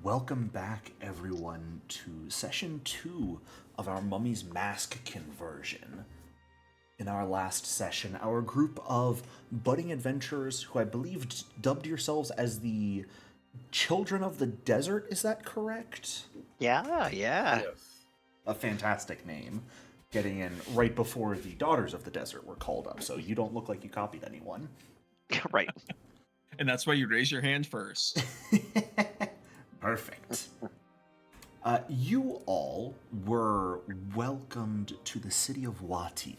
Welcome back, everyone, to session 2 of our Mummy's Mask conversion. In our last session, our group of budding adventurers, who I believe dubbed yourselves as the Children of the Desert, is that correct? Yeah. Yes. A fantastic name. Getting in right before the Daughters of the Desert were called up, so you don't look like you copied anyone. Right. And that's why you raise your hand first. Perfect. You all were welcomed to the city of Wati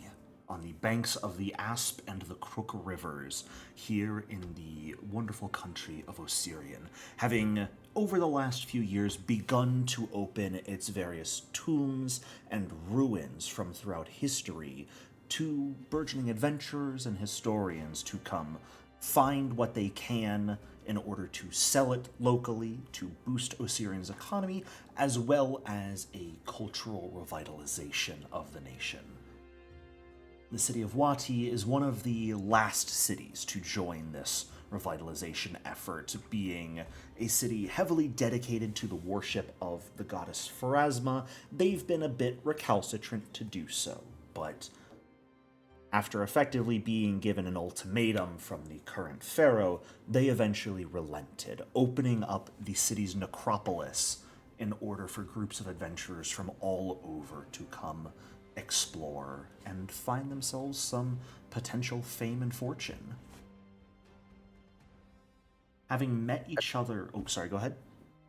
on the banks of the Asp and the Crook rivers here in the wonderful country of Osirion, having over the last few years begun to open its various tombs and ruins from throughout history to burgeoning adventurers and historians to come find what they can in order to sell it locally to boost Osirion's economy, as well as a cultural revitalization of the nation. The city of Wati is one of the last cities to join this revitalization effort, being a city heavily dedicated to the worship of the goddess Pharasma. They've been a bit recalcitrant to do so, but after effectively being given an ultimatum from the current pharaoh, they eventually relented, opening up the city's Necropolis in order for groups of adventurers from all over to come explore and find themselves some potential fame and fortune. Having met each other... Oh, sorry, go ahead.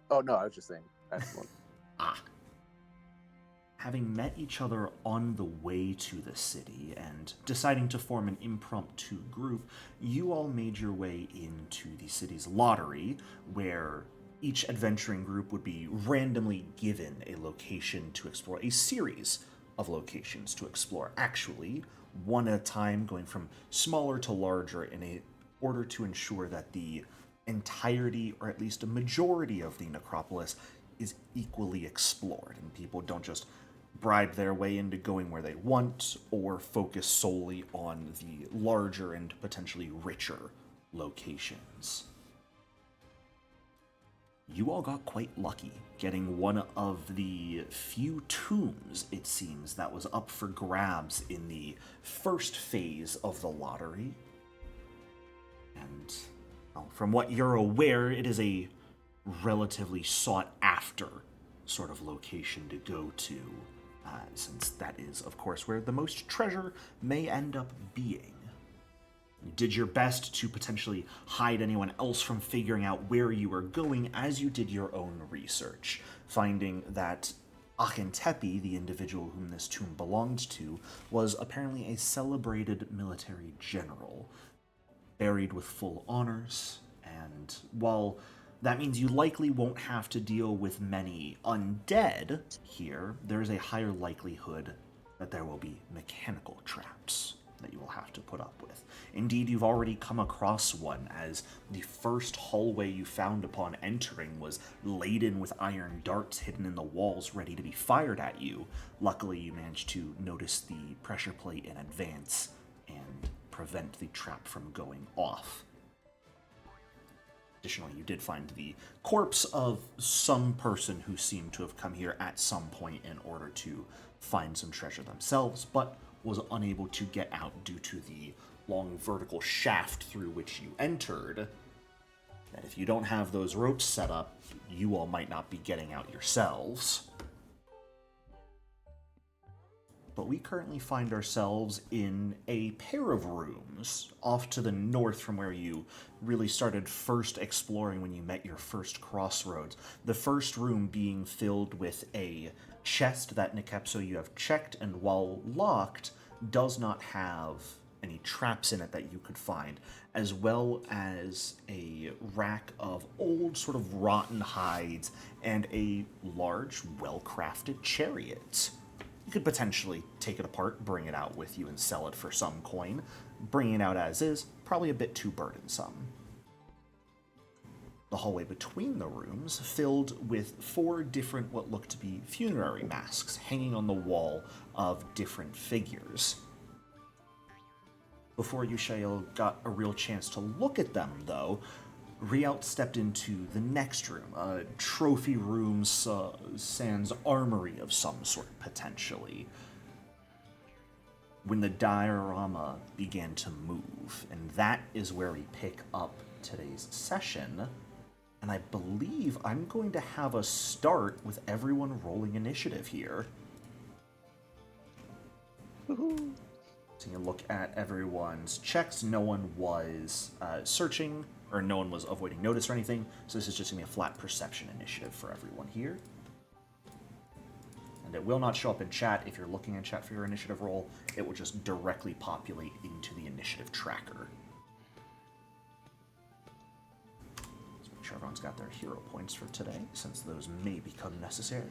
Oh no, I was just saying. Excellent. Having met each other on the way to the city and deciding to form an impromptu group, you all made your way into the city's lottery, where each adventuring group would be randomly given a location to explore, a series of locations to explore, actually, one at a time, going from smaller to larger in order to ensure that the entirety, or at least a majority of the necropolis, is equally explored, and people don't just bribe their way into going where they want, or focus solely on the larger and potentially richer locations. You all got quite lucky, getting one of the few tombs, it seems, that was up for grabs in the first phase of the lottery. And, well, from what you're aware, it is a relatively sought-after sort of location to go to, since that is, of course, where the most treasure may end up being. You did your best to potentially hide anyone else from figuring out where you were going as you did your own research, finding that Akhentepi, the individual whom this tomb belonged to, was apparently a celebrated military general, buried with full honors, and while that means you likely won't have to deal with many undead here, there is a higher likelihood that there will be mechanical traps that you will have to put up with. Indeed, you've already come across one, as the first hallway you found upon entering was laden with iron darts hidden in the walls ready to be fired at you. Luckily, you managed to notice the pressure plate in advance and prevent the trap from going off. Additionally, you did find the corpse of some person who seemed to have come here at some point in order to find some treasure themselves, but was unable to get out due to the long vertical shaft through which you entered. And if you don't have those ropes set up, you all might not be getting out yourselves. But we currently find ourselves in a pair of rooms off to the north from where you really started first exploring when you met your first crossroads. The first room being filled with a chest that, Nikepso, you have checked, and while locked, does not have any traps in it that you could find, as well as a rack of old, sort of rotten hides and a large, well-crafted chariot. You could potentially take it apart, bring it out with you, and sell it for some coin. Bringing it out as is, probably a bit too burdensome. The hallway between the rooms filled with 4 different what look to be funerary masks hanging on the wall of different figures. Before Yushael got a real chance to look at them, though, Rialt stepped into the next room, a trophy room sans armory of some sort, potentially. When the diorama began to move, and that is where we pick up today's session. And I believe I'm going to have a start with everyone rolling initiative here. Woohoo. Taking a look at everyone's checks, no one was searching, or no one was avoiding notice or anything, so this is just going to be a flat perception initiative for everyone here. And it will not show up in chat. If you're looking in chat for your initiative roll, it will just directly populate into the initiative tracker. Let's make sure everyone's got their hero points for today, since those may become necessary.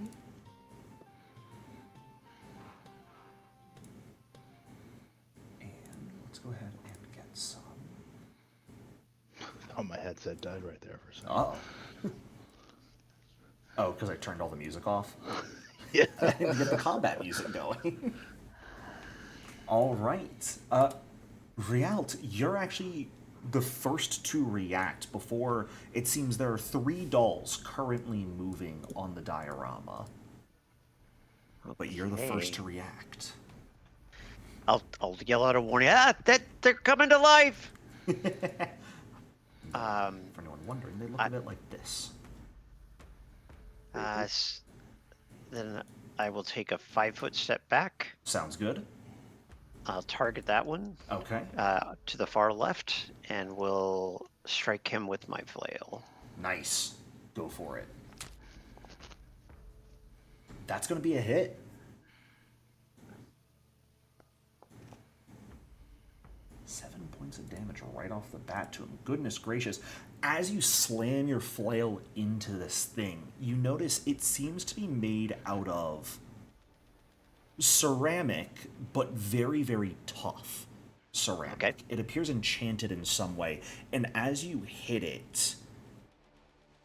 And let's go ahead and get some. Oh, my headset died right there for a second. Oh. Oh, because I turned all the music off? Yeah. I didn't get the combat music going. All right. Rialt, you're actually the first to react before it seems there are 3 dolls currently moving on the diorama. But you're the first to react. I'll yell out a warning. They're coming to life. For anyone wondering, they look a bit like this. Then I will take a 5-foot step back. Sounds good. I'll target that one Okay. to the far left, and will strike him with my flail. Nice. Go for it. That's going to be a hit. Seven points of damage right off the bat to him. Goodness gracious. As you slam your flail into this thing, you notice it seems to be made out of ceramic, but very, very tough ceramic. Okay. It appears enchanted in some way, and as you hit it,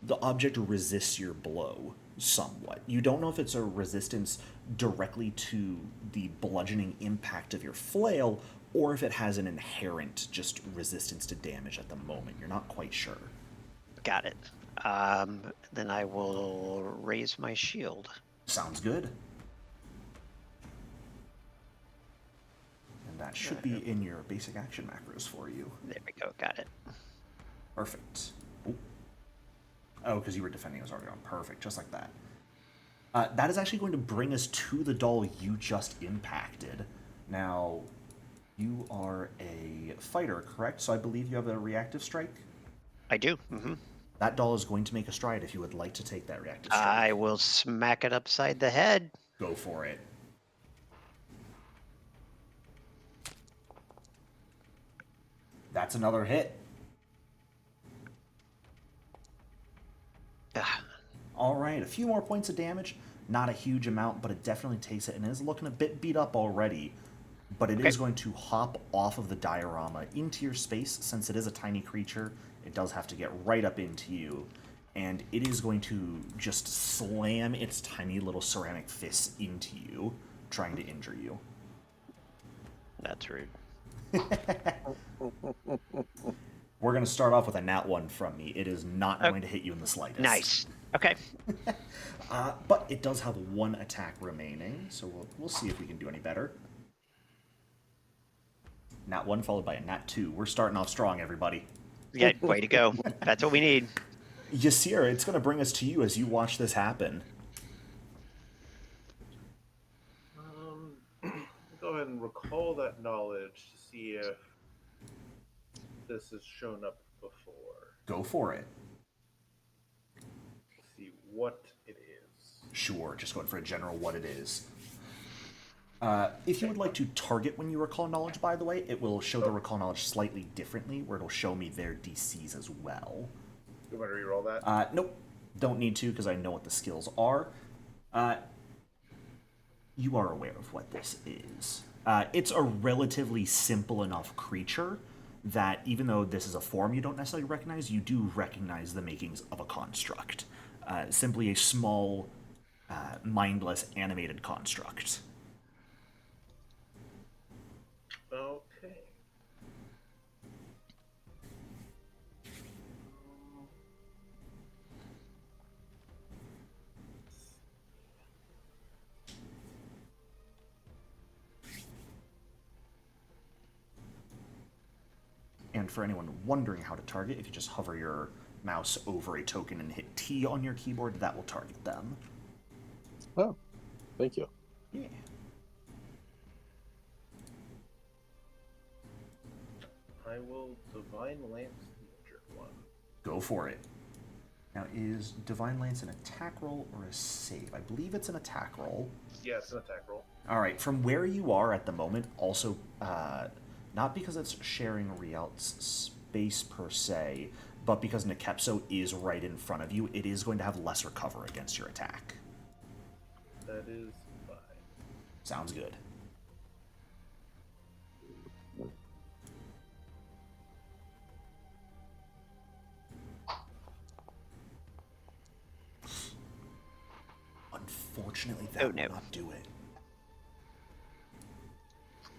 the object resists your blow somewhat. You don't know if it's a resistance directly to the bludgeoning impact of your flail, or if it has an inherent just resistance to damage at the moment. You're not quite sure. Got it. Then I will raise my shield. Sounds good. And that should be in your basic action macros for you. There we go. Got it. Perfect. Oh, because you were defending us already on. Perfect, just like that. That is actually going to bring us to the doll you just impacted. Now, you are a fighter, correct? So I believe you have a reactive strike? I do. Mm-hmm. That doll is going to make a stride if you would like to take that reactive strike. I will smack it upside the head. Go for it. That's another hit. All right, a few more points of damage. Not a huge amount, but it definitely takes it, and it is looking a bit beat up already. But it is going to hop off of the diorama into your space. Since it is a tiny creature, it does have to get right up into you. And it is going to just slam its tiny little ceramic fists into you, trying to injure you. That's rude. We're going to start off with a nat 1 from me. It is not going to hit you in the slightest. Nice. Okay. But it does have 1 attack remaining, so we'll see if we can do any better. Nat 1 followed by a nat 2. We're starting off strong, everybody. Yeah, way to go. That's what we need. Ysir, it's going to bring us to you as you watch this happen. Go ahead and recall that knowledge to see if this has shown up before. Go for it. See what it is. Sure, just going for a general what it is. If you would like to target when you recall knowledge, by the way, it will show the recall knowledge slightly differently, where it'll show me their DCs as well. You want to reroll that? Nope. Don't need to, because I know what the skills are. You are aware of what this is. It's a relatively simple enough creature that even though this is a form you don't necessarily recognize, you do recognize the makings of a construct. Simply a small, mindless, animated construct. Okay. And for anyone wondering how to target, if you just hover your mouse over a token and hit T on your keyboard, that will target them. Oh, thank you. Yeah. I will Divine Lance Nature one. Go for it. Now, is Divine Lance an attack roll or a save? I believe it's an attack roll. Yeah, it's an attack roll. All right, from where you are at the moment, also, not because it's sharing Rialt's space per se, but because Necropolis is right in front of you, it is going to have lesser cover against your attack. That is fine. Sounds good. Unfortunately, that will not do it.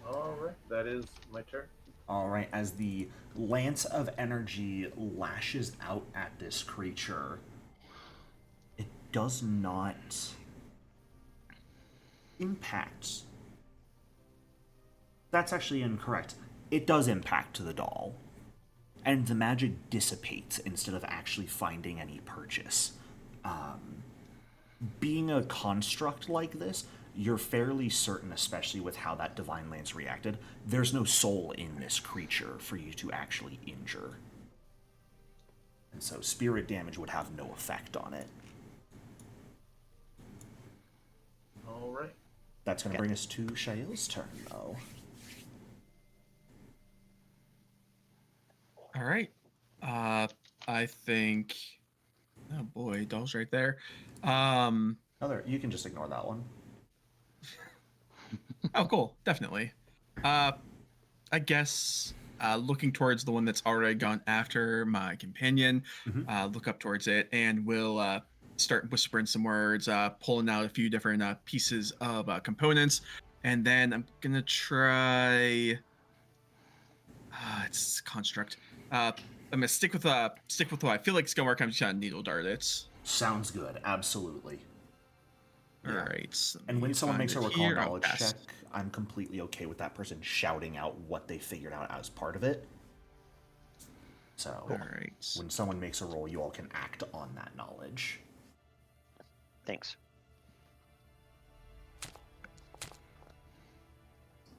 Alright, that is my turn. Alright, as the lance of energy lashes out at this creature, it does not impact. That's actually incorrect. It does impact the doll. And the magic dissipates instead of actually finding any purchase. Being a construct like this, you're fairly certain, especially with how that Divine Lance reacted, there's no soul in this creature for you to actually injure. And so spirit damage would have no effect on it. Alright. That's going to bring us to Shael's turn, though. All right. I think. Oh boy, doll's right there. You can just ignore that one. Oh, cool. Definitely. I guess looking towards the one that's already gone after my companion, look up towards it, and we'll start whispering some words, pulling out a few different pieces of components, and then I'm gonna try. It's construct. I'm gonna stick with what I feel like it's gonna work. I'm just gonna needle dart it. Sounds good. Absolutely. All Yeah. right. So And when someone makes a recall knowledge pass. check, I'm completely okay with that person shouting out what they figured out as part of it. So, All right. when someone makes a roll, you all can act on that knowledge. Thanks.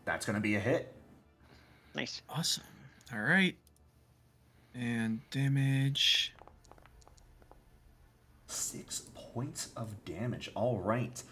That's going to be a hit. Nice. Awesome. All right. And damage. 6 points of damage. All right.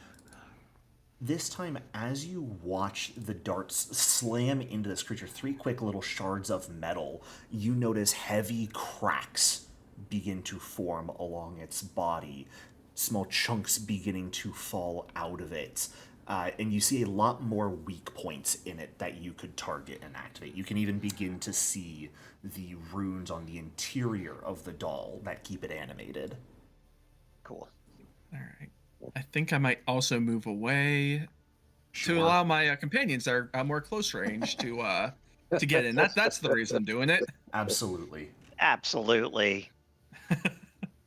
This time, as you watch the darts slam into this creature, 3 quick little shards of metal, you notice heavy cracks begin to form along its body, small chunks beginning to fall out of it. And you see a lot more weak points in it that you could target and activate. You can even begin to see the runes on the interior of the doll that keep it animated. Cool. All right. I think I might also move away Sure. to allow my companions that are more close range to get in. That's the reason I'm doing it. Absolutely. Absolutely.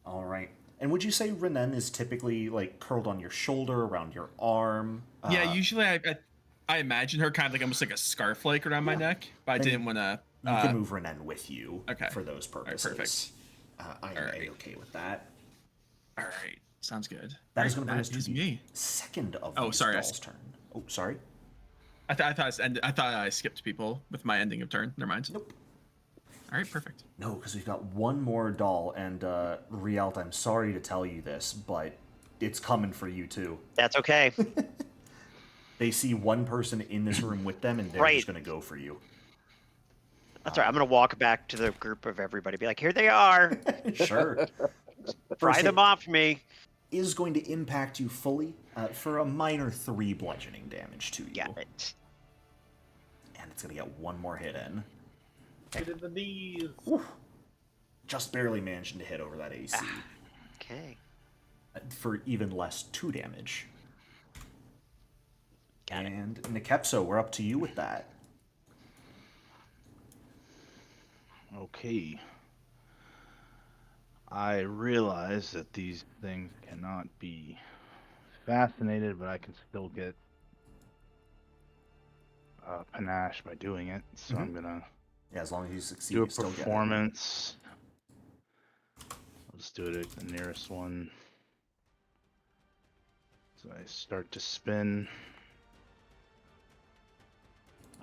All right. And would you say Renan is typically like curled on your shoulder, around your arm? Yeah, usually I imagine her kind of like almost like a scarf like around my neck, but I didn't want to. You can move Renan with you for those purposes. All right, perfect. I am A-okay with that. All right. Sounds good. That is going to bring us That to is the me. second of Oh, these sorry, doll's turn. Oh, sorry. I thought I skipped people with my ending of turn. Never mind. Nope. All right, perfect. No, because we've got one more doll, and Rialt, I'm sorry to tell you this, but it's coming for you too. That's okay. They see one person in this room with them, and they're just going to go for you. That's right. I'm gonna walk back to the group of everybody. Be like, here they are. Sure. Pry them off me. Is going to impact you fully for a minor 3 bludgeoning damage to you. Got it. And it's going to get one more hit in. Hit in the knees. Whew. Just barely managing to hit over that AC. Okay. For even less 2 damage. Got it. And Necropolis, we're up to you with that. Okay. I realize that these things cannot be fascinated, but I can still get panache by doing it. So I'm gonna Yeah, as long as you succeed, Do a you still get it. performance. Let's do it at the nearest one. So I start to spin.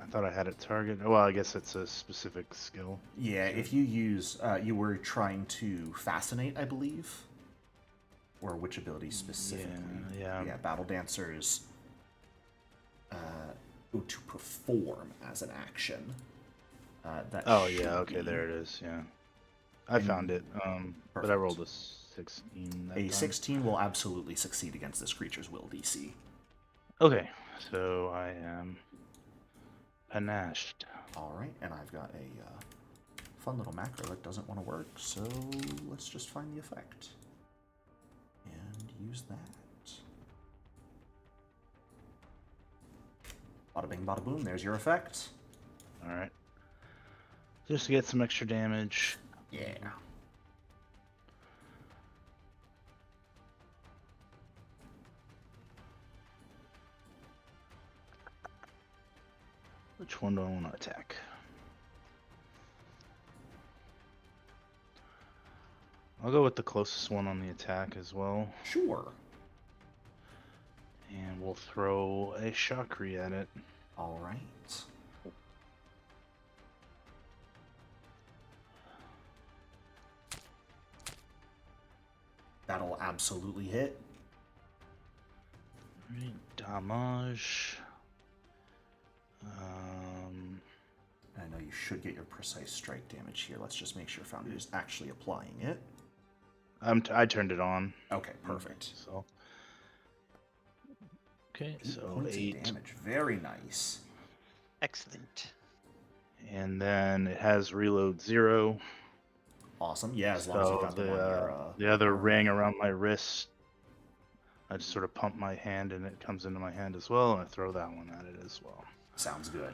I thought I had it targeted. Well, I guess it's a specific skill. Yeah, if you use, you were trying to fascinate, I believe, or which ability specifically? Yeah. Yeah, battle dancers. To perform as an action. That Oh should yeah, okay, be there it is. Yeah, I found it. But I perfect. rolled a 16. That A time. 16 will absolutely succeed against this creature's will DC. Okay, so I am panached. All right, and I've got a fun little macro that doesn't want to work, so let's just find the effect and use that. Bada bing, bada boom. There's your effect. All right, just to get some extra damage. Yeah. Which one do I want to attack? I'll go with the closest one on the attack as well. Sure. And we'll throw a Shockery at it. All right. That'll absolutely hit. Alright, damage. I know you should get your precise strike damage here. Let's just make sure Foundry is actually applying it. I turned it on. Okay, perfect. So. Okay, 8 so points 8. of damage. Very nice. Excellent. And then it has reload 0. Awesome. Yeah, as long as you So got them on your, the other ring around my wrist, I just sort of pump my hand and it comes into my hand as well, and I throw that one at it as well. Sounds good.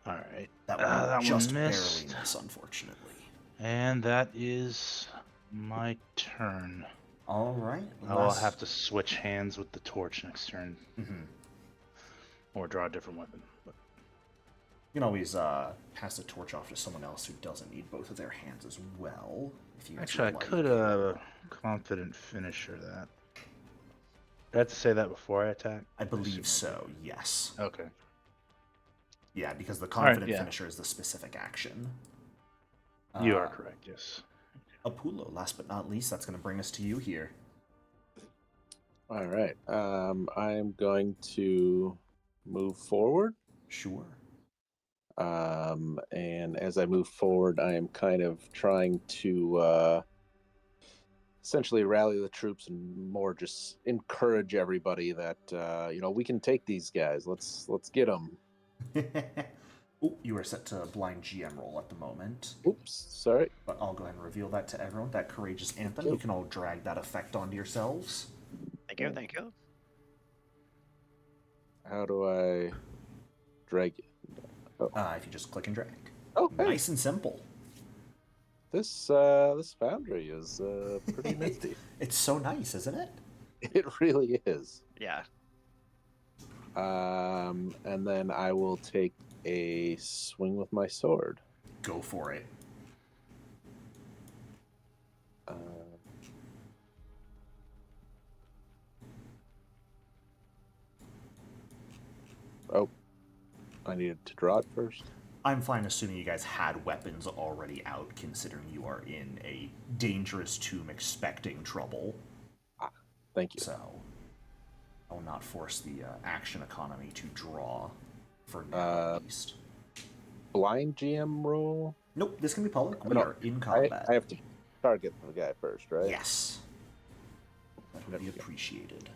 All right. That that just one barely missed. miss, unfortunately. And that is my turn. All right. I'll have to switch hands with the torch next turn. Mm-hmm. Or draw a different weapon. But... You can always pass the torch off to someone else who doesn't need both of their hands as well. If you Actually, I could confident finisher that. Did I have to say that before I attack? I believe so, yes. Okay. Yeah, because the confident yeah. finisher is the specific action. You are correct, yes. Apulo, last but not least, that's going to bring us to you here. All right. I'm going to move forward. Sure. And as I move forward, I am kind of trying to essentially rally the troops and more just encourage everybody that we can take these guys. Let's get them. Oh, you are set to blind GM roll at the moment. Oops, sorry. But I'll go ahead and reveal that to everyone. That courageous anthem. You can all drag that effect onto yourselves. Thank you, thank you. How do I drag it? Oh. If you just click and drag. Oh, hey. Nice and simple. This foundry is pretty nifty. It's so nice, isn't it? It really is. Yeah. And then I will take a swing with my sword. Go for it. Oh, I needed to draw it first. I'm fine assuming you guys had weapons already out, considering you are in a dangerous tomb expecting trouble. Ah, thank you. So, I will not force the action economy to draw for now, at least. Blind GM roll? Nope, this can be public. We No, are in combat. I have to target the guy first, right? Yes. That would be appreciated.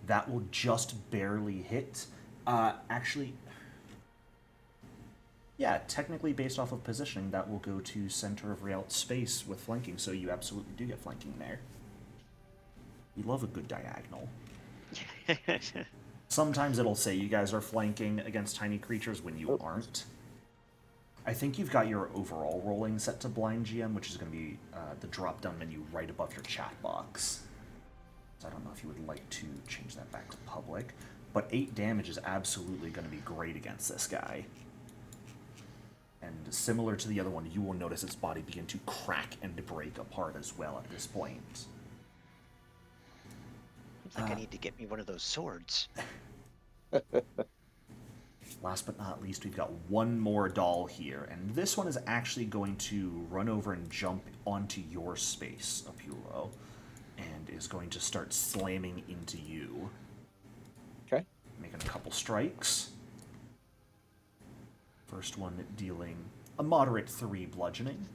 That will just barely hit. Actually, yeah, technically based off of positioning, that will go to center of Realt's space with flanking, so you absolutely do get flanking there. We love a good diagonal. Sometimes it'll say you guys are flanking against tiny creatures when you aren't. I think you've got your overall rolling set to blind GM, which is going to be the drop-down menu right above your chat box. So I don't know if you would like to change that back to public. But 8 damage is absolutely going to be great against this guy. And similar to the other one, you will notice its body begin to crack and break apart as well at this point. Looks like I need to get me one of those swords. Last but not least, we've got one more doll here, and this one is actually going to run over and jump onto your space, Apuro, and is going to start slamming into you. Okay. Making a couple strikes. First one dealing a moderate 3 bludgeoning.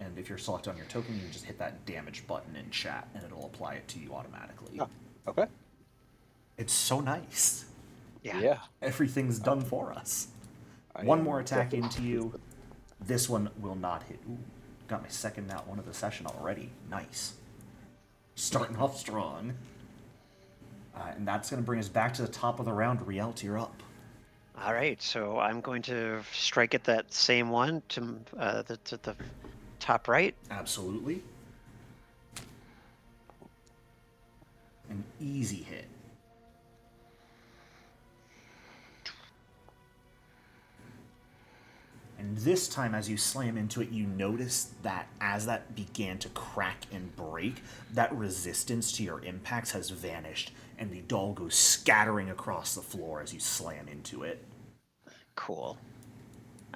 And if you're selected on your token, you can just hit that damage button in chat, and it'll apply it to you automatically. Oh, okay. It's so nice. Yeah. Everything's done for us. One more attack into you. This one will not hit. Ooh, got my second nat 1 of the session already. Nice. Starting off strong. And that's going to bring us back to the top of the round. Rielt, you're up. All right, so I'm going to strike at that same one to the top right. Absolutely. An easy hit. And this time, as you slam into it, you notice that as that began to crack and break, that resistance to your impacts has vanished, and the doll goes scattering across the floor as you slam into it. Cool.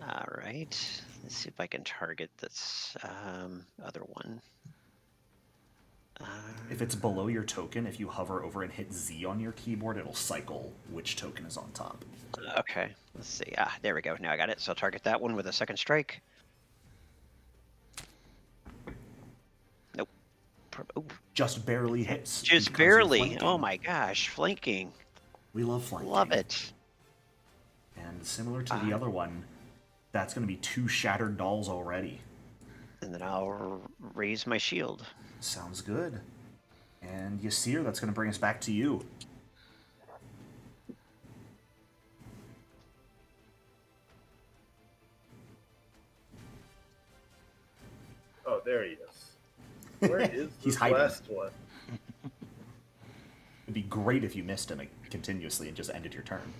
All right. Let's see if I can target this other one. If it's below your token, if you hover over and hit Z on your keyboard, it'll cycle which token is on top. Okay. Let's see. There we go. Now I got it. So I'll target that one with a second strike. Nope. Ooh. Just barely hits. Just because you're barely. flanking. Oh my gosh. Flanking. We love flanking. Love it. And similar to the other one, that's going to be 2 shattered dolls already. And then I'll raise my shield. Sounds good. And Yasir, that's going to bring us back to you. Oh, there he is. Where is He's this hiding. last one? It'd be great if you missed him continuously and just ended your turn.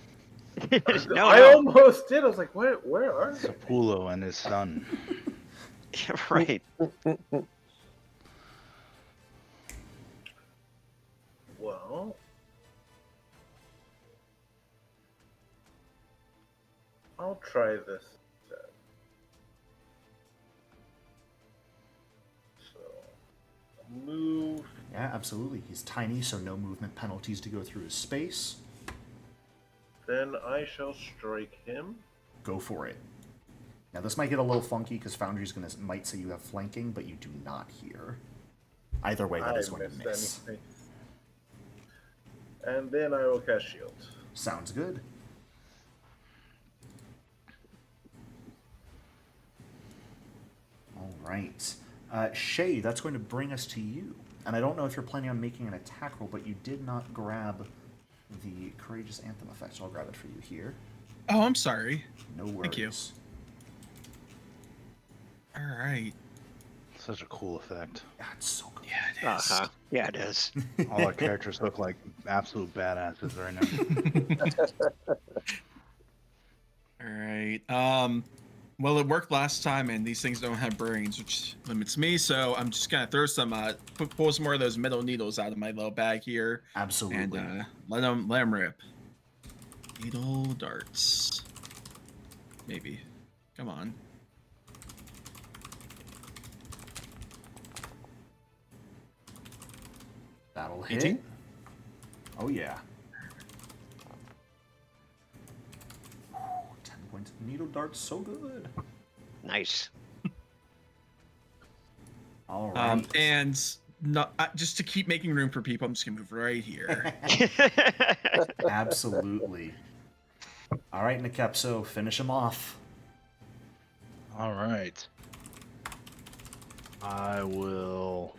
No, I no. almost did. I was like, where are they? Sapulo and his son. Yeah, right. Well, I'll try this instead. So, move. Yeah, absolutely. He's tiny, so no movement penalties to go through his space. Then I shall strike him. Go for it. Now this might get a little funky because Foundry's might say you have flanking, but you do not here. Either way, that is going to miss. Anything. And then I will cast shield. Sounds good. All right. Shay, that's going to bring us to you. And I don't know if you're planning on making an attack roll, but you did not grab the Courageous Anthem effect, so I'll grab it for you here. Oh, I'm sorry. No worries. Thank you. All right. Such a cool effect. Yeah, it's so good. Yeah, it is. Yeah, it is. All our characters look like absolute badasses right now. All right. Well, it worked last time, and these things don't have brains, which limits me. So I'm just gonna throw some, pull some more of those metal needles out of my little bag here, Absolutely. and let them rip. Needle darts. Maybe. Come on. That'll hit. 18? Oh, yeah. 10 points. Needle dart's so good. Nice. All right. And not, just to keep making room for people, I'm just gonna move right here. Absolutely. All right, Nekepso, finish him off. All right. I will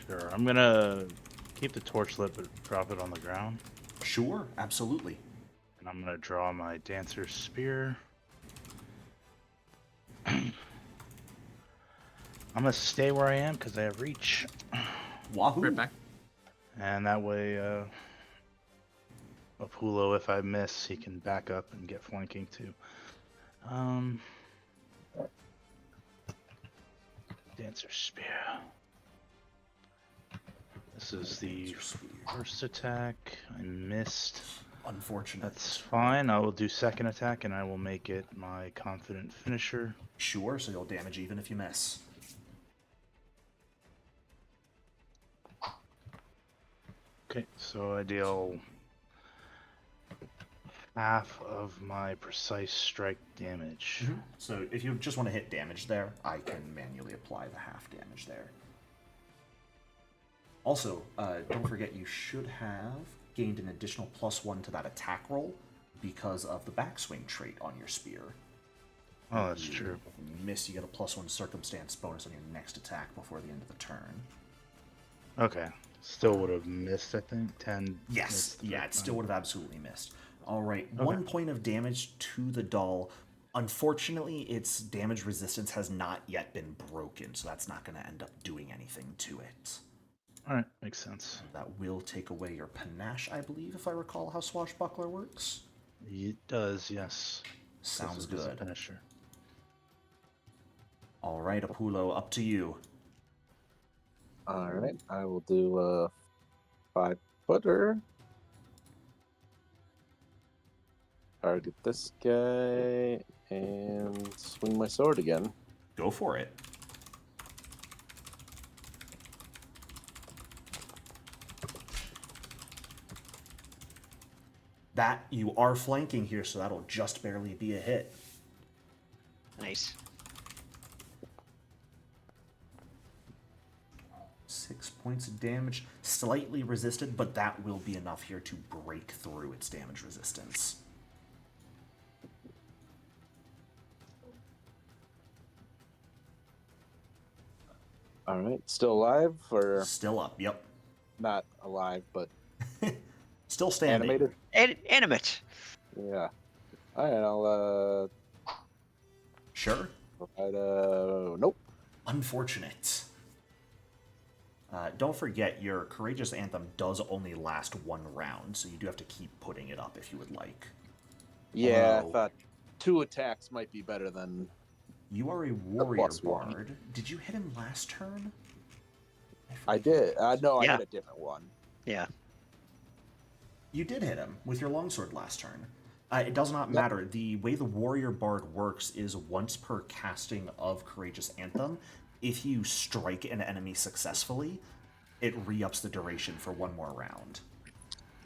Sure. I'm gonna keep the torch lit, but drop it on the ground. Sure, absolutely. And I'm gonna draw my dancer's spear. I'm gonna stay where I am because I have reach. Wahoo! Right back. And that way, Apulo, if I miss, he can back up and get flanking too. Dancer Spear. This is the first attack. I missed. Unfortunate. That's fine. I will do second attack and I will make it my confident finisher. Sure, so you'll damage even if you miss. Okay, so I deal half of my precise strike damage. So if you just want to hit damage there, I can manually apply the half damage there. Also, don't forget you should have gained an additional +1 to that attack roll because of the backswing trait on your spear. Oh, that's true. When you miss, you get a +1 circumstance bonus on your next attack before the end of the turn. Okay. Still would have missed, I think. 10. Yes, yeah, it still would have absolutely missed. All right, 1 point of damage to the doll. Unfortunately, its damage resistance has not yet been broken, so that's not going to end up doing anything to it. Alright, makes sense. That will take away your panache, I believe, if I recall how Swashbuckler works. It does, yes. Sounds This is a good. finisher. All right, Apulo, up to you. All right, I will do a 5-footer. Target this guy and swing my sword again. Go for it. That, you are flanking here, so that'll just barely be a hit. Nice. 6 points of damage, slightly resisted, but that will be enough here to break through its damage resistance. All right, still alive or Still up, yep. not alive, but Still standing. animated? Animate. Yeah. All right, I'll Sure. provide nope. Unfortunate. Don't forget, your Courageous Anthem does only last 1 round, so you do have to keep putting it up if you would like. Yeah, Although- I thought 2 attacks might be better than. You are a warrior +1. bard. Did you hit him last turn? I did. No, I Yeah. had a different one. Yeah. You did hit him with your longsword last turn. It does not matter. The way the warrior bard works is once per casting of Courageous Anthem, if you strike an enemy successfully, it re-ups the duration for 1 more round.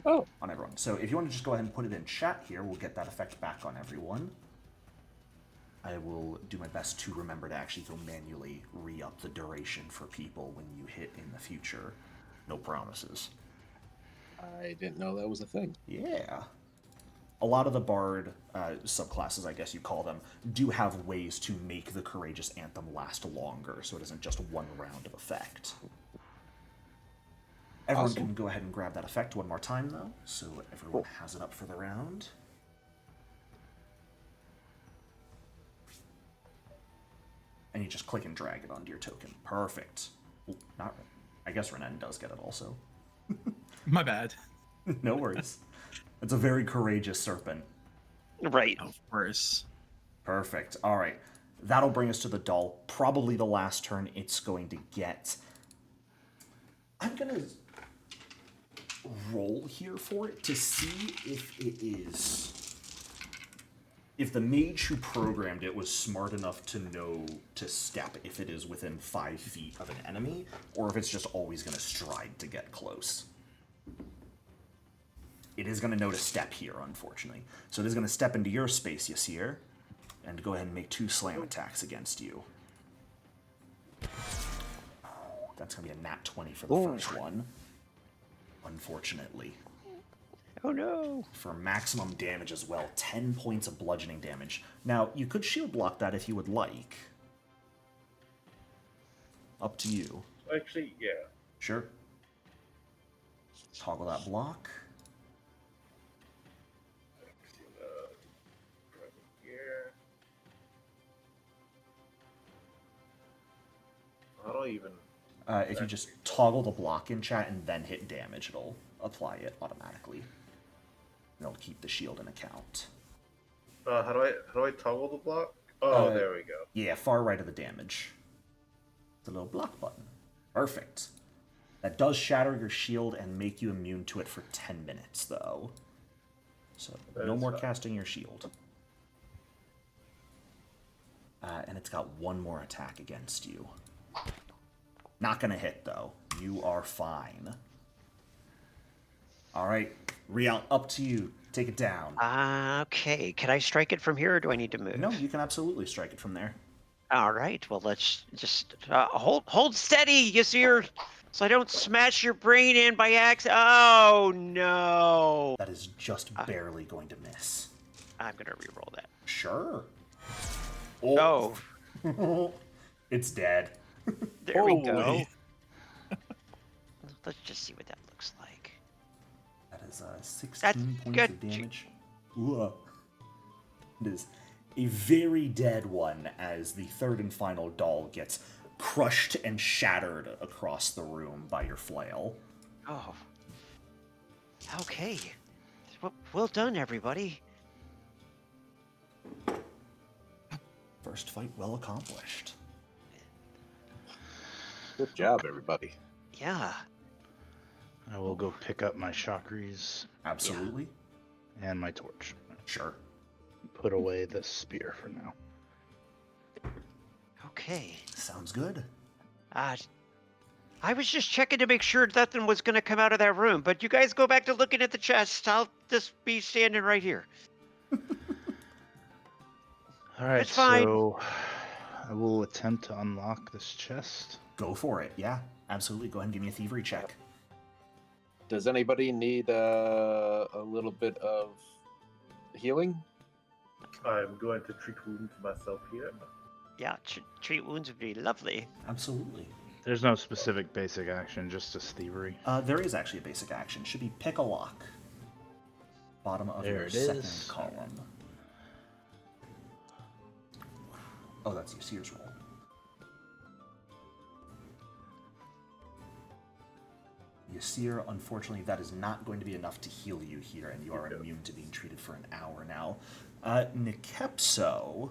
Oh. On everyone. So if you want to just go ahead and put it in chat here, we'll get that effect back on everyone. I will do my best to remember to actually go manually re-up the duration for people when you hit in the future. No promises. I didn't know that was a thing. Yeah. A lot of the bard subclasses, I guess you call them, do have ways to make the Courageous Anthem last longer, so it isn't just 1 round of effect. Everyone Awesome. can go ahead and grab that effect 1 more time, though, so everyone has it up for the round. And you just click and drag it onto your token. Perfect. Ooh, not. I guess Renan does get it also. My bad. No worries. It's a very courageous serpent. Right. Of course. Perfect. All right. That'll bring us to the doll. Probably the last turn it's going to get. I'm going to roll here for it to see if it is. If the mage who programmed it was smart enough to know to step if it is within 5 feet of an enemy, or if it's just always going to stride to get close. It is going to know to step here, unfortunately. So it is going to step into your space, Yasir, and go ahead and make 2 slam attacks against you. That's going to be a nat 20 for the first one. Unfortunately. Oh no. For maximum damage as well, 10 points of bludgeoning damage. Now, you could shield block that if you would like. Up to you. Actually, yeah. Sure. Toggle that block. Here. I don't even. If you just toggle the block in chat and then hit damage, it'll apply it automatically. And it'll keep the shield in account. How do I toggle the block? Oh, there we go. Yeah, far right of the damage. The little block button. Perfect. That does shatter your shield and make you immune to it for 10 minutes, though. So, no more casting your shield. And it's got one more attack against you. Not gonna hit, though. You are fine. Alright, Riel, up to you. Take it down. Okay. Can I strike it from here, or do I need to move? No, you can absolutely strike it from there. All right. Well, let's just hold steady, Ysir, so I don't smash your brain in by accident. Oh no! That is just barely going to miss. I'm gonna reroll that. Sure. Oh. It's dead. There we go. Holy. Let's just see what that looks like. That is 16 That's points good. of damage. Ooh. It is a very dead one as the third and final doll gets crushed and shattered across the room by your flail. Oh. Okay. Well done, everybody. First fight well accomplished. Good job, everybody. Yeah. I will go pick up my chakras Absolutely. and my torch. Sure. Put away the spear for now. Okay. Sounds good. I was just checking to make sure nothing was going to come out of that room, but you guys go back to looking at the chest. I'll just be standing right here. All right, It's fine. so I will attempt to unlock this chest. Go for it. Yeah, absolutely. Go ahead and give me a thievery check. Does anybody need a little bit of healing? I'm going to treat wounds myself here. Yeah, treat wounds would be lovely. Absolutely. There's no specific basic action, just as thievery. There is actually a basic action. Should be pick a lock. Bottom of There your it second is. column. Oh, that's Ysir's roll. Ysir, unfortunately, that is not going to be enough to heal you here, and you are immune to being treated for an hour now. Nikepso,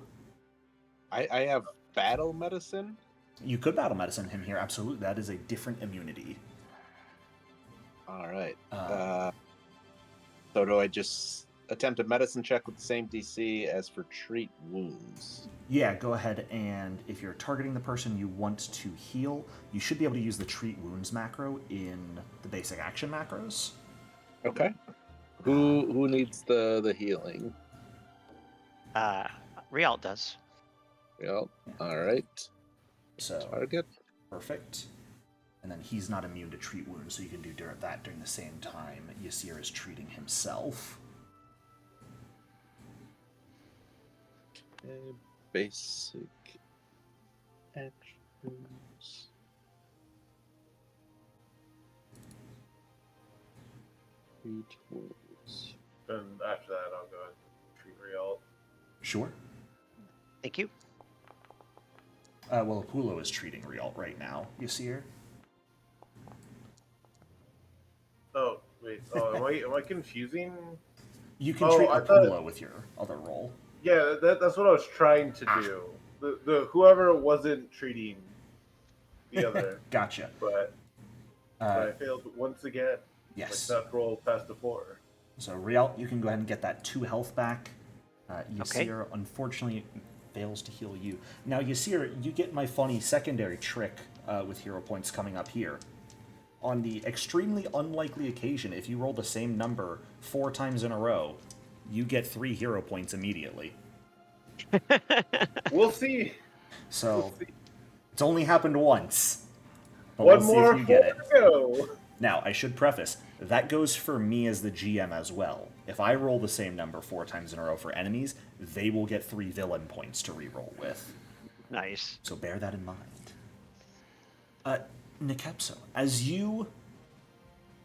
I have battle medicine. you could battle medicine him here, absolutely. That is a different immunity. All right. So do I just attempt a medicine check with the same DC as for treat wounds? Yeah, go ahead, and if you're targeting the person you want to heal, you should be able to use the treat wounds macro in the basic action macros. Okay. Who needs the healing? Rialt does. Well, all right. So, Target. perfect. And then he's not immune to treat wounds, so you can do that during the same time Ysir is treating himself. Basic actions. Treat wounds. And after that, I'll go and treat Rial. Sure. Thank you. Well, Apulo is treating Rialt right now, Ysir. Oh, wait. Oh, am I confusing? You can Oh, treat I Apulo thought- with your other roll. Yeah, that's what I was trying to do. The whoever wasn't treating the other, Gotcha. but I failed once again. Yes. Like that roll past the 4. So, Rialt, you can go ahead and get that 2 health back. Ysir, unfortunately, fails to heal you. Now, Ysir, you get my funny secondary trick with hero points coming up here. On the extremely unlikely occasion, if you roll the same number 4 times in a row, you get 3 hero points immediately. We'll see. So, We'll see. it's only happened once. But One we'll see more if you get it. go. Now, I should preface, that goes for me as the GM as well. If I roll the same number 4 times in a row for enemies, they will get 3 villain points to reroll with. Nice. So bear that in mind. Necropolis, as you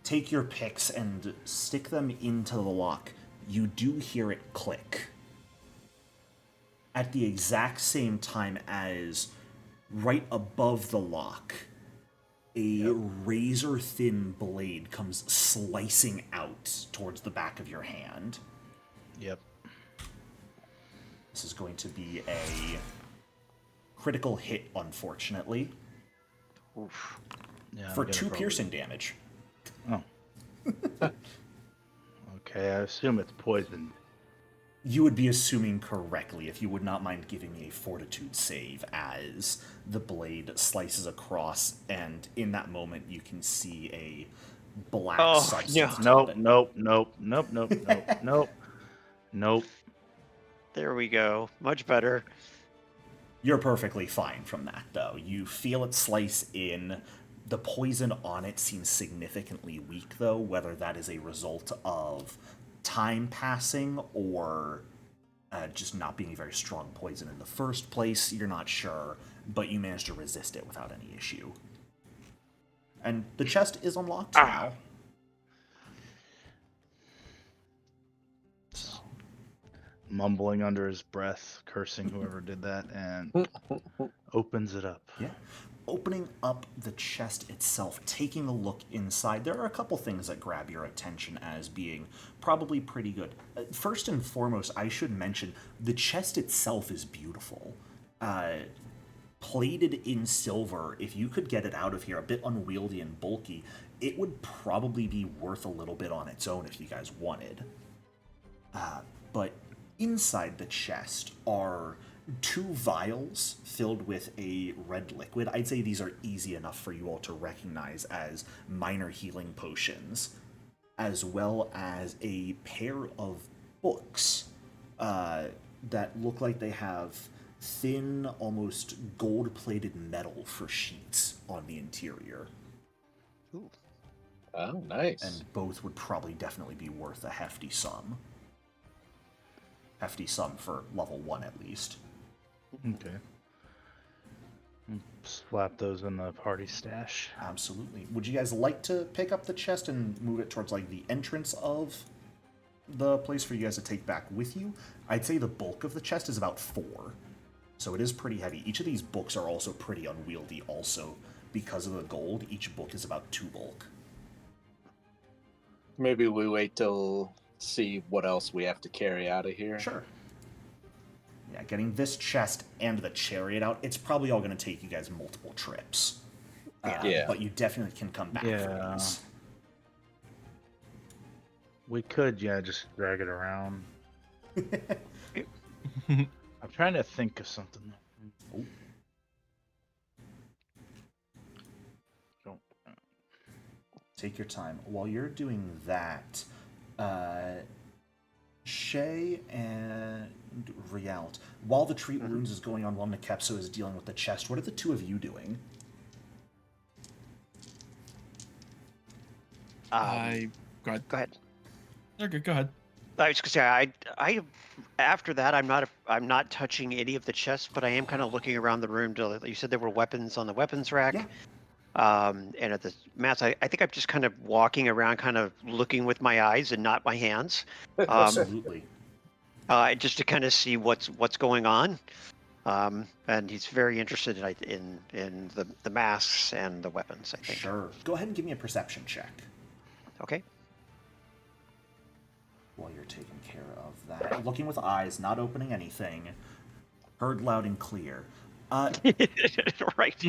take your picks and stick them into the lock, you do hear it click. At the exact same time as right above the lock, a razor-thin blade comes slicing out towards the back of your hand. Yep. This is going to be a critical hit, unfortunately, Oof. Yeah, for I'm gonna 2 probably- piercing damage. Oh. Okay, I assume it's poison. You would be assuming correctly if you would not mind giving me a fortitude save as the blade slices across, and in that moment you can see a black Oh, substance. no. Nope. There we go. Much better. You're perfectly fine from that, though. You feel it slice in. The poison on it seems significantly weak, though, whether that is a result of time passing or just not being a very strong poison in the first place. You're not sure, but you managed to resist it without any issue. And the chest is unlocked now. Mumbling under his breath, cursing whoever did that, and opens it up. Yeah. Opening up the chest itself, taking a look inside, there are a couple things that grab your attention as being probably pretty good. First and foremost, I should mention, the chest itself is beautiful. Plated in silver, if you could get it out of here, a bit unwieldy and bulky, it would probably be worth a little bit on its own if you guys wanted. But inside the chest are 2 vials filled with a red liquid. I'd say these are easy enough for you all to recognize as minor healing potions, as well as a pair of books that look like they have thin, almost gold-plated metal for sheets on the interior. Ooh. Oh, nice. And both would probably definitely be worth a hefty sum. Hefty sum for level 1 at least. Okay. Slap those in the party stash. Absolutely. Would you guys like to pick up the chest and move it towards like the entrance of the place for you guys to take back with you? I'd say the bulk of the chest is about 4. So it is pretty heavy. Each of these books are also pretty unwieldy also. Because of the gold, each book is about 2 bulk. Maybe we wait till see what else we have to carry out of here. Sure. Yeah, getting this chest and the chariot out, it's probably all going to take you guys multiple trips. Yeah. But you definitely can come back for Yeah. these. We could, just drag it around. I'm trying to think of something. Ooh. Don't. Take your time. While you're doing that, Shay and Rialt, while the treat wounds is going on, while Necropolis is dealing with the chest, what are the 2 of you doing? Go ahead. Go ahead. Okay, go ahead. I was gonna say I after that I'm not touching any of the chests, but I am kind of looking around the room. You said there were weapons on the weapons rack. Yeah. And at the mats, I think I'm just kind of walking around, kind of looking with my eyes and not my hands, Absolutely. just to kind of see what's going on. And he's very interested in the masks and the weapons, I think. Sure. Go ahead and give me a perception check Okay. while you're taking care of that. Looking with eyes, not opening anything. Heard loud and clear. Right.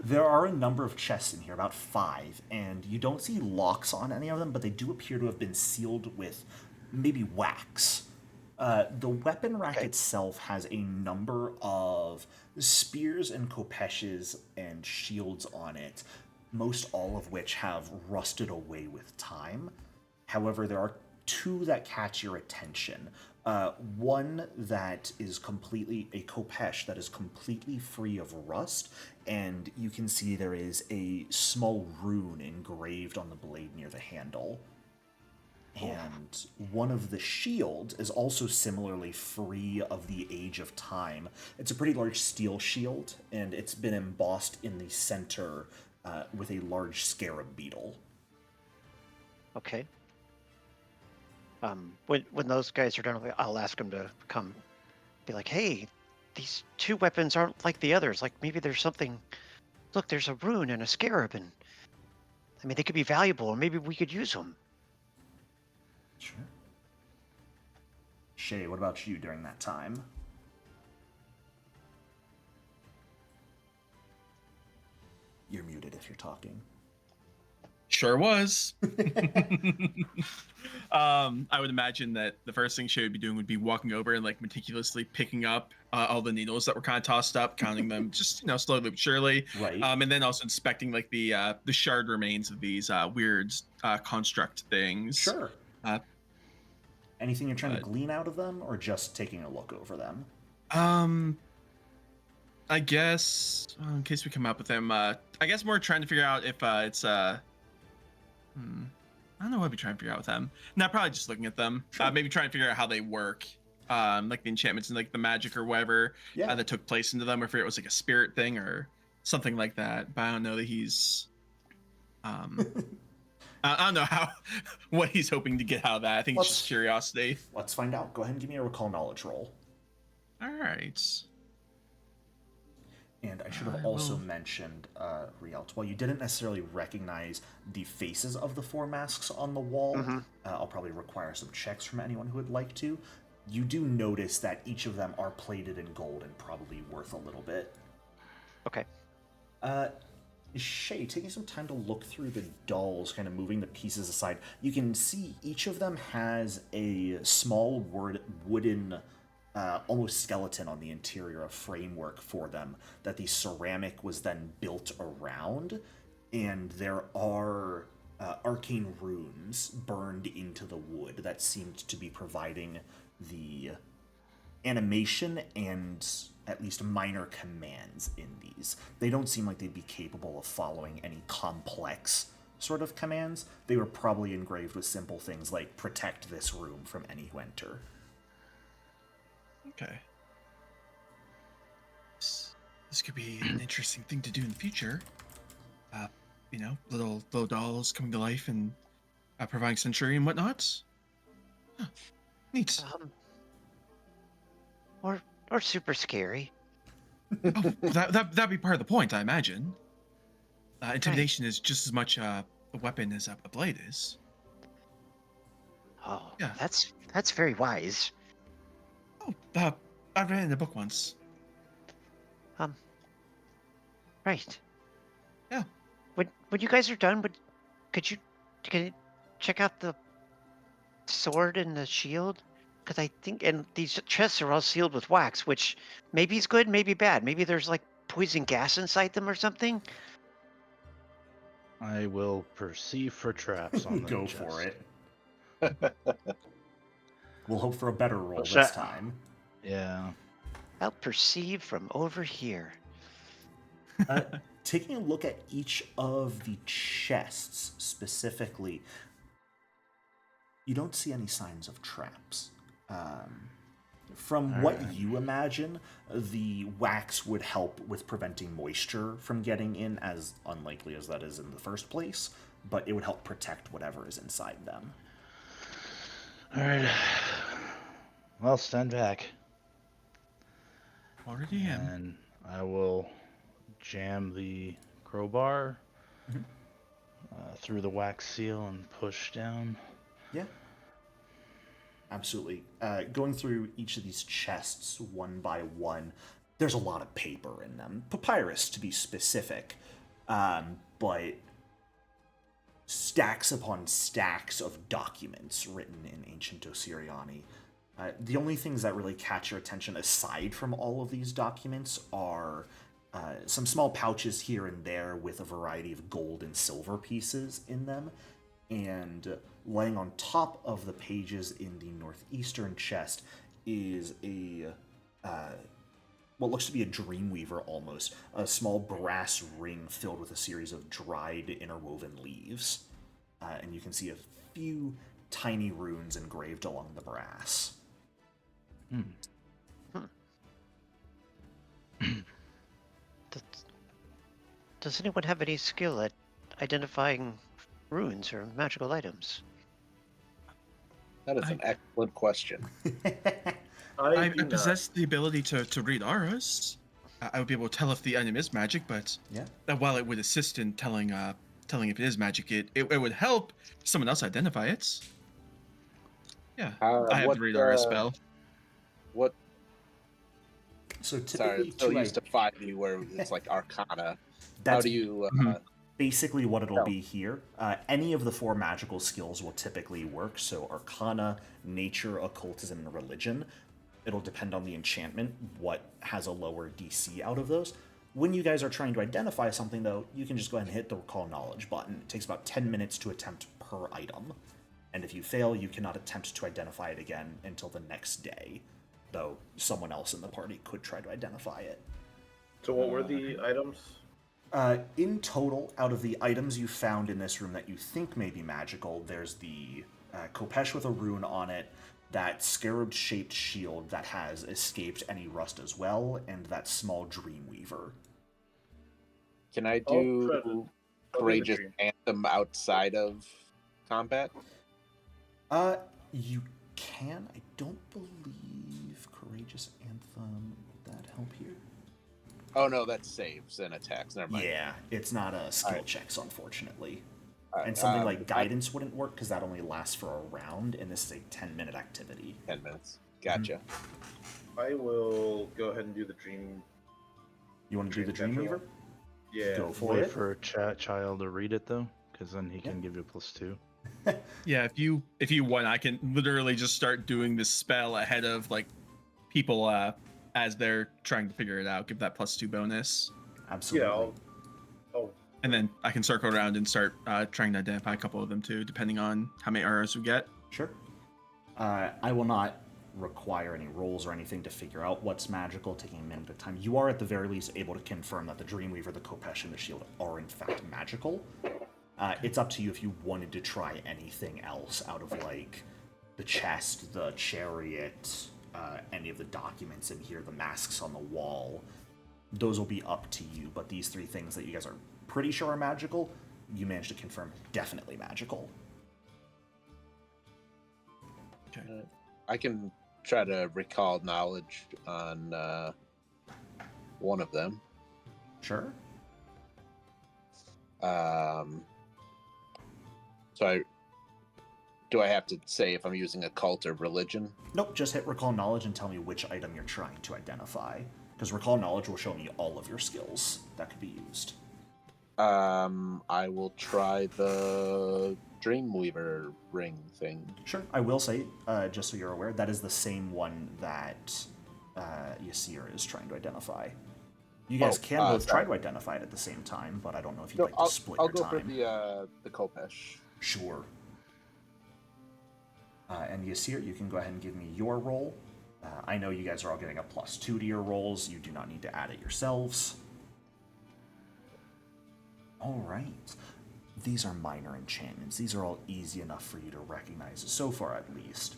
There are a number of chests in here, about 5, and you don't see locks on any of them, but they do appear to have been sealed with maybe wax. The weapon rack itself has a number of spears and kopeshes and shields on it, most all of which have rusted away with time. However, there are 2 that catch your attention. One that is completely a kopesh that is completely free of rust, and you can see there is a small rune engraved on the blade near the handle. And one of the shields is also similarly free of the age of time. It's a pretty large steel shield, and it's been embossed in the center with a large scarab beetle. Okay. When those guys are done, I'll ask them to come. Be like, hey, these two weapons aren't like the others. Like maybe there's something. Look, there's a rune and a scarab, and I mean they could be valuable, or maybe we could use them. Sure. Shay, what about you during that time? You're muted if you're talking. Sure was. I would imagine that the first thing Shay would be doing would be walking over and like meticulously picking up all the needles that were kind of tossed up, counting them just slowly but surely. Right. And then also inspecting like the shard remains of these weird construct things. Sure. Anything you're trying to glean out of them, or just taking a look over them? I guess in case we come up with them, I guess more trying to figure out if it's I don't know what I'd be trying to figure out with them. Not probably just looking at them. Sure. Maybe trying to figure out how they work, like the enchantments and like the magic or whatever that took place into them, or if it was like a spirit thing or something like that. But I don't know that he's. I don't know what he's hoping to get out of that. I think it's just curiosity. Let's find out. Go ahead and give me a recall knowledge roll. All right. And I should have also mentioned, Rielt, while you didn't necessarily recognize the faces of the 4 masks on the wall, I'll probably require some checks from anyone who would like to. You do notice that each of them are plated in gold and probably worth a little bit. Okay. Shay, taking some time to look through the dolls, kind of moving the pieces aside, you can see each of them has a small wooden almost skeleton on the interior, a framework for them that the ceramic was then built around, and there are arcane runes burned into the wood that seemed to be providing the animation and at least minor commands in these. They don't seem like they'd be capable of following any complex sort of commands. They were probably engraved with simple things like protect this room from any who enter. Okay. This could be an interesting thing to do in the future. Little dolls coming to life and providing sanctuary and whatnot. Huh. Neat. Or super scary. That'd be part of the point, I imagine. Intimidation is just as much a weapon as a blade is. Oh, yeah. That's very wise. Oh, I read it in a book once. Right. Yeah. When you guys are done, could you check out the sword and the shield? Because I think, and these chests are all sealed with wax, which maybe is good, maybe bad. Maybe there's like poison gas inside them or something. I will perceive for traps on the Go chest. for it. We'll hope for a better roll this time. Yeah. I'll perceive from over here. Taking a look at each of the chests specifically, you don't see any signs of traps. From what you imagine, the wax would help with preventing moisture from getting in, as unlikely as that is in the first place, but it would help protect whatever is inside them. All right. Well, stand back. Already am. And I will jam the crowbar through the wax seal and push down. Yeah. Absolutely. Going through each of these chests one by one, there's a lot of paper in them. Papyrus, to be specific. But stacks upon stacks of documents written in ancient Osiriani. The only things that really catch your attention aside from all of these documents are some small pouches here and there with a variety of gold and silver pieces in them. And laying on top of the pages in the northeastern chest is a what looks to be a dreamweaver almost, a small brass ring filled with a series of dried interwoven leaves. And you can see a few tiny runes engraved along the brass. Does anyone have any skill at identifying runes or magical items? That is an excellent question. I do not. possess the ability to read auras. I would be able to tell if the item is magic, but Yeah. while it would assist in telling if it is magic, it would help someone else identify it. Yeah, I have what, the read aura spell. What? So Sorry, typically, I'm still used to 5e where it's like Arcana. How that's do you? basically what it'll No. be here. Any of the 4 magical skills will typically work. So Arcana, Nature, Occultism, and Religion. It'll depend on the enchantment, what has a lower DC out of those. When you guys are trying to identify something, though, you can just go ahead and hit the Recall Knowledge button. It takes about 10 minutes to attempt per item. And if you fail, you cannot attempt to identify it again until the next day. Though someone else in the party could try to identify it. So what were the items? In total, out of the items you found in this room that you think may be magical, there's the Khopesh with a rune on it, that scarab-shaped shield that has escaped any rust as well, and that small Dreamweaver. Can I I'll do try to- I'll do the Courageous dream. Anthem outside of combat? You can. I don't believe Courageous Anthem. Would that help here? Oh no, that's saves and attacks. Never mind. Yeah, it's not a skill Alright. checks, unfortunately. Alright, And something like Guidance wouldn't work because that only lasts for a round, and this is a 10-minute activity. 10 minutes. Gotcha. I will go ahead and do the dream. You want to do the Dream catcher Dreamweaver? one? Yeah. Go for Wait it. for a child to read it though, because then he can give you a +2. Yeah, if you want, I can literally just start doing this spell ahead of like people as they're trying to figure it out. Give that +2 bonus, Absolutely. Yeah, I'll and then I can circle around and start trying to identify a couple of them too, depending on how many arrows we get. Sure. I will not require any rolls or anything to figure out what's magical, taking a minute of time. You are at the very least able to confirm that the Dreamweaver, the Khopesh, and the shield are in fact magical. It's up to you if you wanted to try anything else out of like the chest, the chariot, any of the documents in here, the masks on the wall. Those will be up to you, but these 3 things that you guys are pretty sure are magical, you managed to confirm definitely magical. Okay. I can try to recall knowledge on one of them. Sure. So do I have to say if I'm using occult or religion? Nope, just hit Recall Knowledge and tell me which item you're trying to identify. Because Recall Knowledge will show me all of your skills that could be used. I will try the Dreamweaver ring thing. Sure. I will say, just so you're aware, that is the same one that Ysir is trying to identify. You guys can both try to identify it at the same time, but I don't know if you'd like to split I'll your go time. for the Khopesh. Sure. And Ysir, you can go ahead and give me your roll. I know you guys are all getting a +2 to your rolls. You do not need to add it yourselves. All right. These are minor enchantments. These are all easy enough for you to recognize, so far at least.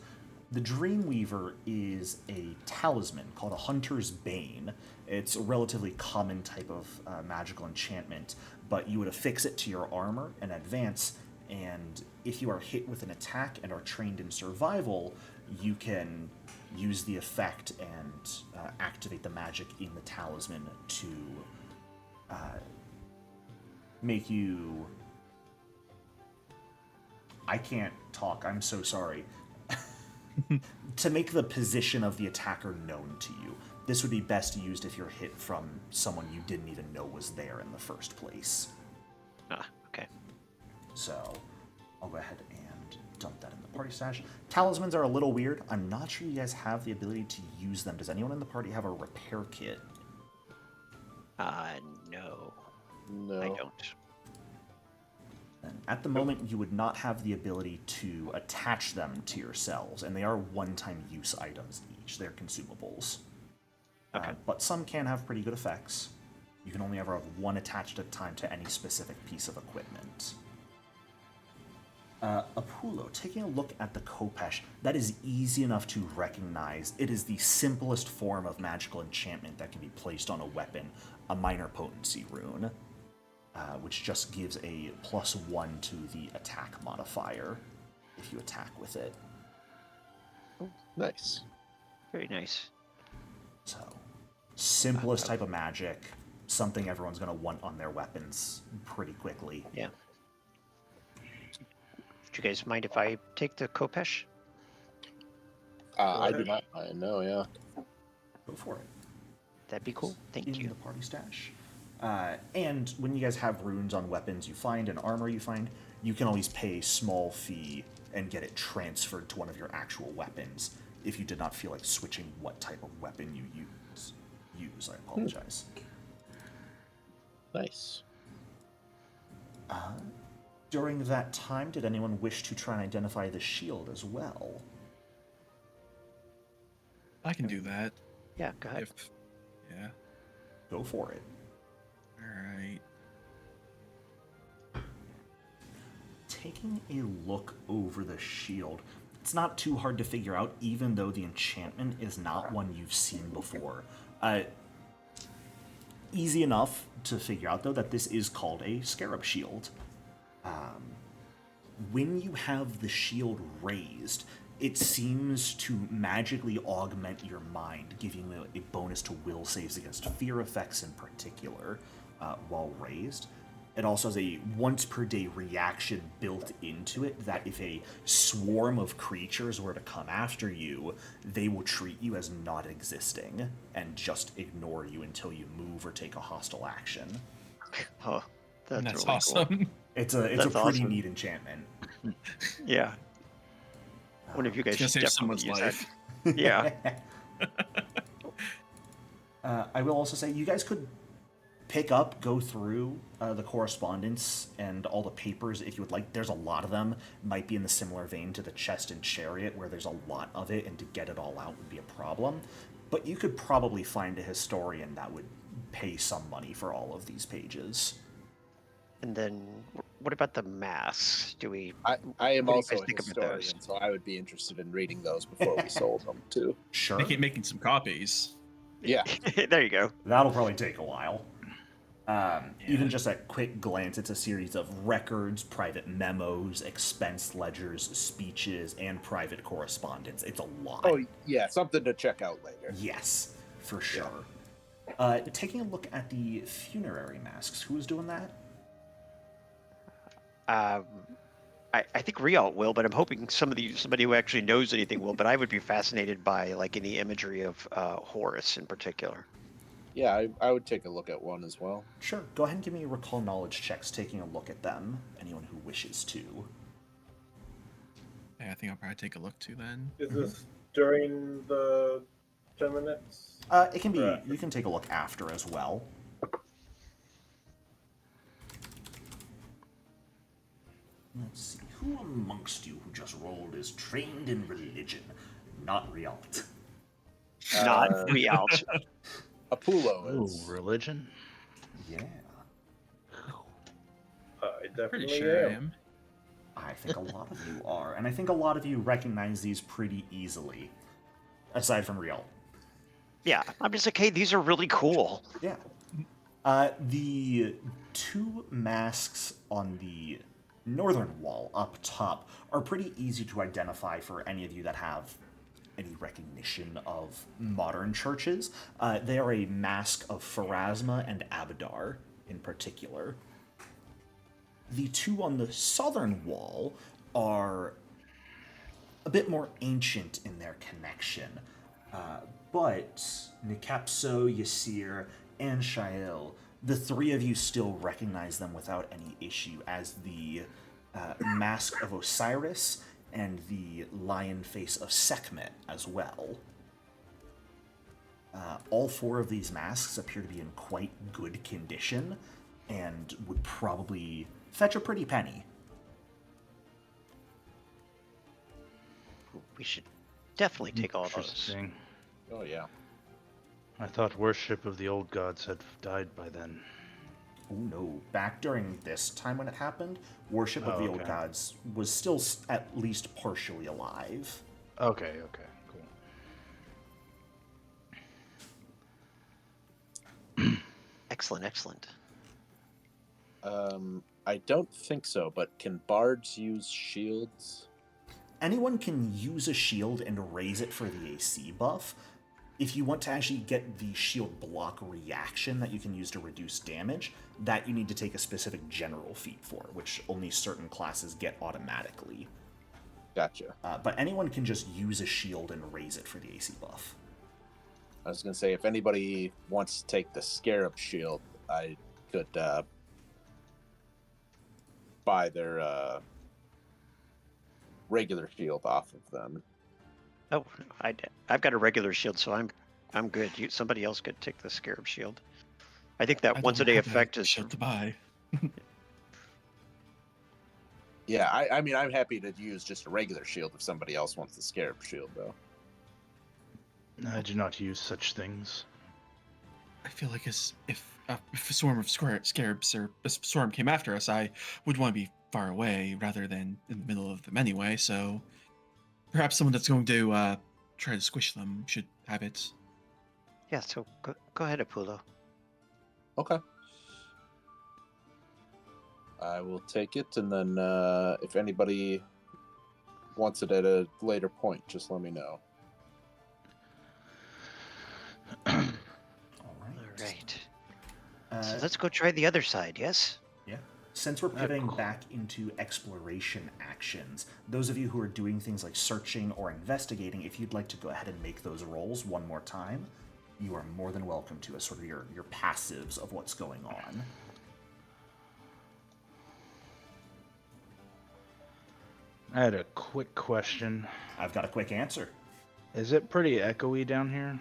The Dreamweaver is a talisman called a Hunter's Bane. It's a relatively common type of magical enchantment, but you would affix it to your armor and advance, and if you are hit with an attack and are trained in survival, you can use the effect and activate the magic in the talisman to make you... I can't talk, I'm so sorry. To make the position of the attacker known to you. This would be best used if you're hit from someone you didn't even know was there in the first place. Ah, okay. So, I'll go ahead and dump that in the party stash. Talismans are a little weird. I'm not sure you guys have the ability to use them. Does anyone in the party have a repair kit? No. No. I don't. And at the moment, you would not have the ability to attach them to yourselves, and they are one-time use items each. They're consumables. Okay. But some can have pretty good effects. You can only ever have one attached at a time to any specific piece of equipment. Apulo, taking a look at the Khopesh, that is easy enough to recognize. It is the simplest form of magical enchantment that can be placed on a weapon, a minor potency rune. which just gives a +1 to the attack modifier if you attack with it. Nice. Very nice. So, simplest type of magic, something everyone's going to want on their weapons pretty quickly. Yeah. Do you guys mind if I take the Kopesh? I do not. I know, yeah. Go for it. That'd be cool. Thank In you. the party stash. And when you guys have runes on weapons you find and armor you find, you can always pay a small fee and get it transferred to one of your actual weapons if you did not feel like switching what type of weapon you use. I apologize. Nice. During that time, did anyone wish to try and identify the shield as well? I can do that. Yeah, go ahead. Yeah. Go for it. All right. Taking a look over the shield, it's not too hard to figure out, even though the enchantment is not one you've seen before. Easy enough to figure out, though, that this is called a scarab shield. When you have the shield raised, it seems to magically augment your mind, giving you a bonus to will saves against fear effects in particular while raised. It also has a once per day reaction built into it that if a swarm of creatures were to come after you, they will treat you as not existing and just ignore you until you move or take a hostile action. Oh, that's really awesome. cool. It's a That's pretty awesome. neat enchantment. Yeah. One of you guys It's gonna should save someone's definitely use life. that. Yeah. I will also say you guys could go through the correspondence and all the papers if you would like. There's a lot of them. Might be in the similar vein to the chest and chariot where there's a lot of it, and to get it all out would be a problem. But you could probably find a historian that would pay some money for all of these pages. And then, what about the masks? Do we? I am What do you also guys a think about those? historian, so I would be interested in reading those before we sold them, too. Sure. Making some copies. Yeah. There you go. That'll probably take a while. Even just a quick glance, it's a series of records, private memos, expense ledgers, speeches, and private correspondence. It's a lot. Oh, yeah, something to check out later. Yes, for sure. Taking a look at the funerary masks, who is doing that? I think Rialt will, but I'm hoping somebody who actually knows anything will. But I would be fascinated by like any imagery of Horus in particular. Yeah, I would take a look at one as well. Sure, go ahead and give me recall knowledge checks taking a look at them, anyone who wishes to. Yeah, I think I'll probably take a look too then. Is this during the 10 minutes? It can be, Right. you can take a look after as well. Let's see, who amongst you who just rolled is trained in religion? Not Rialt. Not Rialt. Apollo Ooh, is. religion? Yeah, I definitely Pretty sure I am. am. I think a lot of you are, and I think a lot of you recognize these pretty easily, aside from Rialt. Yeah, I'm just like, hey, these are really cool. Yeah. The two masks on the northern wall up top are pretty easy to identify for any of you that have any recognition of modern churches. They are a mask of Pharasma and Abadar in particular. The two on the southern wall are a bit more ancient in their connection. But Nikepso, Ysir, and Shael, the three of you still recognize them without any issue as the Mask of Osiris and the Lion Face of Sekhmet as well. All four of these masks appear to be in quite good condition and would probably fetch a pretty penny. We should definitely take all of those. Interesting. Oh, yeah. I thought worship of the old gods had died by then. Oh no, back during this time when it happened, worship of the old okay. gods was still at least partially alive. Okay, cool. Excellent, excellent. I don't think so, but can bards use shields? Anyone can use a shield and raise it for the AC buff. If you want to actually get the shield block reaction that you can use to reduce damage, that you need to take a specific general feat for, which only certain classes get automatically. Gotcha. But anyone can just use a shield and raise it for the AC buff. I was going to say, if anybody wants to take the Scarab shield, I could buy their regular shield off of them. Oh, I've got a regular shield, so I'm good. Somebody else could take the Scarab shield. I think that I once a don't day have effect a is. shield to buy. Yeah, I mean, I'm happy to use just a regular shield if somebody else wants the Scarab shield, though. I do not use such things. I feel like if a swarm of scarabs or a swarm came after us, I would want to be far away rather than in the middle of them anyway. So perhaps someone that's going to try to squish them should have it. Yeah, so go ahead, Apulo. Okay. I will take it, and then if anybody wants it at a later point, just let me know. All All right. right. So let's go try the other side, yes? Yeah. Since we're pivoting back into exploration actions, those of you who are doing things like searching or investigating, if you'd like to go ahead and make those rolls one more time, you are more than welcome to as sort of your passives of what's going on. I had a quick question. I've got a quick answer. Is it pretty echoey down here?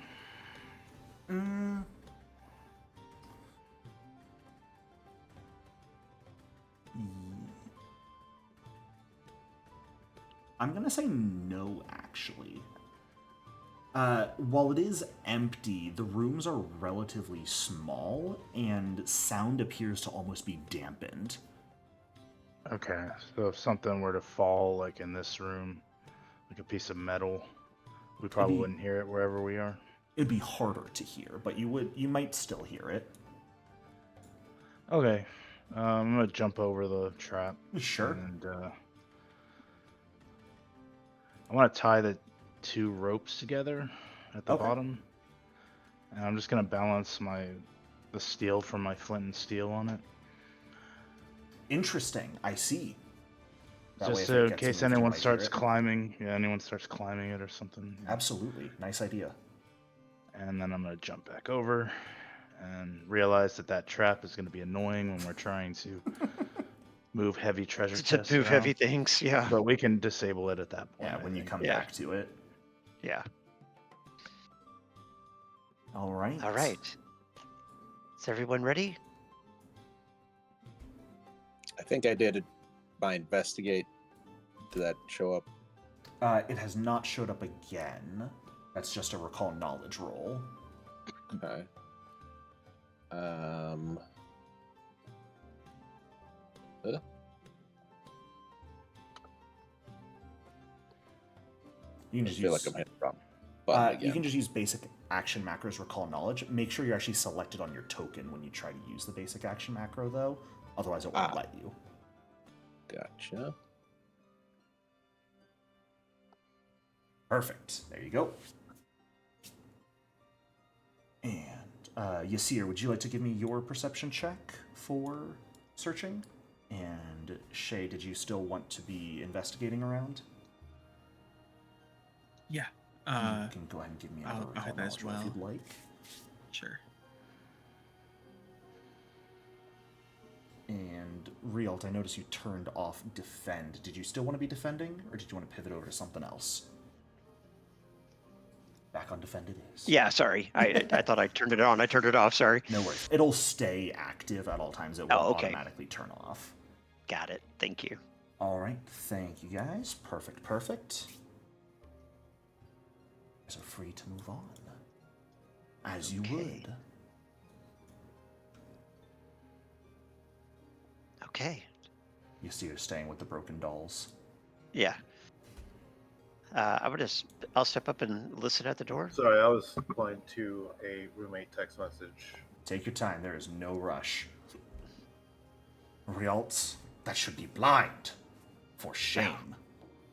I'm going to say no, actually. While it is empty, the rooms are relatively small, and sound appears to almost be dampened. Okay, so if something were to fall, like in this room, like a piece of metal, we probably wouldn't hear it wherever we are. It'd be harder to hear, but you might still hear it. Okay, I'm gonna jump over the trap. Sure. And I want to tie the two ropes together at the Okay. bottom, and I'm just gonna balance the steel from my flint and steel on it. Interesting. I see. That way Just if so it in gets case moved, you anyone might hear starts it. climbing, anyone starts climbing it or something. Absolutely. Nice idea. And then I'm gonna jump back over and realize that trap is gonna be annoying when we're trying to move heavy treasure chests To move around. heavy things, yeah. But we can disable it at that point. Yeah, I when you think. come Yeah. back to it. Yeah. All right. All right. Is everyone ready? I think I did my investigate. Did that show up? It has not showed up again. That's just a recall knowledge roll. Okay. You can I just feel use, like I'm hitting the wrong button again. you can just use basic action macros recall knowledge. Make sure you're actually selected on your token when you try to use the basic action macro, though. Otherwise, it won't let you. Gotcha. Perfect. There you go. And Yasir, would you like to give me your perception check for searching? And Shay, did you still want to be investigating around? Yeah. You can go ahead and give me another I'll recall hit that as knowledge roll if well. you'd like. Sure. And Rialt, I noticed you turned off defend. Did you still want to be defending, or did you want to pivot over to something else? Back on defend it is. Yeah, sorry. I thought I turned it on. I turned it off, sorry. No worries. It'll stay active at all times. It won't okay. automatically turn off. Got it. Thank you. All right. Thank you, guys. Perfect, perfect. So free to move on. As you would. Okay. You see her staying with the broken dolls. Yeah. I'll step up and listen at the door. Sorry, I was replying to a roommate text message. Take your time. There is no rush. Rialts, that should be blind. For shame.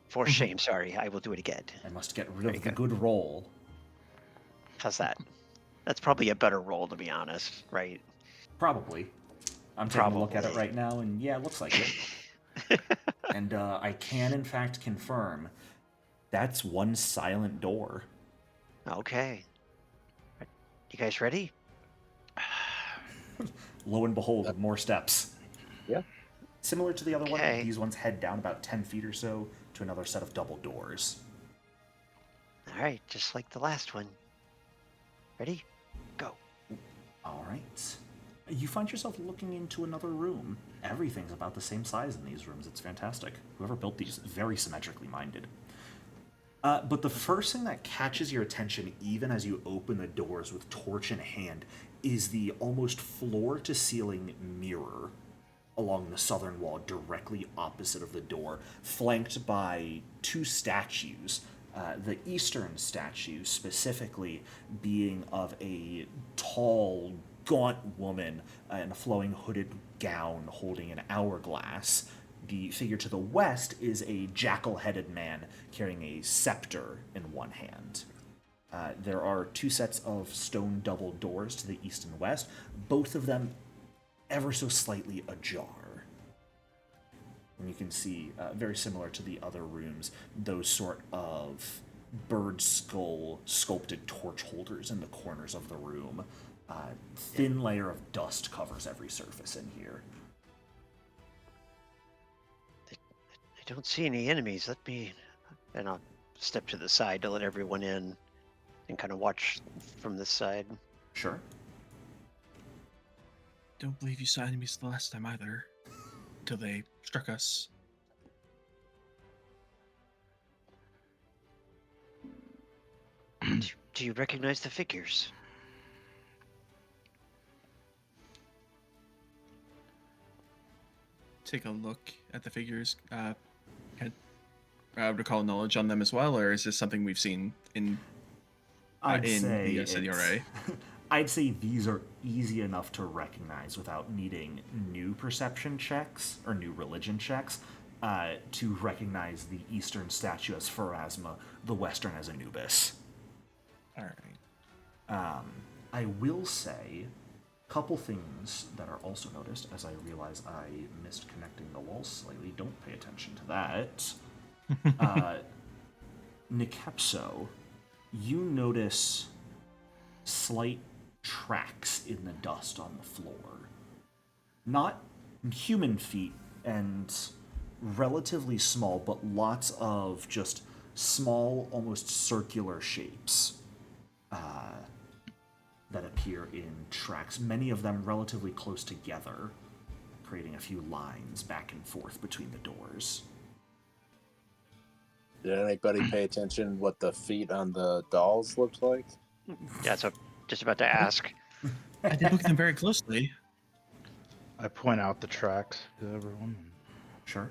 For shame, sorry. I will do it again. I must get rid There you of the go. good roll. How's that? That's probably a better roll, to be honest, right? Probably. I'm taking a look at it Probably. right now, and yeah, it looks like it. And I can, in fact, confirm that's one silent door. Okay. You guys ready? Lo and behold, more steps. Yeah. Similar to the other one, Okay. these ones head down about 10 feet or so to another set of double doors. All right, just like the last one. Ready? Go. All right. You find yourself looking into another room. Everything's about the same size in these rooms. It's fantastic. Whoever built these, very symmetrically minded. But the first thing that catches your attention, even as you open the doors with torch in hand, is the almost floor-to-ceiling mirror along the southern wall directly opposite of the door, flanked by two statues. The eastern statue specifically being of a tall, gaunt woman in a flowing hooded gown holding an hourglass. The figure to the west is a jackal-headed man carrying a scepter in one hand. There are two sets of stone double doors to the east and west, both of them ever so slightly ajar. And you can see, very similar to the other rooms, those sort of bird skull sculpted torch holders in the corners of the room. Thin layer of dust covers every surface in here. I don't see any enemies. And I'll step to the side to let everyone in and kind of watch from this side. Sure. Don't believe you saw enemies the last time either. Until they struck us. Do you recognize the figures? Take a look at the figures. Recall knowledge on them as well, or is this something we've seen in the city array? I'd say these are easy enough to recognize without needing new perception checks or new religion checks to recognize the eastern statue as Pharasma, the western as Anubis. All right. I will say a couple things that are also noticed as I realize I missed connecting the walls slightly. Don't pay attention to that. Nikepso, you notice slight tracks in the dust on the floor. Not human feet and relatively small, but lots of just small, almost circular shapes that appear in tracks, many of them relatively close together, creating a few lines back and forth between the doors. Did anybody pay attention what the feet on the dolls looked like? Yeah, so just about to ask. I did look at them very closely. I point out the tracks to everyone. Sure.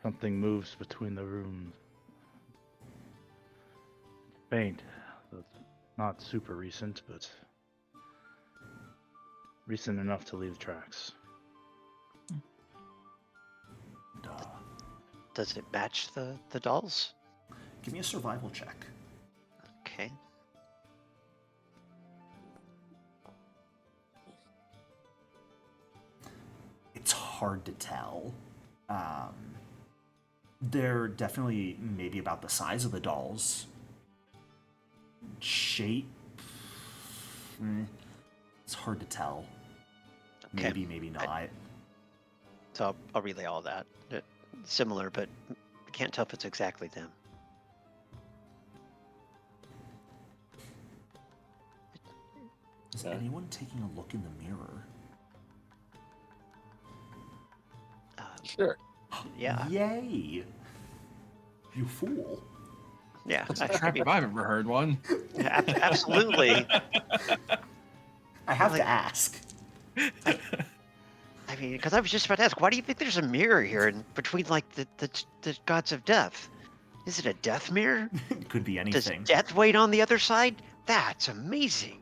Something moves between the rooms. Faint. So it's not super recent, but recent enough to leave tracks. Does it match the dolls? Give me a survival check. Okay. It's hard to tell. They're definitely maybe about the size of the dolls. Shape, it's hard to tell. Okay. Maybe, maybe not. So I'll relay all that. Similar, but can't tell if it's exactly them. Is anyone taking a look in the mirror? Sure. Yeah. Yay! You fool. Yeah. Crap if I've ever heard one. Absolutely. I have Like- to ask. I mean, because I was just about to ask, why do you think there's a mirror here in between, like, the gods of death? Is it a death mirror? It could be Does anything. death wait on the other side? That's amazing.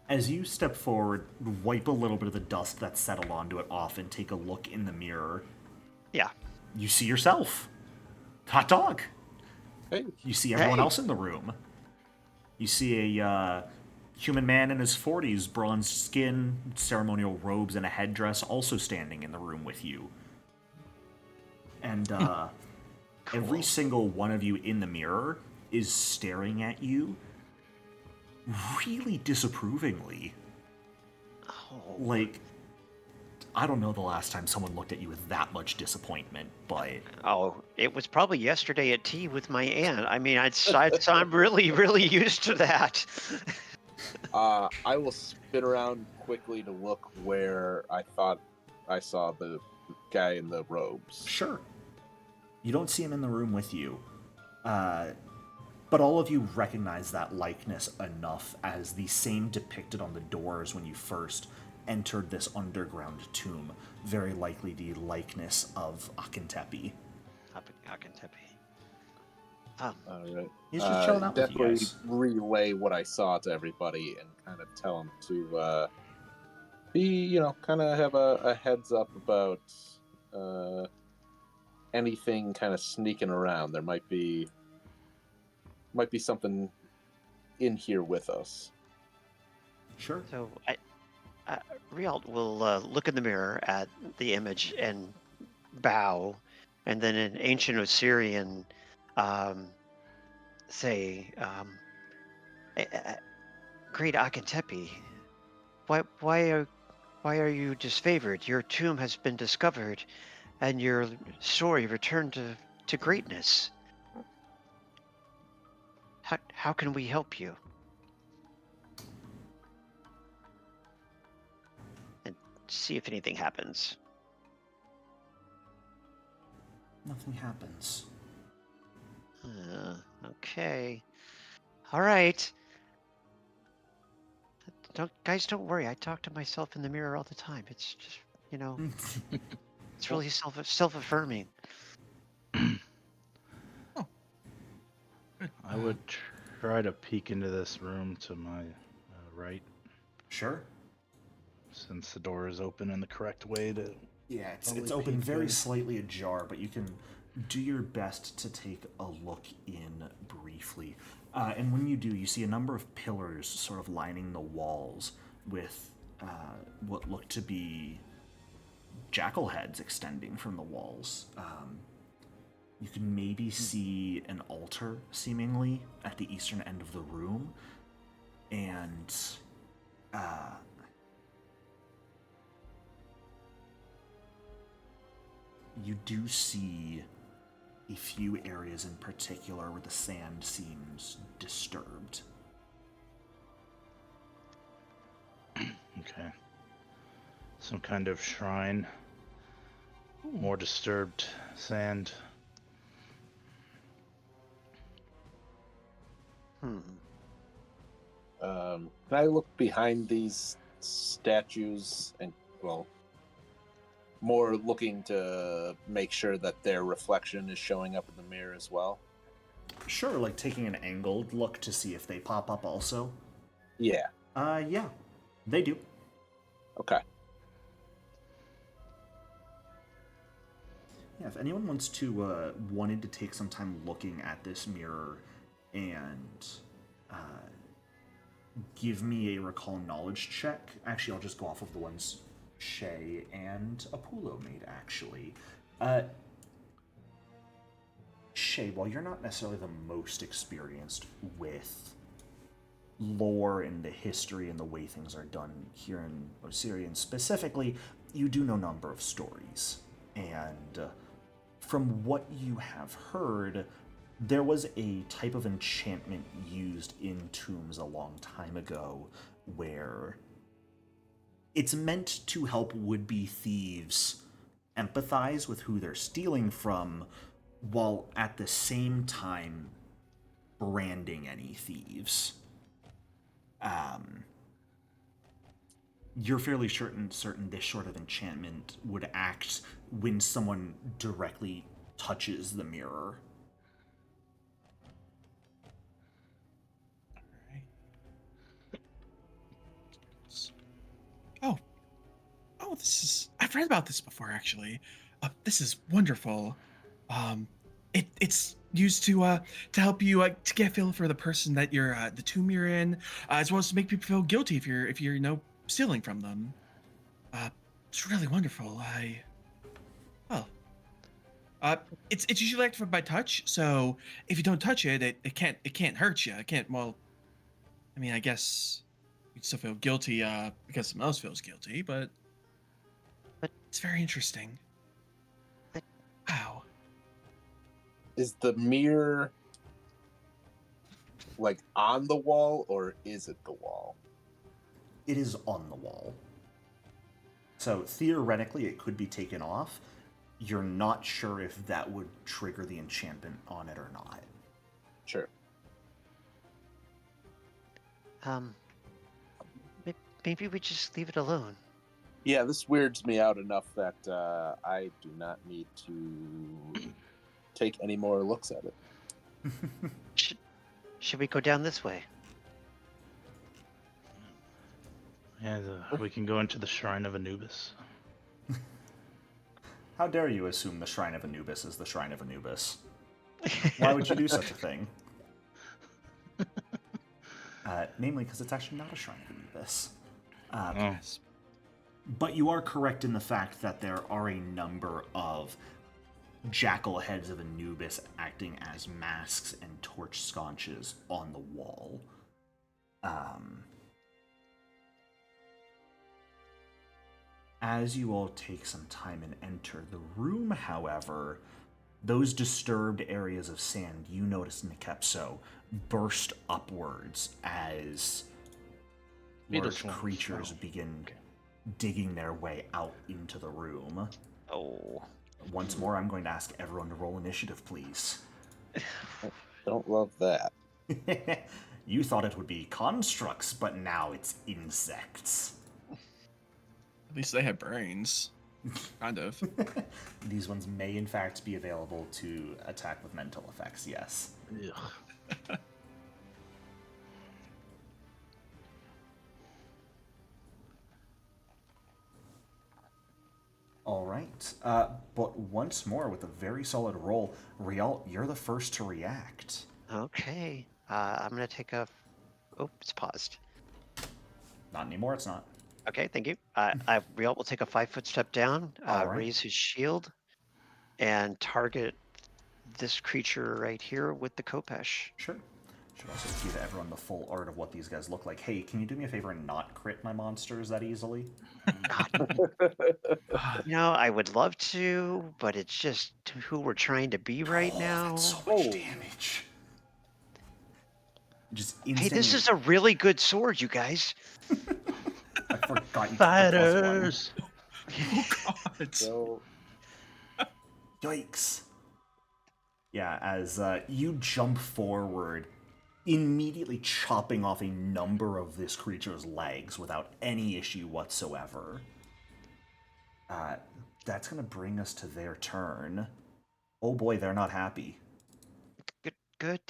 As you step forward, wipe a little bit of the dust that's settled onto it off, and take a look in the mirror, Yeah. you see yourself. Hot dog. Hey. You see everyone Hey. else in the room. You see a human man in his 40s, bronze skin, ceremonial robes, and a headdress also standing in the room with you. And every single one of you in the mirror is staring at you really disapprovingly. Oh. Like, I don't know the last time someone looked at you with that much disappointment, but Oh, it was probably yesterday at tea with my aunt. I mean, I'm really, really used to that. I will spin around quickly to look where I thought I saw the guy in the robes. sure. You don't see him in the room with you. But all of you recognize that likeness enough as the same depicted on the doors when you first entered this underground tomb. Very likely the likeness of Akhentepi. Akhentepi. All right. He's just chilling out with you definitely guys. relay what I saw to everybody and kind of tell them to be, kind of have a heads up about anything kind of sneaking around. There might be something in here with us. Sure. So Rialt will look in the mirror at the image and bow, and then in ancient Osirion, say, "Great Akhentepi, why are you disfavored? Your tomb has been discovered, and your story returned to greatness. How can we help you?" And see if anything happens. Nothing happens. Okay. All right. Don't worry. I talk to myself in the mirror all the time. It's just, it's really self-affirming. I would try to peek into this room to my right, Sure. since the door is open in the correct way to. Yeah, it's Probably open peek very in. slightly ajar, but you can do your best to take a look in briefly. And when you do, you see a number of pillars sort of lining the walls with what look to be jackal heads extending from the walls. You can maybe see an altar, seemingly, at the eastern end of the room. And you do see a few areas in particular where the sand seems disturbed. Okay. Some kind of shrine. More disturbed sand. Can I look behind these statues and, more looking to make sure that their reflection is showing up in the mirror as well? Sure, like taking an angled look to see if they pop up also. Yeah. Yeah, they do. Okay. Yeah, if anyone wants to, wanted to take some time looking at this mirror and give me a recall knowledge check. Actually, I'll just go off of the ones Shay and Apulo made, actually. Shay, while you're not necessarily the most experienced with lore and the history and the way things are done here in Osirion specifically, you do know a number of stories. And from what you have heard, there was a type of enchantment used in tombs a long time ago where it's meant to help would-be thieves empathize with who they're stealing from, while at the same time branding any thieves. You're fairly certain this sort of enchantment would act when someone directly touches the mirror. I've read about this before, actually. This is wonderful. It's used to help you to get a feel for the person that you're the tomb you're in, as well as to make people feel guilty if you're stealing from them. It's really wonderful. Well, it's usually activated by touch, so if you don't touch it, it can't hurt you. It can't. Well, I mean, I guess you'd still feel guilty because someone else feels guilty, but it's very interesting. Wow. Is the mirror like on the wall, or is it the wall? It is on the wall. So theoretically, it could be taken off. You're not sure if that would trigger the enchantment on it or not. Sure. Maybe we just leave it alone. Yeah, this weirds me out enough that I do not need to take any more looks at it. Should we go down this way? Yeah, we can go into the Shrine of Anubis. How dare you assume the Shrine of Anubis is the Shrine of Anubis? Why would you do such a thing? Namely, because it's actually not a Shrine of Anubis. But you are correct in the fact that there are a number of jackal heads of Anubis acting as masks and torch sconces on the wall. As you all take some time and enter the room, however, those disturbed areas of sand you notice, Necropolis, burst upwards as large creatures begin digging their way out into the room. Oh. Once more, I'm going to ask everyone to roll initiative, please. Don't love that. You thought it would be constructs, but now it's insects. At least they have brains. Kind of. These ones may in fact be available to attack with mental effects, yes. Ugh. Alright, but once more with a very solid roll, Rialt, you're the first to react. Okay. I'm gonna take a. Oh, it's paused. Not anymore, it's not. Okay, thank you. Rialt will take a 5-foot step down, All right. raise his shield, and target this creature right here with the Kopesh. Sure. Should also give everyone the full art of what these guys look like. Hey, can you do me a favor and not crit my monsters that easily? I would love to, but it's just who we're trying to be right now. That's so much damage. Just instantly. Hey, this is a really good sword, you guys. I forgot you Fighters! Oh God. So, Yikes. Yeah, as you jump forward, immediately chopping off a number of this creature's legs without any issue whatsoever. That's going to bring us to their turn. Oh boy, they're not happy. Good.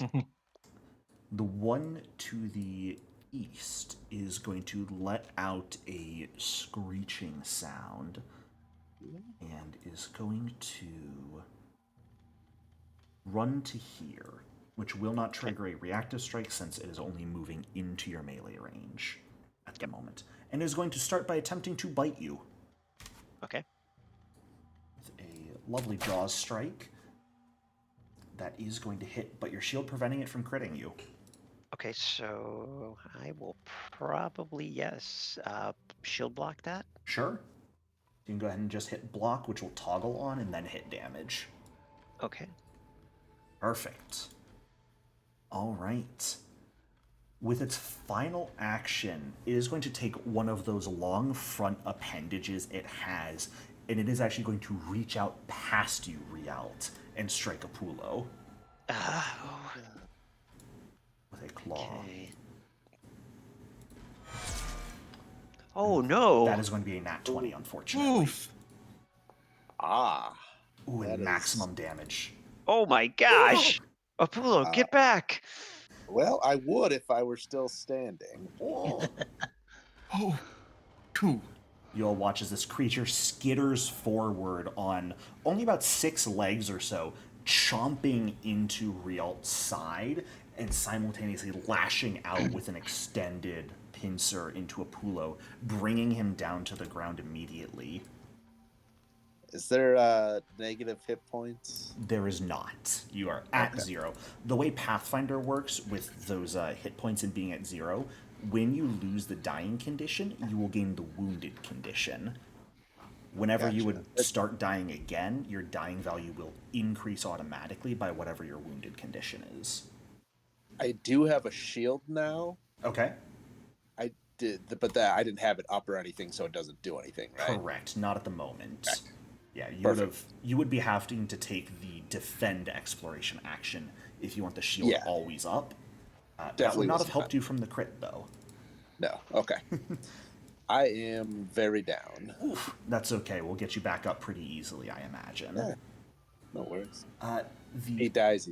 The one to the east is going to let out a screeching sound and is going to run to here, which will not trigger a reactive strike since it is only moving into your melee range at the moment, and is going to start by attempting to bite you. Okay. With a lovely jaws strike. That is going to hit, but your shield preventing it from critting you. Okay, so I will probably, yes, shield block that. Sure. You can go ahead and just hit block, which will toggle on, and then hit damage. Okay. Perfect. All right. With its final action, it is going to take one of those long front appendages it has, and it is actually going to reach out past you, Rialt, and strike a Pulo with a claw. Okay. Oh no! That is going to be a nat 20, unfortunately. Oof. Ooh, that and is- maximum damage. Oh my gosh! Apollo, get back! well, I would if I were still standing. Oh. Oh. Cool. You'll watch as this creature skitters forward on only about 6 legs or so, chomping into Rialt's side and simultaneously lashing out with an extended pincer into Apollo, bringing him down to the ground immediately. Is there negative hit points? There is not. You are at 0. The way Pathfinder works with those hit points and being at 0, when you lose the dying condition, you will gain the wounded condition. Whenever you would start dying again, your dying value will increase automatically by whatever your wounded condition is. I do have a shield now. Okay. I did, but I didn't have it up or anything, so it doesn't do anything, right? Correct. Not at the moment. Okay. Yeah, Perfect. you would be having to take the defend exploration action if you want the shield always up. That would not have helped you from the crit, though. No. Okay. I am very down. Oof, that's okay. We'll get you back up pretty easily, I imagine. Yeah. No worries. He He dies.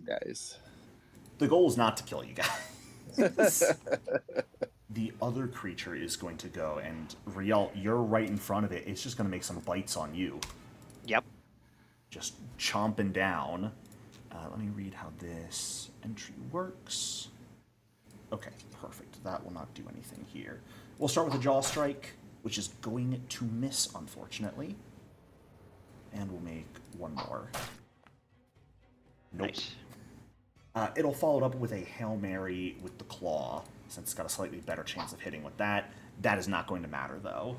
The goal is not to kill you guys. The other creature is going to go, and Rialt, you're right in front of it. It's just going to make some bites on you. Yep. Just chomping down. Let me read how this entry works. Okay, perfect. That will not do anything here. We'll start with a jaw strike, which is going to miss, unfortunately. And we'll make one more. Nope. Nice. It'll follow it up with a Hail Mary with the claw, since it's got a slightly better chance of hitting with that. That is not going to matter, though.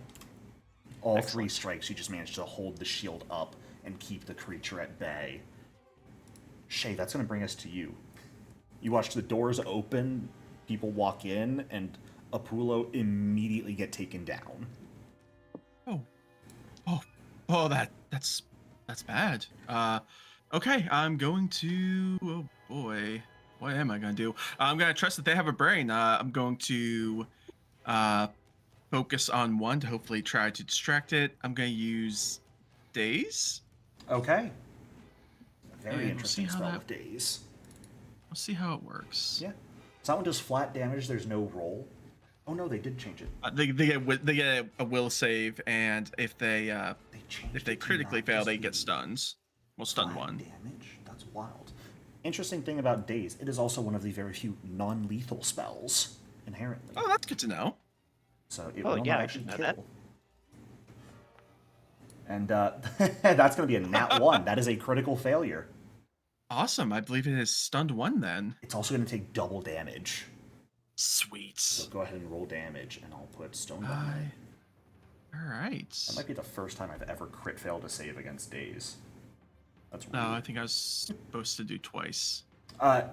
All 3 strikes, you just managed to hold the shield up and keep the creature at bay. Shay, that's going to bring us to you. You watch the doors open, people walk in, and Apollo immediately get taken down. That's bad. Okay, I'm going to. Oh boy, what am I gonna do? I'm gonna trust that they have a brain. I'm going to focus on one to hopefully try to distract it. I'm gonna use Daze. Okay. Very And interesting we'll see how spell that- with Daze. We'll see how it works. Yeah. So that one does flat damage, there's no roll. Oh no, they did change it. They get a will save, and if they changed if they it to critically not fail, just they be get stuns. Well, stun flat 1. damage. That's wild. Interesting thing about Daze, it is also one of the very few non-lethal spells inherently. Oh, that's good to know. So it Oh, will yeah, not I actually didn't kill. know that. And that's going to be a nat 1. That is a critical failure. Awesome. I believe it is stunned 1 then. It's also going to take double damage. Sweet. So go ahead and roll damage, and I'll put Stone on it. All right. That might be the first time I've ever crit failed to save against Daze. That's rude. No, I think I was supposed to do twice.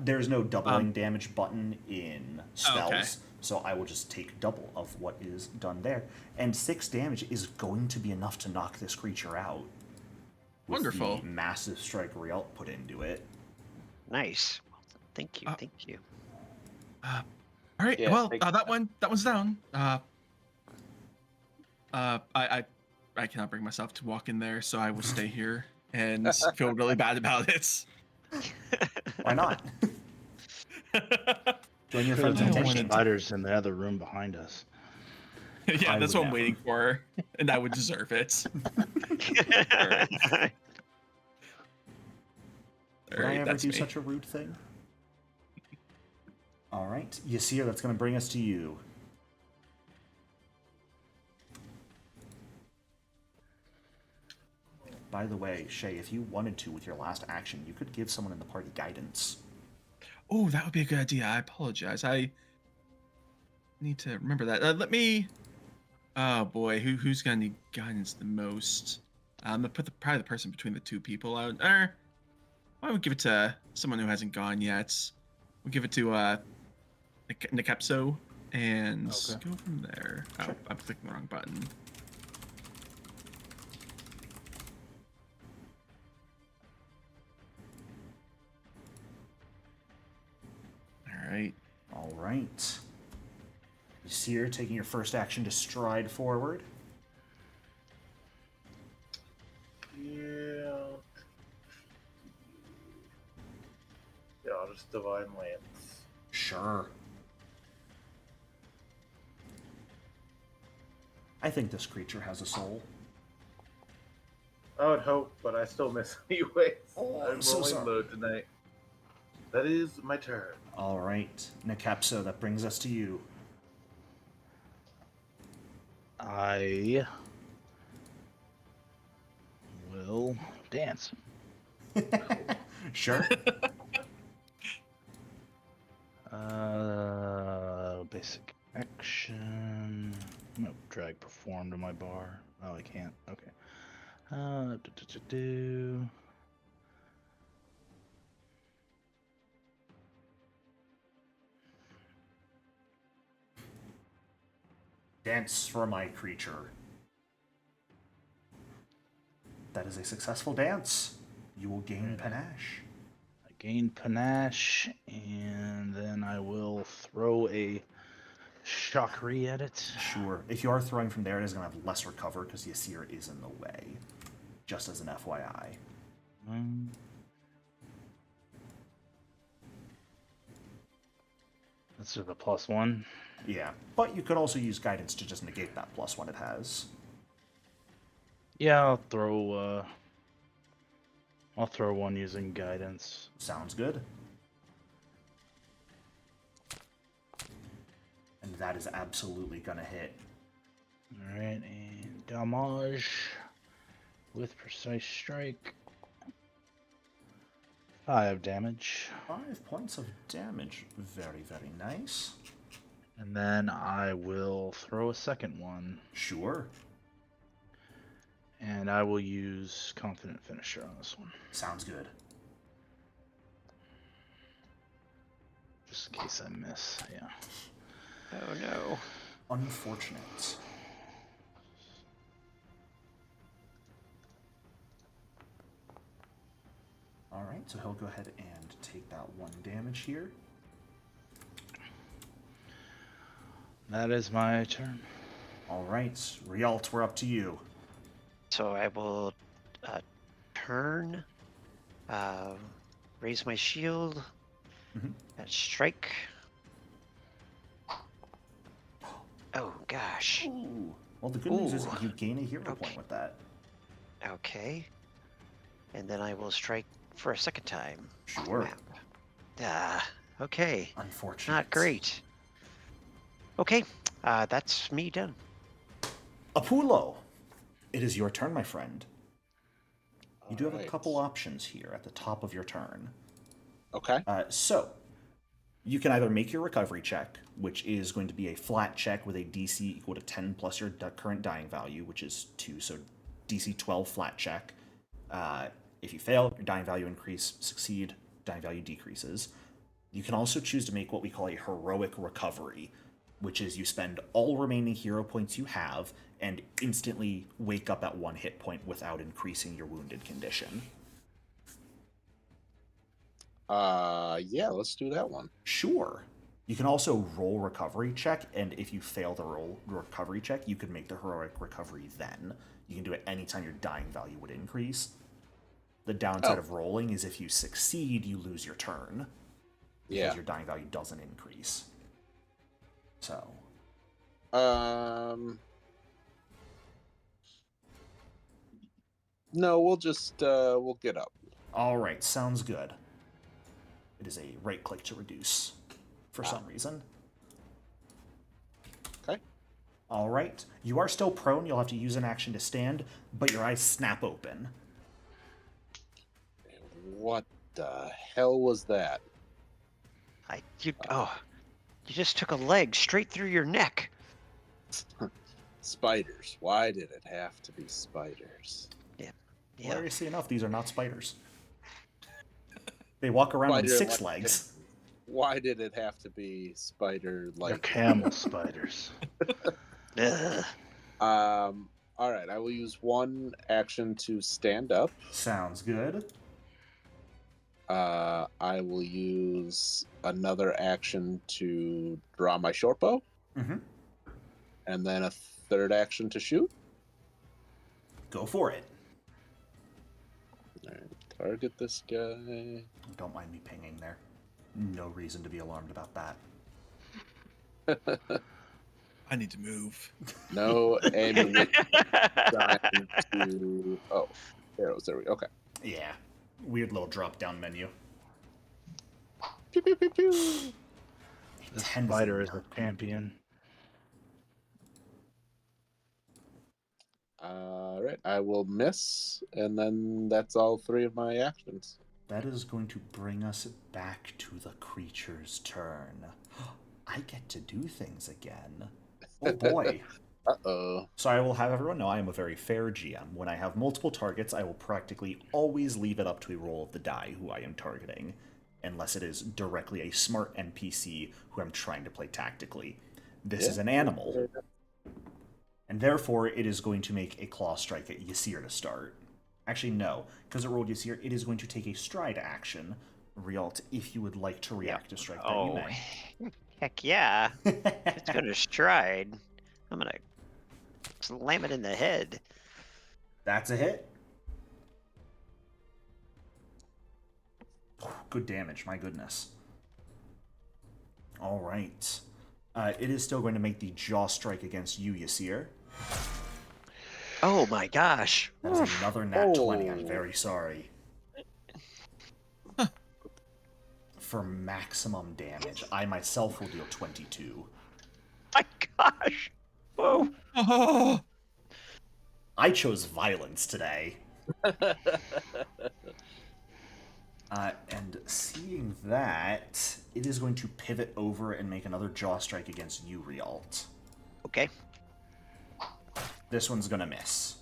There's no doubling damage button in spells, okay. so I will just take double of what is done there. And 6 damage is going to be enough to knock this creature out. With Wonderful. The massive strike Rialt put into it. Nice. Thank you. Thank you. All right. Yeah, well, thank- that one's down. I cannot bring myself to walk in there, so I will stay here and feel really bad about it. Why not? Join your friends I in don't tension. wanna- Spiders in the other room behind us. Yeah, I that's would what I'm never. waiting for, and I would deserve it. Alright. Did I ever do such a rude thing? All right, Ysir, that's going to bring us to you. By the way, Shay, if you wanted to with your last action, you could give someone in the party guidance. Oh, that would be a good idea. I apologize. I need to remember that. Let me. Oh boy, who's gonna need guidance the most? I'm gonna put probably the person between the 2 people out. Why don't we give it to someone who hasn't gone yet? We'll give it to Necropolis, and go from there. Oh, Sure. I'm clicking the wrong button. All right. All right. Ysir, taking your first action to stride forward. Yeah. Yeah, I'll just Divine Lance. Sure. I think this creature has a soul. I would hope, but I still miss anyways. Oh, I'm I'm so rolling sorry. low tonight. That is my turn. All right, Necapso, that brings us to you. I will dance. Sure. Basic action. No, drag perform to my bar. Oh, I can't. Okay. Do. Dance for my creature. That is a successful dance. You will gain panache. I gain panache, and then I will throw a shockery at it. Sure. If you are throwing from there, it is going to have less recover because the Asir is in the way. Just as an FYI. That's just a +1. Yeah, but you could also use guidance to just negate that +1 it has. Yeah, I'll throw one using guidance. Sounds good. And that is absolutely gonna hit. Alright, and damage with precise strike. 5 damage. 5 points of damage. Very, very nice. And then I will throw a second one. Sure. And I will use Confident Finisher on this one. Sounds good. Just in case I miss, yeah. Oh no. Unfortunate. Alright, so he'll go ahead and take that 1 damage here. That is my turn. Alright, Rialt, we're up to you. So I will turn, raise my shield, strike. Oh gosh. Ooh. Well, the good news is Ooh. you gain a hero Okay. point with that. Okay. And then I will strike for a second time. Sure. Map. Okay. Unfortunate. Not great. Okay. That's me done. Apulo, it is your turn, my friend. You do have a Alright. couple options here at the top of your turn. Okay. So, you can either make your recovery check, which is going to be a flat check with a DC equal to 10 plus your current dying value, which is 2, so DC 12 flat check. If you fail, your dying value increase, succeed, dying value decreases. You can also choose to make what we call a heroic recovery, which is you spend all remaining hero points you have and instantly wake up at 1 hit point without increasing your wounded condition. Yeah, let's do that one. Sure. You can also roll recovery check, and if you fail the roll recovery check, you could make the heroic recovery then. You can do it anytime your dying value would increase. The downside of rolling is if you succeed, you lose your turn. Because your dying value doesn't increase. So. No, we'll just we'll get up. Alright, sounds good. It is a right click to reduce for some reason. Okay. Alright. You are still prone, you'll have to use an action to stand, but your eyes snap open. What the hell was that? You just took a leg straight through your neck. Spiders. Why did it have to be spiders? Yeah. Hilariously enough, these are not spiders. They walk around on Spider 6 like- legs. Why did it have to be spider They're like? camel spiders. Ugh. All right, I will use one action to stand up. Sounds good. I will use another action to draw my short bow, and then a third action to shoot. Go for it. All right, target this guy. Don't mind me pinging there. No reason to be alarmed about that. I need to move. No ammunition. Trying to. Oh, arrows. There we go. Okay. Yeah. Weird little drop-down menu. Pew, pew, pew, pew. This Tens spider of is a dark. champion. All right, I will miss, and then that's all 3 of my actions. That is going to bring us back to the creature's turn. I get to do things again. Oh boy. Uh-oh. So I will have everyone know I am a very fair GM. When I have multiple targets, I will practically always leave it up to a roll of the die who I am targeting, unless it is directly a smart NPC who I'm trying to play tactically. This is an animal, and therefore it is going to make a claw strike at Ysir to start. Actually, no, because it rolled Ysir, it is going to take a stride action. Rialt, if you would like to react to strike that, you may. Heck yeah. It's gonna stride. I'm gonna slam it in the head. That's a hit. Good damage, my goodness. All right. It is still going to make the jaw strike against you, Ysir. Oh my gosh. That is another nat 20. I'm Oh. very sorry. For maximum damage, I myself will deal 22. My gosh. Whoa. Oh, I chose violence today. And seeing that, it is going to pivot over and make another jaw strike against you, Rialt. Okay. This one's gonna miss.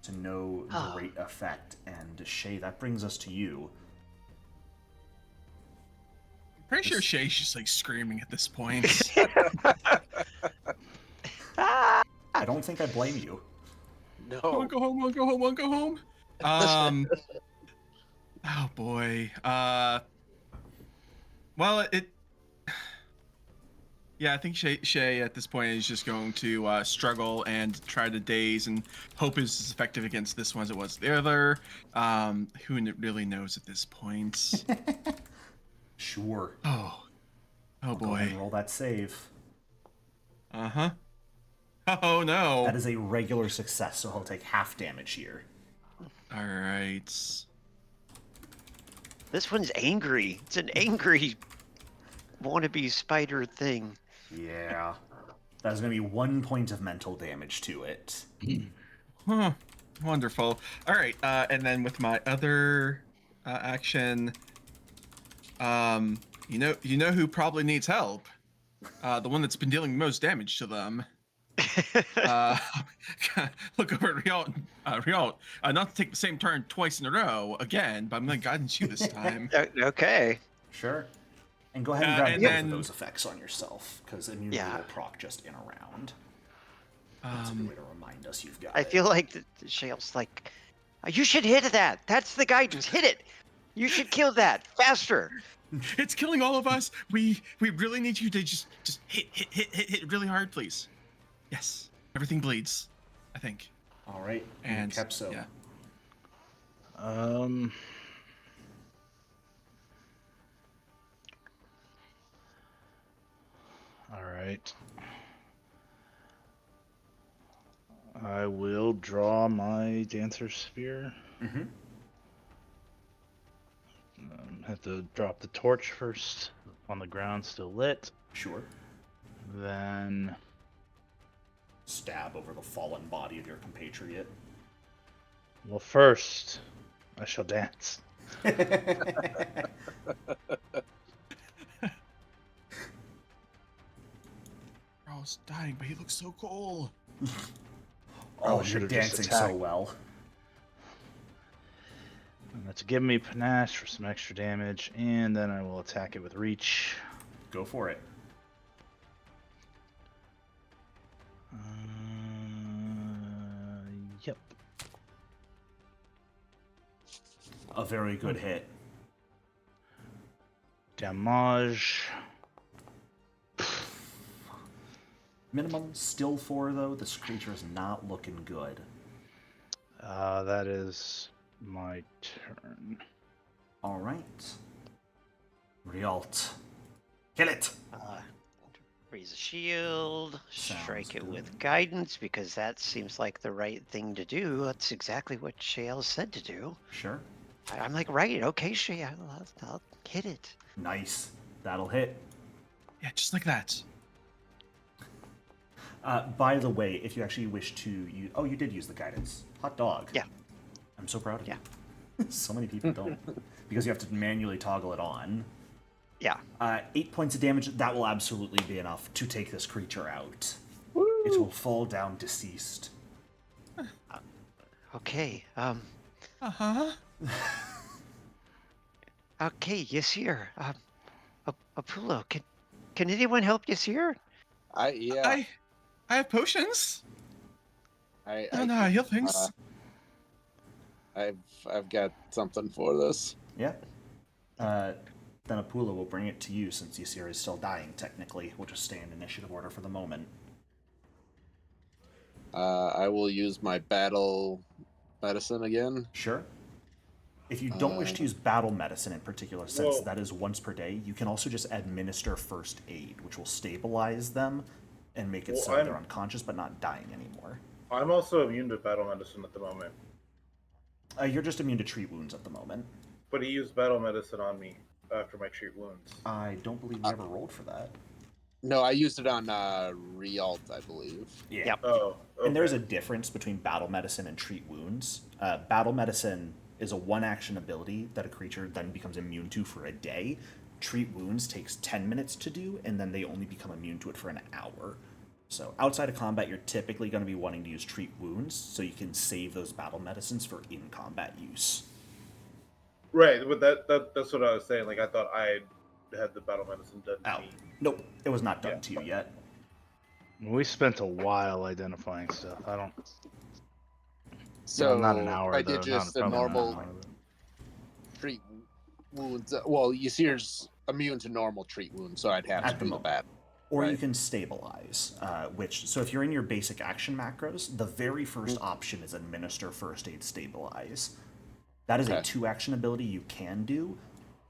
To no great effect. And Shay, that brings us to you. pretty sure Shay's just like screaming at this point. I don't think I blame you. No. I wanna go home, wanna go home, wanna go home. Oh boy. Well, yeah, I think Shay at this point is just going to struggle and try to daze and hope is as effective against this one as it was the other. Who really knows at this point? Sure. Oh I'll go ahead boy. and roll that save. Uh-huh. Oh no. That is a regular success, so he'll take half damage here. All right. This one's angry. It's an angry wannabe spider thing. Yeah. That's going to be 1 point of mental damage to it. Huh. Wonderful. All right. And then with my other action, you know who probably needs help? The one that's been dealing the most damage to them. Look over at Rialt. Rialt, not to take the same turn twice in a row again, but I'm going to guidance you this time. Okay. Sure. And go ahead and grab both of those effects on yourself, because immunity will proc just in a round. That's a good way to remind us you've got I feel like the Shale's like, you should hit that. That's the guidance. Hit it. You should kill that faster. It's killing all of us. We really need you to just hit really hard, please. Yes. Everything bleeds, I think. All right. And Kepso. yeah. All right. I will draw my dancer's spear. Mm-hmm. Have to drop the torch first on the ground, still lit. Sure. Then Stab over the fallen body of your compatriot. well, first I shall dance. Carl's dying, but he looks so cool. Oh, you're should've just dancing so attacked. well. And that's give me panache for some extra damage, and then I will attack it with reach. Go for it. Yep. A very good hit. Damage. Minimum still 4, though. This creature is not looking good. That is my turn. All right. Rialt. Kill it! Raise a shield, Sounds strike it with good. guidance, because that seems like the right thing to do. That's exactly what Shale said to do. Sure. I'm like, right, okay, Shale, I'll hit it. Nice. That'll hit. Yeah, just like that. By the way, if you actually wish to use... Oh, you did use the guidance. Hot dog. Yeah. I'm so proud of Yeah. you. So many people don't. Because you have to manually toggle it on. Yeah. 8 points of damage. That will absolutely be enough to take this creature out. Woo! It will fall down deceased. Okay. Uh-huh. Okay, Yasir. Apollo, can anyone help Yasir? I have potions. I don't know how to heal things. I've got something for this. Yeah. Then Apula will bring it to you since Ysir is still dying, technically. We'll just stay in initiative order for the moment. I will use my battle medicine again. Sure. If you don't wish to use battle medicine in particular, since Whoa. that is once per day, you can also just administer first aid, which will stabilize them and make it Well, so they're unconscious but not dying anymore. I'm also immune to battle medicine at the moment, You're just immune to treat wounds at the moment. but he used battle medicine on me after my treat wounds. I don't believe we ever rolled for that. No, I used it on Realt, I believe. Yeah. Yep. Oh, okay. And there's a difference between battle medicine and treat wounds. Battle medicine is a one-action ability that a creature then becomes immune to for a day. Treat wounds takes 10 minutes to do, and then they only become immune to it for an hour. So outside of combat, you're typically going to be wanting to use treat wounds, so you can save those battle medicines for in-combat use. Right, but that's what I was saying. Like, I thought I had the battle medicine done to Oh, me. nope, it was not done Yeah. to you yet. We spent a while identifying stuff. I don't. So not an hour. I though, did just a probably not an normal hour. treat wounds. Well, Ysir's immune to normal treat wounds, so I'd have At to the do the moment. bat. Or you Right. can stabilize, so if you're in your basic action macros, the very first option is administer first aid stabilize. That is a Okay. 2-action ability you can do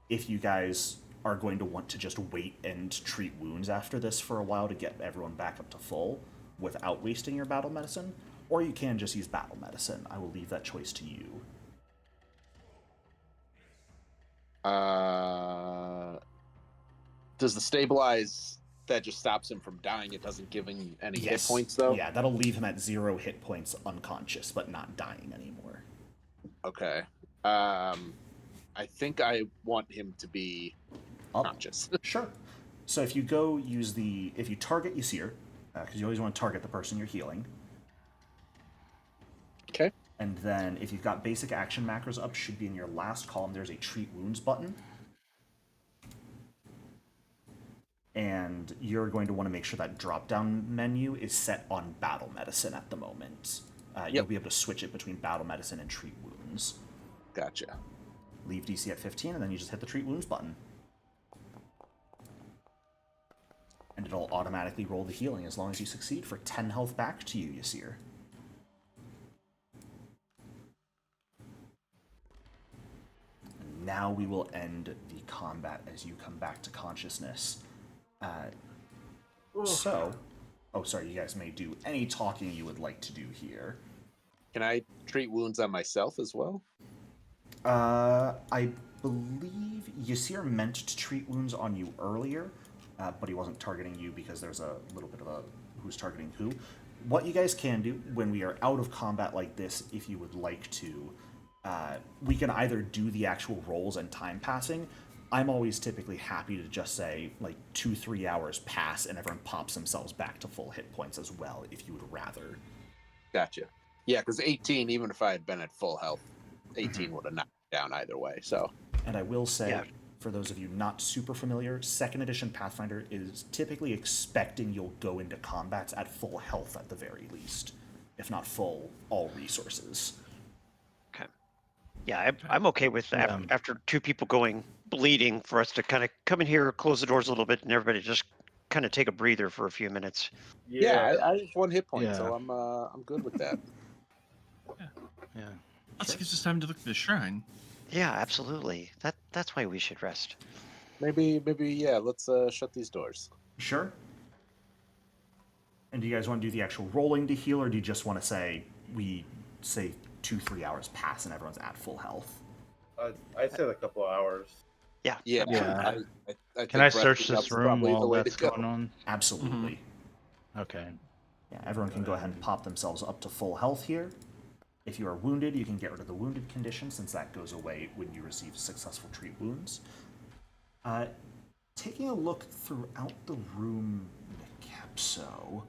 if you guys are going to want to just wait and treat wounds after this for a while to get everyone back up to full without wasting your battle medicine, or you can just use battle medicine. I will leave that choice to you. Does the stabilize that just stops him from dying? It doesn't give him any hit points, though? Yeah, that'll leave him at 0 hit points unconscious, but not dying anymore. Okay. I think I want him to be Up. conscious. Sure. So if you target Ysir, because you always want to target the person you're healing, Okay. and then if you've got basic action macros up, should be in your last column, there's a treat wounds button. And you're going to want to make sure that drop-down menu is set on battle medicine at the moment. You'll be able to switch it between battle medicine and treat wounds. Gotcha. Leave DC at 15, and then you just hit the treat wounds button. And it'll automatically roll the healing as long as you succeed for 10 health back to you, Ysir. And now we will end the combat as you come back to consciousness. Sorry, you guys may do any talking you would like to do here. Can I treat wounds on myself as well? I believe Ysir meant to treat wounds on you earlier, but he wasn't targeting you because there's a little bit of a who's targeting who. What you guys can do when we are out of combat like this, if you would like to, we can either do the actual rolls and time passing. I'm always typically happy to just say, 2-3 hours pass and everyone pops themselves back to full hit points as well, if you would rather. Gotcha. Yeah, because 18, even if I had been at full health, 18 would have knocked me down either way, so. And I will say, Yeah. for those of you not super familiar, 2nd edition Pathfinder is typically expecting you'll go into combats at full health at the very least. If not full, all resources. Okay. Yeah, I'm okay with that. Yeah. After 2 people going bleeding, for us to kind of come in here, close the doors a little bit, and everybody just kind of take a breather for a few minutes. Yeah, I have 1 hit point, Yeah. so I'm good with that. Yeah. Also gives us time to look at the shrine. Yeah, absolutely. That's why we should rest. Maybe, yeah, let's shut these doors. Sure. And do you guys want to do the actual rolling to heal, or do you just want to say, we say 2-3 hours pass and everyone's at full health? I'd say like a couple hours. Yeah. Yeah. I Can I think search breath this is room probably the while way that's to go. going on? Absolutely. Okay. Yeah, everyone can go ahead and pop themselves up to full health here. If you are wounded, you can get rid of the wounded condition, since that goes away when you receive successful treat wounds. Taking a look throughout the room, Necapso,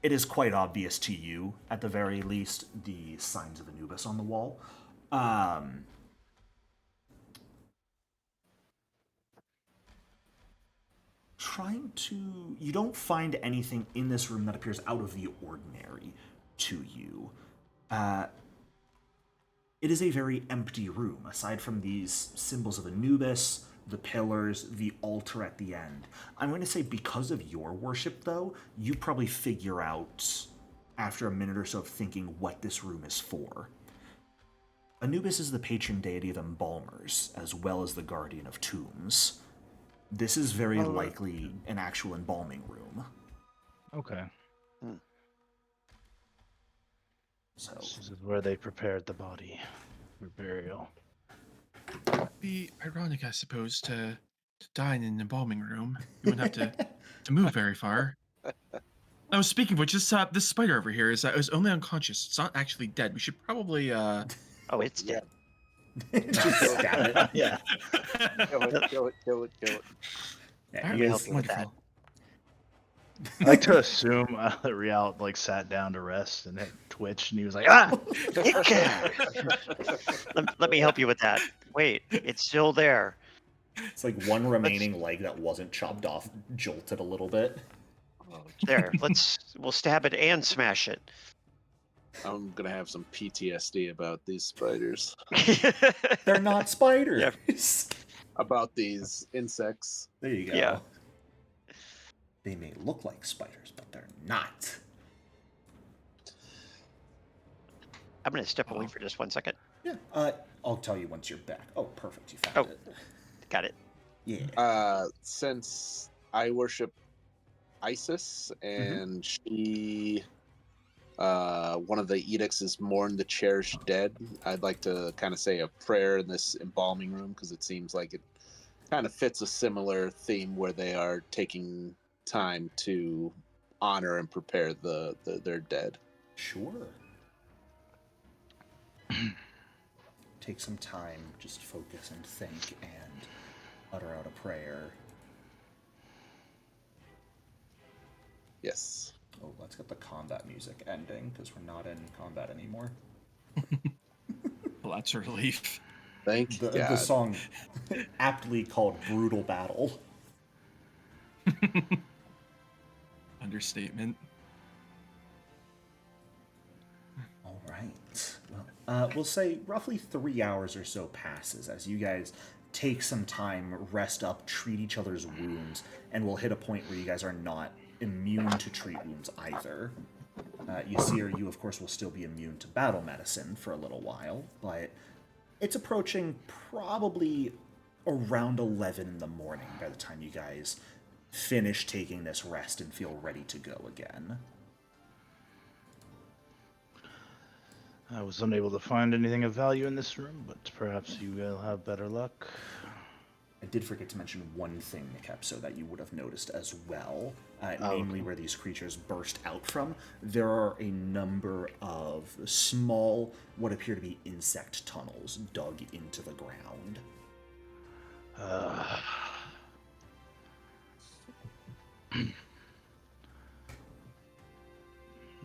it is quite obvious to you, at the very least, the signs of Anubis on the wall. You don't find anything in this room that appears out of the ordinary to you. It is a very empty room, aside from these symbols of Anubis, the pillars, the altar at the end. I'm going to say because of your worship, though, you probably figure out, after a minute or so of thinking, what this room is for. Anubis is the patron deity of embalmers, as well as the guardian of tombs. This is very likely an actual embalming room. Okay. So This is where they prepared the body for burial. It'd be ironic, I suppose, to die in an embalming room. You wouldn't have to move very far. Now, speaking of which, this spider over here is only unconscious. It's not actually dead. We should probably Oh, it's dead. just stab it. Yeah. Kill it. Yeah, Let you me guys- help you with that. I like to assume that Real like sat down to rest and it twitched and he was like, ah! Let me help you with that. Wait, it's still there. It's like one remaining leg that wasn't chopped off jolted a little bit. There. We'll stab it and smash it. I'm gonna have some PTSD about these spiders. They're not spiders. About these insects. There you go. Yeah. They may look like spiders, but they're not. I'm gonna step away for just 1 second. Yeah. I'll tell you once you're back. Oh, perfect. You found Oh. it. Got it. Yeah. Since I worship Isis and she one of the edicts is mourn the cherished dead, I'd like to kind of say a prayer in this embalming room because it seems like it kind of fits a similar theme where they are taking time to honor and prepare their dead. Sure. Take some time, just focus and think, and utter out a prayer. Yes. Oh, let's get the combat music ending, because we're not in combat anymore. Well, that's a relief. Thank The God. song aptly called Brutal Battle. Understatement. All right. Well, we'll say roughly 3 hours or so passes as you guys take some time, rest up, treat each other's wounds, and we'll hit a point where you guys are not immune to treat wounds either. You of course, will still be immune to battle medicine for a little while, but it's approaching probably around 11 in the morning by the time you guys finish taking this rest and feel ready to go again. I was unable to find anything of value in this room, but perhaps you will have better luck. I did forget to mention one thing, Necapso, that you would have noticed as well, namely where these creatures burst out from. There are a number of small, what appear to be insect tunnels dug into the ground.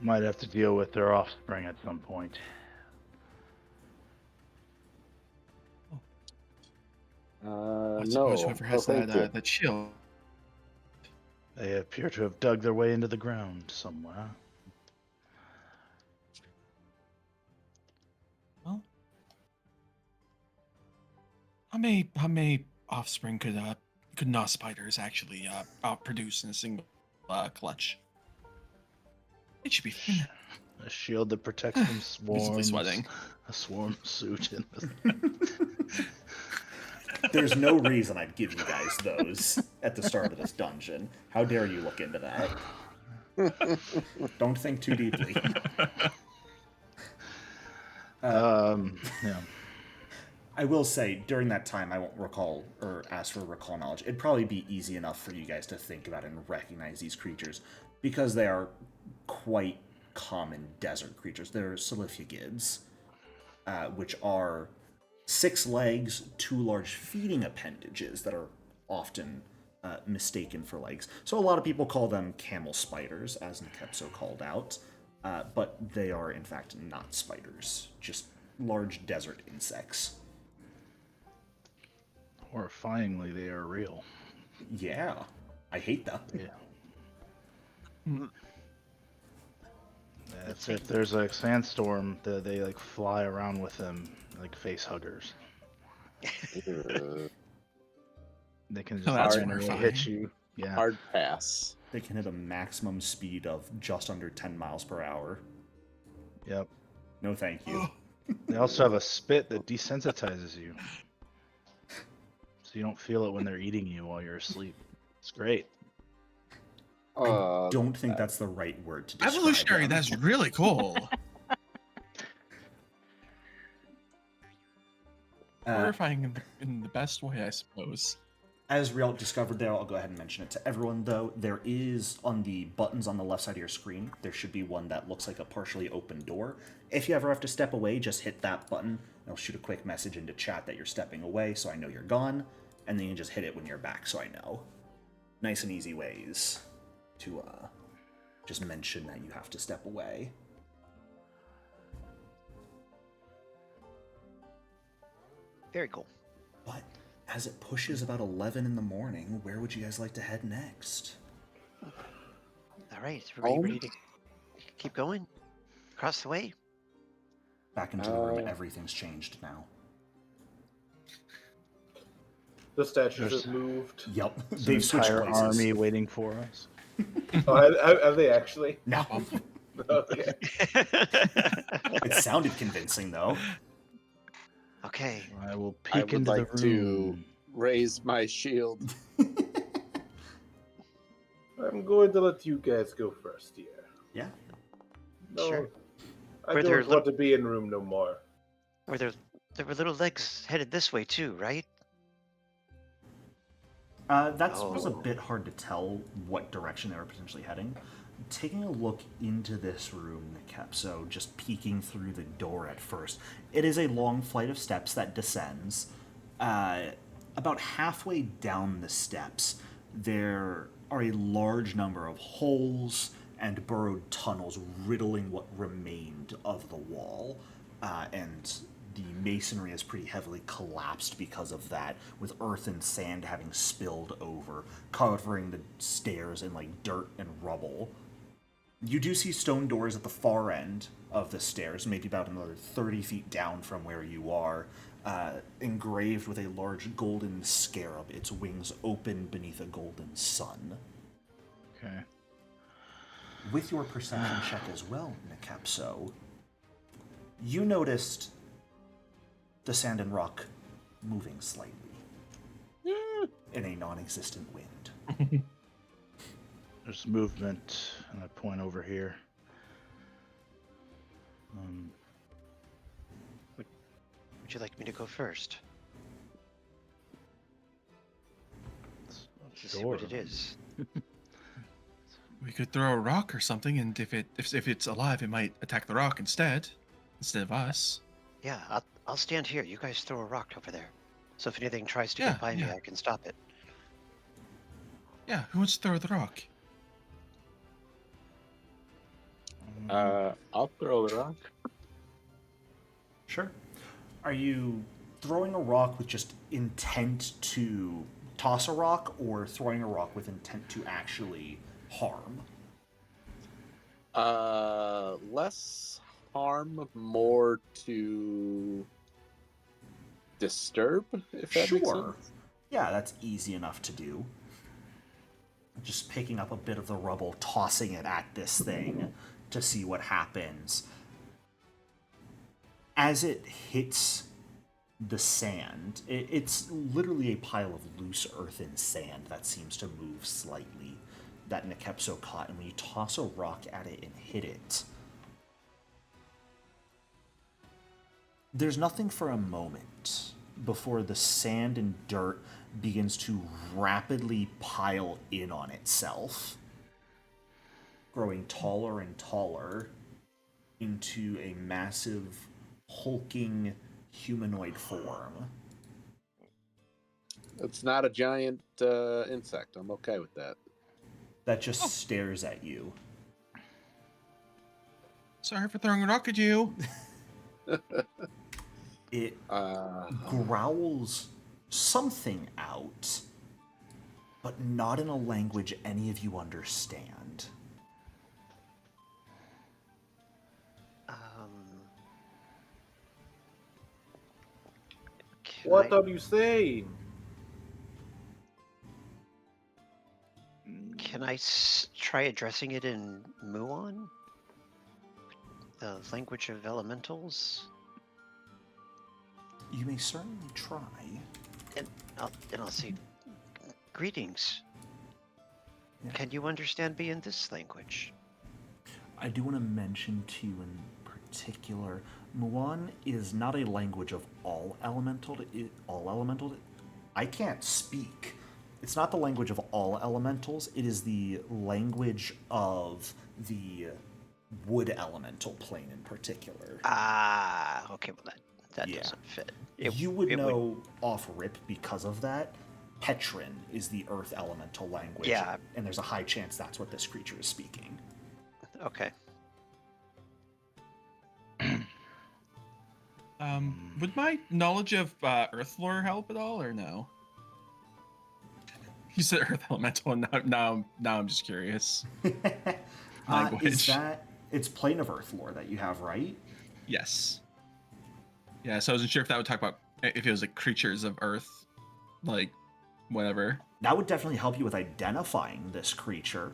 Might have to deal with their offspring at some point. I No. suppose whoever has thank you. that shield. They appear to have dug their way into the ground somewhere. Well, how many offspring could Gnaw spiders actually outproduce in a single clutch? It should be fine. A shield that protects from Visibly swarms. sweating. A swarm suit. In the... There's no reason I'd give you guys those at the start of this dungeon. How dare you look into that? Don't think too deeply. Yeah. I will say, during that time, I won't recall or ask for recall knowledge. It'd probably be easy enough for you guys to think about and recognize these creatures, because they are quite common desert creatures. They're Siliphigids, which are 6 legs, 2 large feeding appendages that are often mistaken for legs. So a lot of people call them camel spiders, as Nekepso called out, but they are in fact not spiders, just large desert insects. Horrifyingly, they are real. Yeah, I hate that. Yeah. If there's a sandstorm, they like fly around with them like face huggers. They can just that's randomly horrifying. hit you. Yeah. Hard pass. They can hit a maximum speed of just under 10 miles per hour. Yep. No thank you. They also have a spit that desensitizes you, so you don't feel it when they're eating you while you're asleep. It's great. I don't think that's the right word to describe Evolutionary, them. that's really cool. Horrifying in the best way, I suppose. As Rialt discovered there, I'll go ahead and mention it to everyone, though. There is, on the buttons on the left side of your screen, there should be one that looks like a partially open door. If you ever have to step away, just hit that button, and I'll shoot a quick message into chat that you're stepping away, so I know you're gone, and then you can just hit it when you're back, so I know. Nice and easy ways to just mention that you have to step away. Very cool. But as it pushes about 11 in the morning, where would you guys like to head next? All right, everybody ready to keep going? Across the way? Back into the room, everything's changed now. The statues have moved. Yep, There's they've an switched entire places. army waiting for us. Oh, have they actually? No, Okay. it sounded convincing though. Okay. I will I peek would into like the to room. raise my shield. I'm going to let you guys go first here. Yeah. No, Sure. I Were there don't want to be in room no more. There were little legs headed this way too, right? That was a Oh. bit hard to tell what direction they were potentially heading. Taking a look into this room, Nekepso, just peeking through the door at first, it is a long flight of steps that descends. About halfway down the steps, there are a large number of holes and burrowed tunnels riddling what remained of the wall, and the masonry is pretty heavily collapsed because of that, with earth and sand having spilled over, covering the stairs in like dirt and rubble. You do see stone doors at the far end of the stairs, maybe about another 30 feet down from where you are, engraved with a large golden scarab, its wings open beneath a golden sun. Okay. With your perception check as well, Nekepso, you noticed the sand and rock moving slightly in a non-existent wind. There's movement, and I point over here. Would you like me to go first? To see what it is. We could throw a rock or something, and if it's alive, it might attack the rock instead of us. Yeah, I'll stand here. You guys throw a rock over there. So if anything tries to Yeah, get by me, yeah. I can stop it. Yeah, who wants to throw the rock? I'll throw the rock. Sure. Are you throwing a rock with just intent to toss a rock, or throwing a rock with intent to actually harm? Less harm, more to disturb, if that makes Sure. sense. Yeah, that's easy enough to do. Just picking up a bit of the rubble, tossing it at this thing to see what happens. As it hits the sand, it's literally a pile of loose earth and sand that seems to move slightly. that Necropolis caught, and when you toss a rock at it and hit it, there's nothing for a moment before the sand and dirt begins to rapidly pile in on itself, growing taller and taller into a massive, hulking humanoid form. It's not a giant insect. I'm okay with that. That just stares at you. Sorry for throwing a rock at you. It growls something out, but not in a language any of you understand. What are you saying? Can I try addressing it in Muon? The language of elementals? You may certainly try. And I'll say, greetings. Yeah. Can you understand me in this language? I do want to mention to you in particular, Muon is not a language of all elemental. I can't speak. It's not the language of all elementals. It is the language of the wood elemental plane in particular. Okay, well that Yeah. doesn't fit. You would know off rip because of that. Petrin is the earth elemental language. Yeah. And there's a high chance that's what this creature is speaking. Okay. Would my knowledge of Earth lore help at all, or no? You said Earth Elemental, and now I'm just curious. Is that it's plane of Earth lore that you have, right? Yes. Yeah, so I wasn't sure if that would talk about if it was like creatures of Earth, like whatever. That would definitely help you with identifying this creature.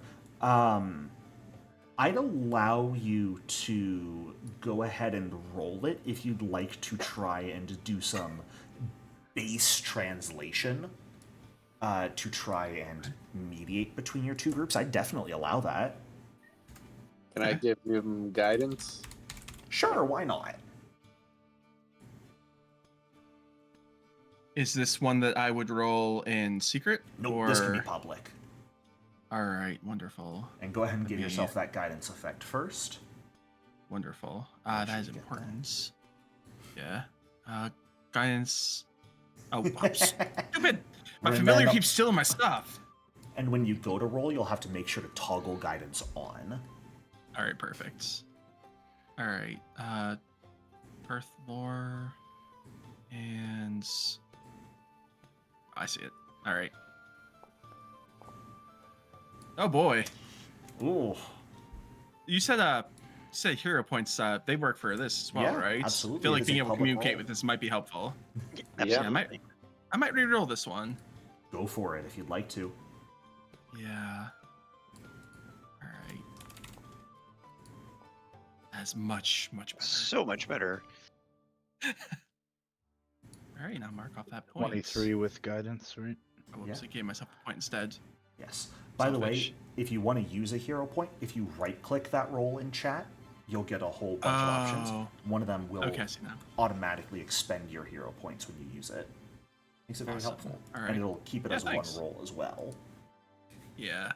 I'd allow you to go ahead and roll it if you'd like to try and do some base translation to try and mediate between your two groups. I'd definitely allow that. Can I give him guidance? Sure, why not? Is this one that I would roll in secret? Nope, or... this can be public. All right, wonderful. And go ahead and give yourself that guidance effect first. Wonderful. Make That sure is you get important. Yeah. Guidance. Oh, I'm stupid. My And familiar then- keeps stealing my stuff. And when you go to roll, you'll have to make sure to toggle guidance on. All right, perfect. All right. Earth lore, and I see it. All right. Oh boy. Ooh. You said hero points. They work for this as well, Yeah, right? absolutely. I feel It like is being a able to public communicate roll. with this might be helpful. Yeah. I might re-roll this one. Go for it if you'd like to. Yeah. All right. That's much better. So much better. All right, now mark off that point. 23 with guidance, right? Oh, whoops, Yeah. I gave myself a point instead. Yes. By the way, Selfish. if you want to use a hero point, if you right-click that roll in chat, you'll get a whole bunch of options. One of them will Okay, I see now. automatically expend your hero points when you use it. Makes it very Awesome. helpful. All right. And it'll keep it Yeah, as thanks. one roll as well. Yeah.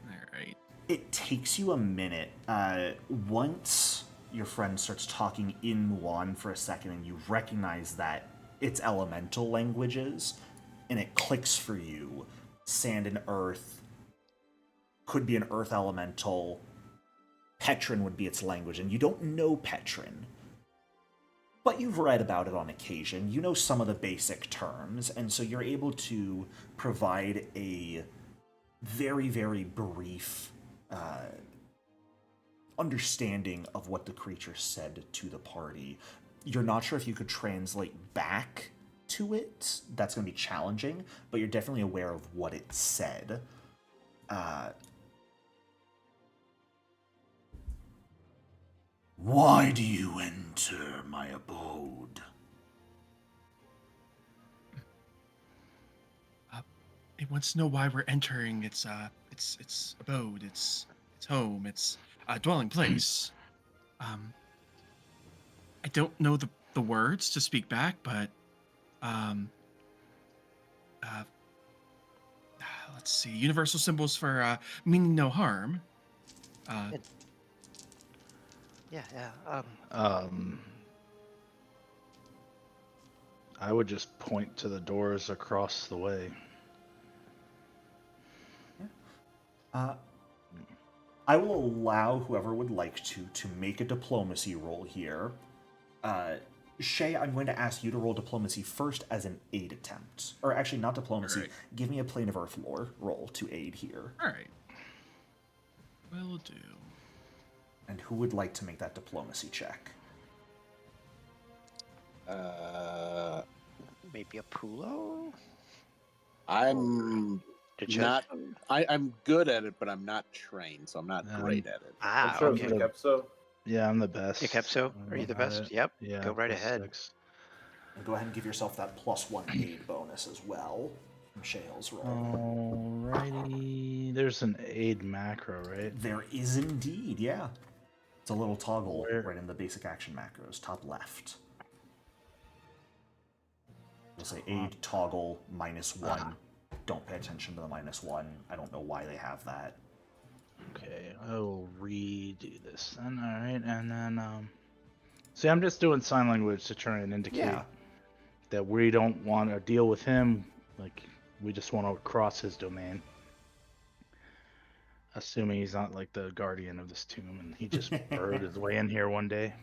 All right. It takes you a minute. Once your friend starts talking in Muon for a second and you recognize that it's elemental languages, and it clicks for you. Sand and earth could be an earth elemental. Petrin would be its language, and you don't know Petrin. But you've read about it on occasion. You know some of the basic terms, and so you're able to provide a very, very brief understanding of what the creature said to the party. You're not sure if you could translate back to it. That's going to be challenging, but you're definitely aware of what it said. Why do you enter my abode? It wants to know why we're entering its its abode, its home, its dwelling place. I don't know the words to speak back, but let's see. Universal symbols for meaning no harm. Yeah. I would just point to the doors across the way. I will allow whoever would like to make a diplomacy roll here. Shay, I'm going to ask you to roll diplomacy first as an aid attempt. Or actually, not diplomacy. Right. Give me a Plane of Earth lore roll to aid here. All right. Will do. And who would like to make that diplomacy check? Maybe a Pulo? I'm not. I'm good at it, but I'm not trained, so I'm not great at it. Ah, I'm sure okay. it's Kepso. Yeah, I'm the best. Kepso, are you the best? Yep. Yeah. Go right ahead. +6. And go ahead and give yourself that +1 aid bonus as well from Shale's roll. Alrighty. There's an aid macro, right? There is indeed, yeah. It's a little toggle Where? right in the basic action macros, top left. You'll say aid toggle -1. Don't pay attention to the -1. I don't know why they have that. Okay, I will redo this then. All right, and then see, I'm just doing sign language to try and indicate Yeah. that we don't want to deal with him. Like, we just want to cross his domain. Assuming he's not like the guardian of this tomb and he just burrowed his way in here one day.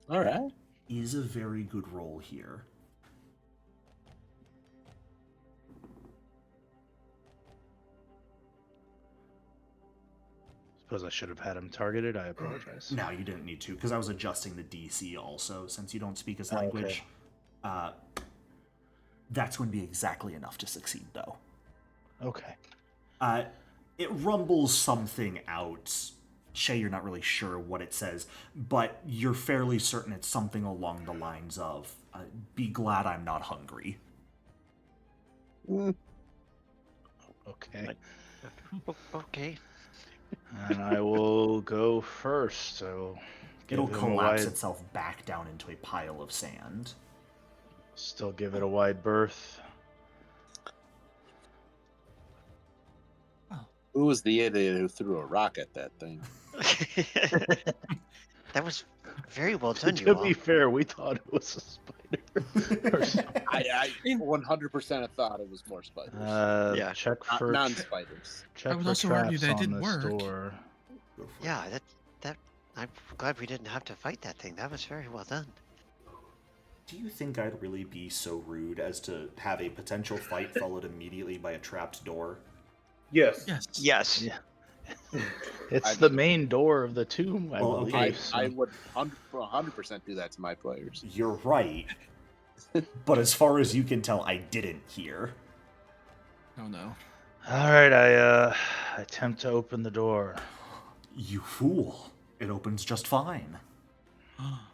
All right. Is a very good roll here. Suppose I should have had him targeted. I apologize. No, you didn't need to, because I was adjusting the DC also, since you don't speak his Oh, okay. language. That's going to be exactly enough to succeed, though. Okay. It rumbles something out. Shay, you're not really sure what it says, but you're fairly certain it's something along the lines of, be glad I'm not hungry. Okay. Okay. And I will go first. So It'll give him a collapse wide- itself back down into a pile of sand. Still give it a wide berth. Who was the idiot who threw a rock at that thing? That was very well done, you To all. be fair, we thought it was a spider. Or something. I 100% thought it was more spiders. Yeah. Check Not for non-spiders. check I would for also argue traps that it on did this work. door. Go for it. Yeah, that I'm glad we didn't have to fight that thing. That was very well done. Do you think I'd really be so rude as to have a potential fight followed immediately by a trapped door? Yes. Yes. Yes. Yeah. It's I the mean- main door of the tomb, I Well, believe. okay. so- I would 100% do that to my players. You're right. But as far as you can tell, I didn't hear. Oh no. All right, I attempt to open the door. You fool. It opens just fine.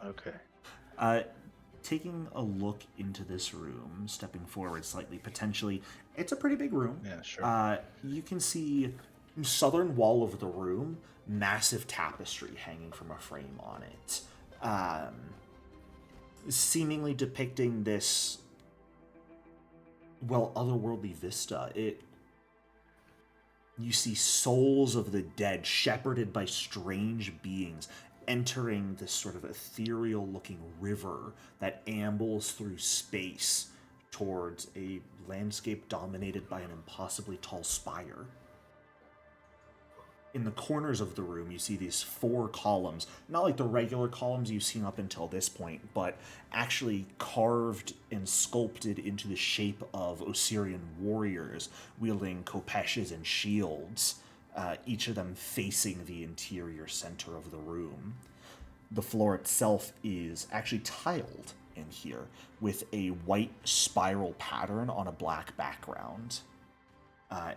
Okay. Taking a look into this room, stepping forward slightly, potentially, it's a pretty big room. Yeah, sure. You can see southern wall of the room, massive tapestry hanging from a frame on it. Seemingly depicting this, well, otherworldly vista. You see souls of the dead shepherded by strange beings entering this sort of ethereal-looking river that ambles through space towards a landscape dominated by an impossibly tall spire. In the corners of the room, you see these 4 columns, not like the regular columns you've seen up until this point, but actually carved and sculpted into the shape of Osirion warriors wielding kopeshes and shields, each of them facing the interior center of the room. The floor itself is actually tiled in here with a white spiral pattern on a black background.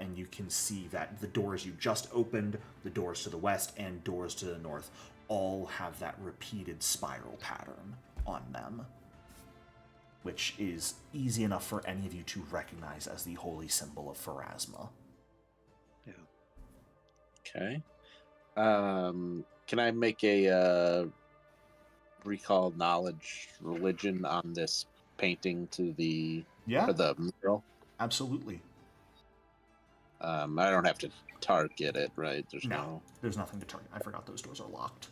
And you can see that the doors you just opened, the doors to the west and doors to the north, all have that repeated spiral pattern on them. which is easy enough for any of you to recognize as the holy symbol of Pharasma. Yeah. Okay. Can I make a recall knowledge religion on this painting to the Yeah, or the mural? absolutely. I don't have to target it, right? There's No, there's nothing to target. I forgot those doors are locked.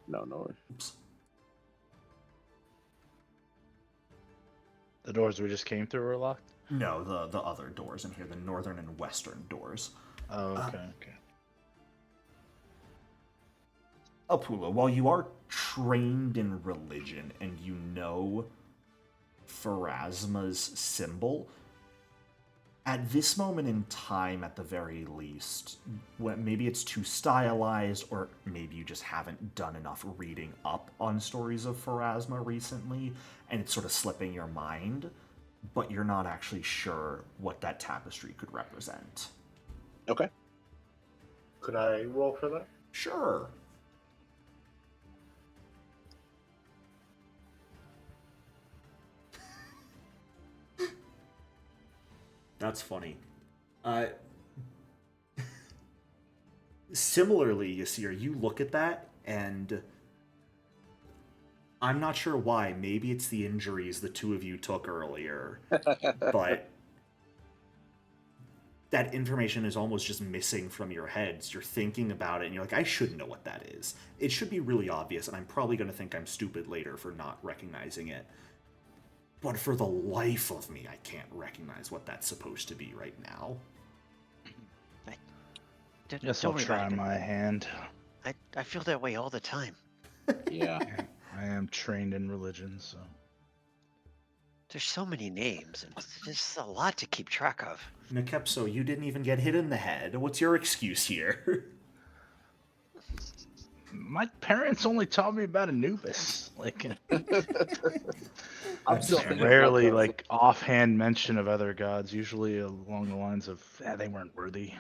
no. Oops. The doors we just came through were locked? No, the other doors in here, the northern and western doors. Oh, okay. Apula, while you are trained in religion and you know Pharasma's symbol, at this moment in time, at the very least, maybe it's too stylized, or maybe you just haven't done enough reading up on stories of Pharasma recently, and it's sort of slipping your mind, but you're not actually sure what that tapestry could represent. Okay. Could I roll for that? Sure. That's funny. Similarly, Yasir, you look at that, and I'm not sure why. Maybe it's the injuries the two of you took earlier, but that information is almost just missing from your heads. You're thinking about it, and you're like, I should know what that is. It should be really obvious, and I'm probably going to think I'm stupid later for not recognizing it. But for the life of me, I can't recognize what that's supposed to be right now. Guess Don't I'll worry try about it. my hand. I feel that way all the time. Yeah. I am trained in religion, so. There's so many names, and there's just a lot to keep track of. Nekepso, you didn't even get hit in the head. What's your excuse here? My parents only taught me about Anubis. Like, I'm still fair. thinking rarely about those. like offhand mention of other gods. Usually along the lines of, they weren't worthy.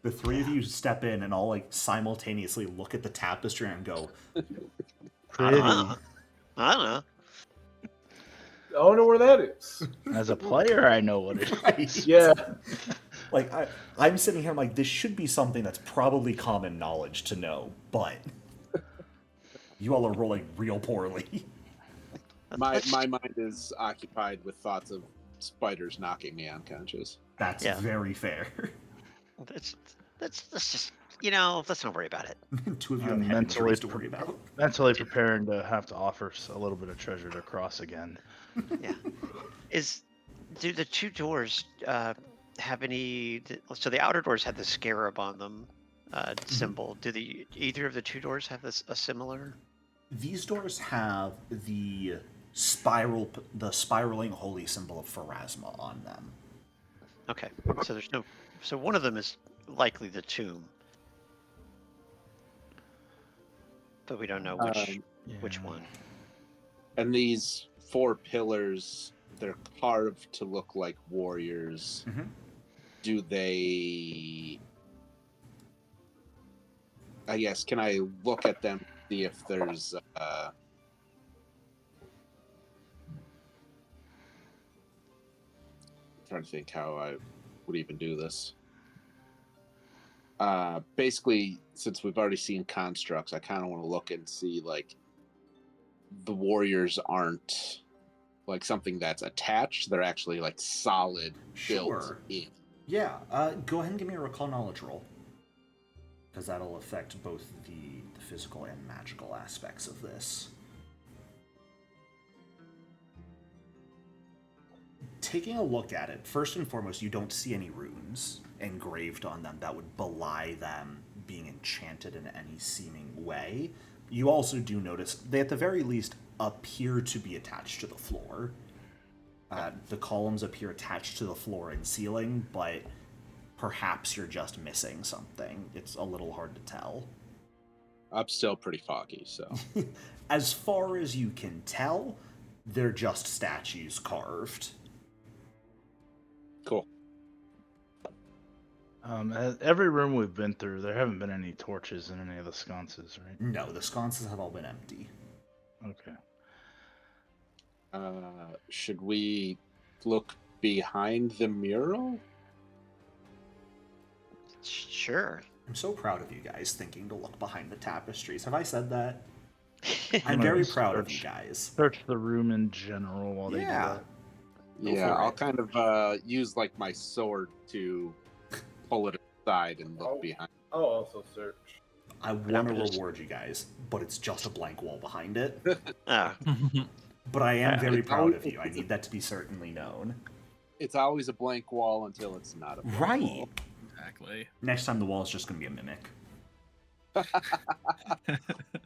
The three of you step in and all like simultaneously look at the tapestry and go, Pretty. I don't know. I don't know where that is. As a player, I know what it is. right. Yeah. Like, I'm sitting here, I'm like, this should be something that's probably common knowledge to know, but you all are rolling real poorly. My mind is occupied with thoughts of spiders knocking me unconscious. That's Yeah. very fair. Let's just, let's not worry about it. Two of you I'm have head mentally injuries to worry about. Mentally preparing to have to offer a little bit of treasure to cross again. Yeah. Do the two doors have any? So the outer doors have the scarab on them symbol. Do either of the two doors have a similar? These doors have the spiraling holy symbol of Pharasma on them. Okay. So there's no. So one of them is likely the tomb, but we don't know which one. And these 4 pillars, they're carved to look like warriors. Mhm. Do they... I guess, can I look at them, see if there's... I'm trying to think how I would even do this. Basically, since we've already seen constructs, I kind of want to look and see, like, the warriors aren't like something that's attached. They're actually like solid built Sure. in. Yeah, go ahead and give me a recall knowledge roll. Because that'll affect both the physical and magical aspects of this. Taking a look at it, first and foremost, you don't see any runes engraved on them that would belie them being enchanted in any seeming way. You also do notice they, at the very least, appear to be attached to the floor. The columns appear attached to the floor and ceiling, but perhaps you're just missing something. It's a little hard to tell. I'm still pretty foggy, so. As far as you can tell, they're just statues carved. Cool. Every room we've been through, there haven't been any torches in any of the sconces, right? No, the sconces have all been empty. Okay. Should we look behind the mural? Sure. I'm so proud of you guys thinking to look behind the tapestries. Have I said that? I'm I'm gonna very proud of you search- guys. Search the room in general while they do Yeah. that. Yeah, for I'll it. kind of use like my sword to pull it aside and look Oh. behind. I'll also search. I I'm want to gonna reward you guys, but it's just a blank wall behind it. Oh, But I am very It's proud always- of you. I need that to be certainly known. It's always a blank wall until it's not a blank Right. wall. Exactly. Next time the wall is just going to be a mimic.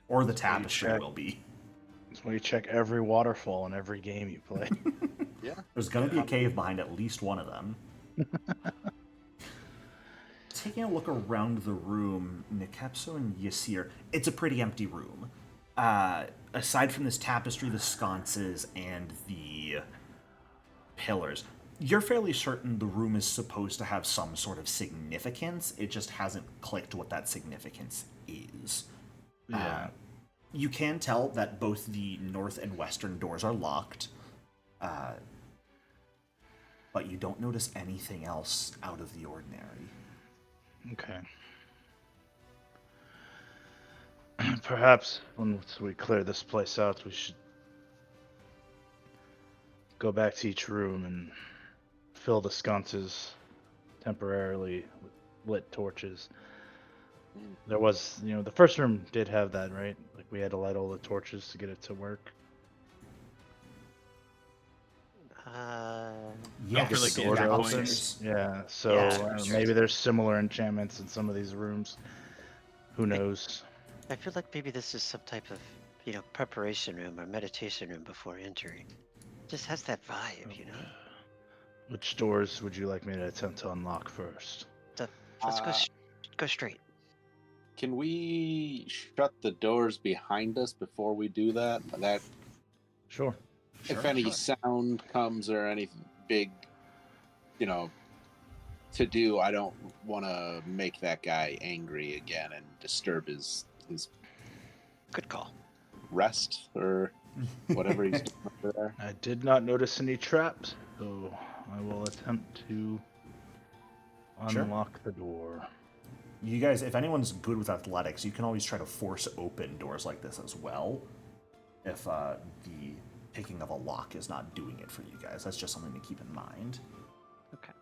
Or the tapestry check. will be. That's why you check every waterfall in every game you play. Yeah. There's going to be a cave behind at least one of them. Taking a look around the room, Nikepso and Ysir, it's a pretty empty room. Aside from this tapestry, the sconces, and the pillars, you're fairly certain the room is supposed to have some sort of significance. It just hasn't clicked what that significance is. Yeah. You can tell that both the north and western doors are locked, but you don't notice anything else out of the ordinary. Okay. Perhaps once we clear this place out, we should go back to each room and fill the sconces temporarily with lit torches. There was, the first room did have that, right? Like we had to light all the torches to get it to work. Yes, for, like, the Door entry to points. open. upstairs. Yeah, so Yeah, maybe there's similar enchantments in some of these rooms. Who knows? I feel like maybe this is some type of, preparation room or meditation room before entering. Just has that vibe, Which doors would you like me to attempt to unlock first? Let's go Uh, go straight. Can we shut the doors behind us before we do that? That Sure. if any sound comes or any big, to do, I don't want to make that guy angry again and disturb his Good call. rest or whatever he's doing over there. I did not notice any traps, so I will attempt to Sure. unlock the door. You guys, if anyone's good with athletics, you can always try to force open doors like this as well. If the picking of a lock is not doing it for you guys, that's just something to keep in mind. Okay.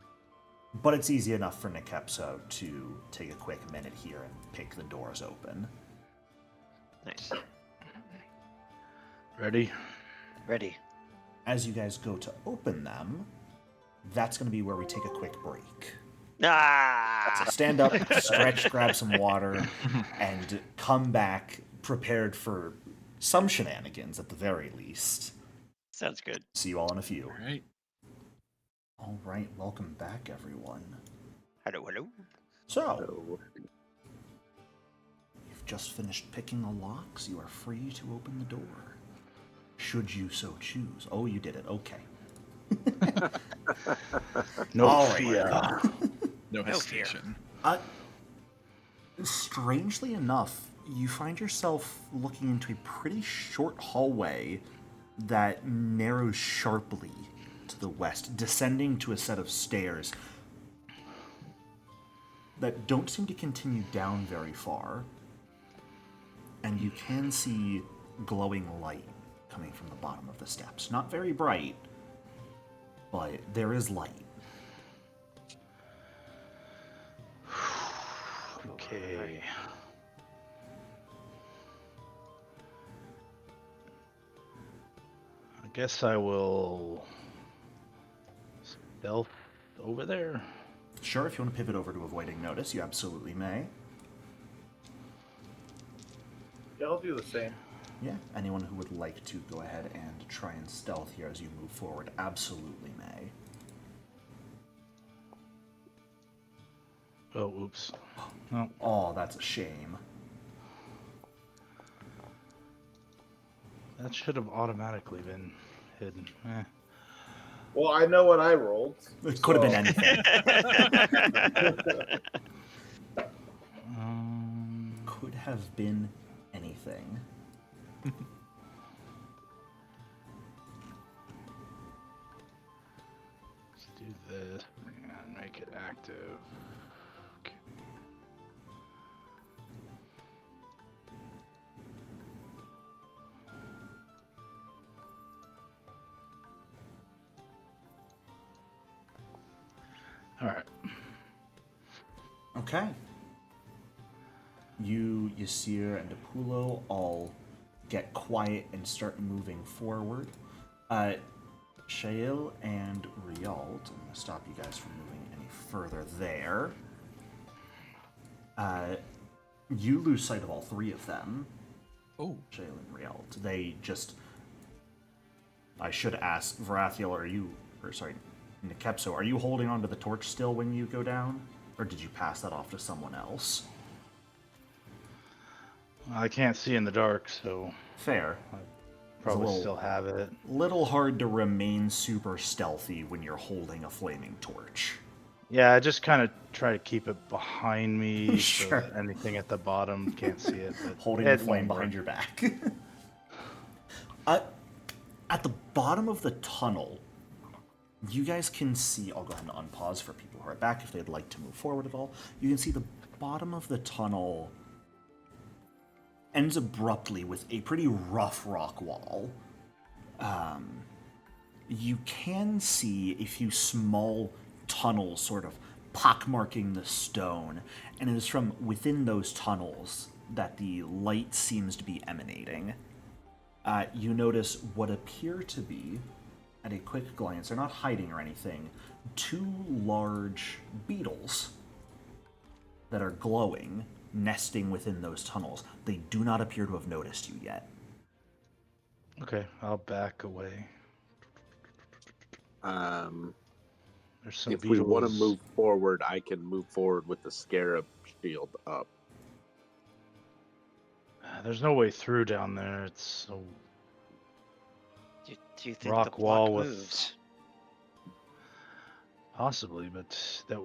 But it's easy enough for Nikepso to take a quick minute here and pick the doors open. Nice. Ready? Ready. As you guys go to open them, that's going to be where we take a quick break. Ah! So stand up, stretch, grab some water, and come back prepared for some shenanigans at the very least. Sounds good. See you all in a few. All right. All right, welcome back, everyone. Hello, hello. So, you've just finished picking the locks. You are free to open the door, should you so choose. Oh, you did it. Okay. No All right. fear. No fear. hesitation. Strangely enough, you find yourself looking into a pretty short hallway that narrows sharply to the west, descending to a set of stairs that don't seem to continue down very far. And you can see glowing light coming from the bottom of the steps. Not very bright, but there is light. Okay. I guess I will stealth over there. Sure, if you want to pivot over to avoiding notice, you absolutely may. Yeah, I'll do the same. Yeah, anyone who would like to go ahead and try and stealth here as you move forward absolutely may. Oh, oops. No. Oh, that's a shame. That should have automatically been hidden. Well, I know what I rolled. It could have been so- anything. Could have been anything. All right. Okay. You, Ysir, and Apulo all get quiet and start moving forward. Shael and Rialt, I'm going to stop you guys from moving any further there. You lose sight of all three of them. Oh. Shael and Rialt. They just... I should ask, Varathiel, Nekepso, are you holding onto the torch still when you go down? Or did you pass that off to someone else? I can't see in the dark, so Fair. probably still have it. Little hard to remain super stealthy when you're holding a flaming torch. Yeah, I just kind of try to keep it behind me Sure. so that anything at the bottom can't see it. But Holding it the flame won't behind work. your back. At the bottom of the tunnel, you guys can see... I'll go ahead and unpause for people who are back if they'd like to move forward at all. You can see the bottom of the tunnel ends abruptly with a pretty rough rock wall. You can see a few small tunnels sort of pockmarking the stone, and it is from within those tunnels that the light seems to be emanating. You notice what appear to be, at a quick glance, they're not hiding or anything, two large beetles that are glowing, nesting within those tunnels. They do not appear to have noticed you yet. Okay, I'll back away. There's some If we want to beetles. move forward, I can move forward with the scarab shield up. There's no way through down there. It's so Do you think rock the block wall with moves? possibly, but that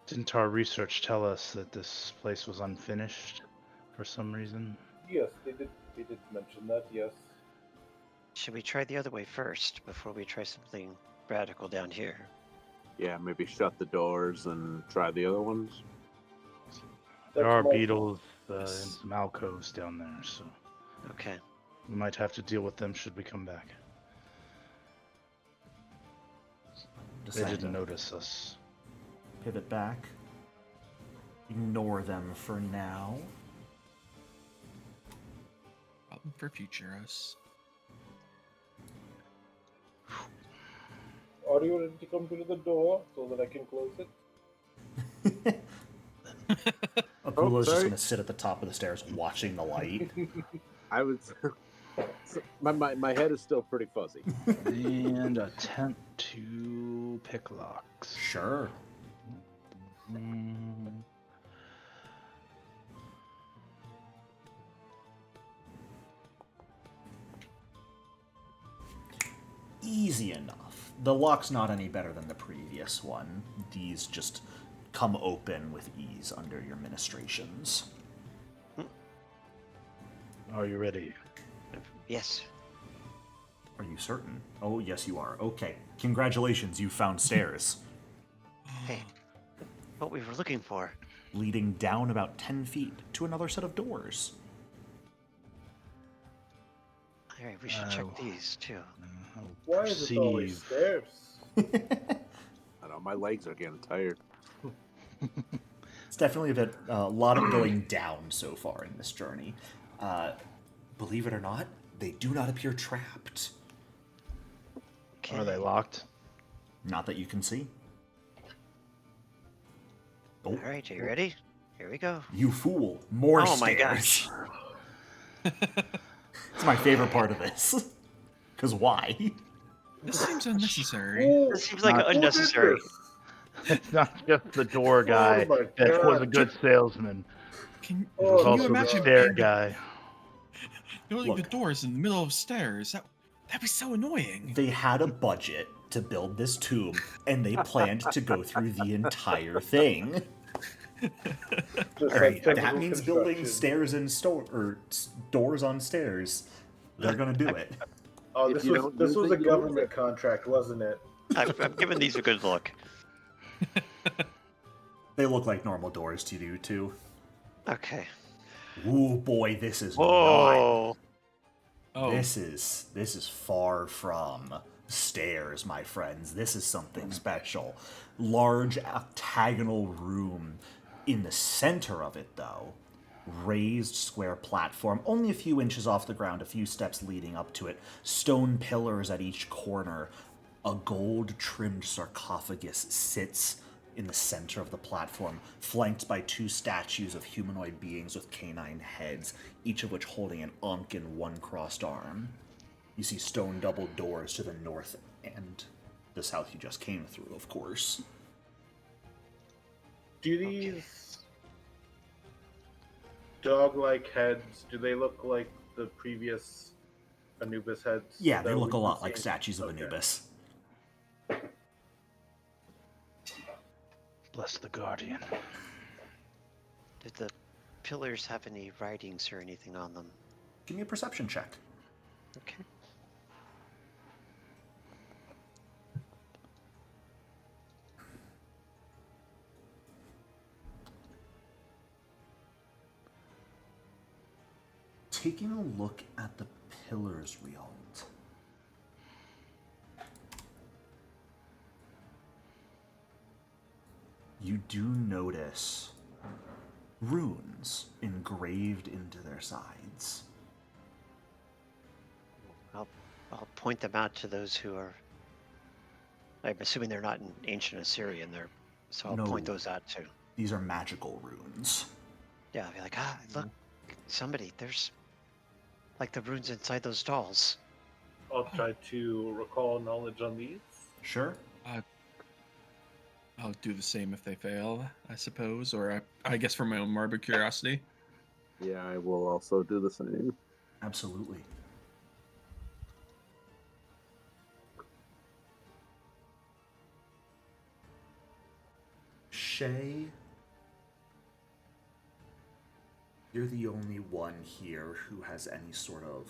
didn't our research tell us that this place was unfinished for some reason? Yes, they did mention that, yes. Should we try the other way first before we try something radical down here? Yeah, maybe shut the doors and try the other ones. There That's are my- beetles and some alcoves down there, so Okay. we might have to deal with them should we come back. They Decide didn't to notice us. pivot back. Ignore them for now. Problem for future us. Are you ready to come to the door so that I can close it? Apulo's just sorry. going to sit at the top of the stairs watching the light. I was. my head is still pretty fuzzy. And attempt to pick locks. Sure. Mm. Easy enough. The lock's not any better than the previous one. These just come open with ease under your ministrations. Are you ready? Yes. Are you certain? Oh, yes, you are. Okay. Congratulations, you found stairs. Hey, what we were looking for. Leading down about 10 feet to another set of doors. All right, we should check these too. I'll Why is it always perceive. stairs? I know my legs are getting tired. It's definitely a lot of going down so far in this journey. Believe it or not, they do not appear trapped. Okay. Are they locked? Not that you can see. Oh, All right, are you ready? Here we go. you fool. More Oh stairs. my gosh. It's my favorite part of this. Because why? This seems unnecessary. This seems like Not- unnecessary. It's not just the door guy my that was a God. good salesman. Can, It was Oh, can also you the imagine stair being guy. building the Look. doors in the middle of stairs? That'd be so annoying. They had a budget to build this tomb, and they planned to go through the entire thing. Just All right, like that technical means building construction. stairs and doors on stairs. They're gonna do it. Oh, If this you was don't this use was it, a you lose government it. contract, wasn't it? I'm giving these a good look. They look like normal doors to you too. Okay. Ooh boy, this is not. Whoa. Oh, This is far from stairs, my friends. This is something special. Large octagonal room. In the center of it, though, raised square platform, only a few inches off the ground, a few steps leading up to it, stone pillars at each corner. A gold-trimmed sarcophagus sits in the center of the platform, flanked by 2 statues of humanoid beings with canine heads, each of which holding an ankh and 1 crossed arm. You see stone double doors to the north and the south you just came through, of course. Do these dog-like heads, do they look like the previous Anubis heads? Yeah, they that look a we've lot like seen? statues of Okay. Anubis. Bless the Guardian. Did the pillars have any writings or anything on them? Give me a perception check. Okay. Taking a look at the pillars, Rialt. You do notice runes engraved into their sides. I'll point them out to those who are. I'm assuming they're not in ancient Assyrian. So I'll point No. those out too. These are magical runes. Yeah, I'll be like, look, somebody. There's like the runes inside those dolls. I'll try to recall knowledge on these. Sure. I'll do the same if they fail, I suppose, or I guess for my own morbid curiosity. Yeah, I will also do the same. Absolutely. Shay, you're the only one here who has any sort of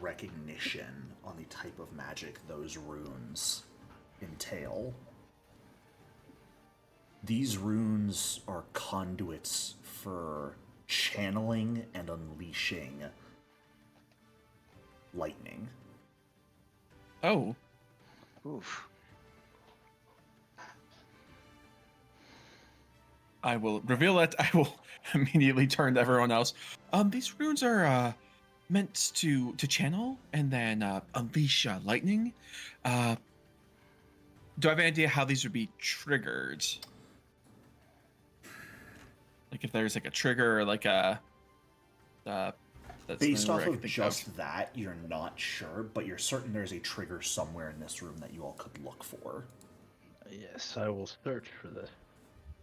recognition on the type of magic those runes entail. These runes are conduits for channeling and unleashing lightning. Oh, Oof. I will reveal it. I will immediately turn to everyone else. These runes are meant to channel and then unleash lightning. Do I have any idea how these would be triggered? Like if there's like a trigger or like a that's Based the off word I of can think just that, you're not sure, but you're certain there's a trigger somewhere in this room that you all could look for. Yes, I will search for this.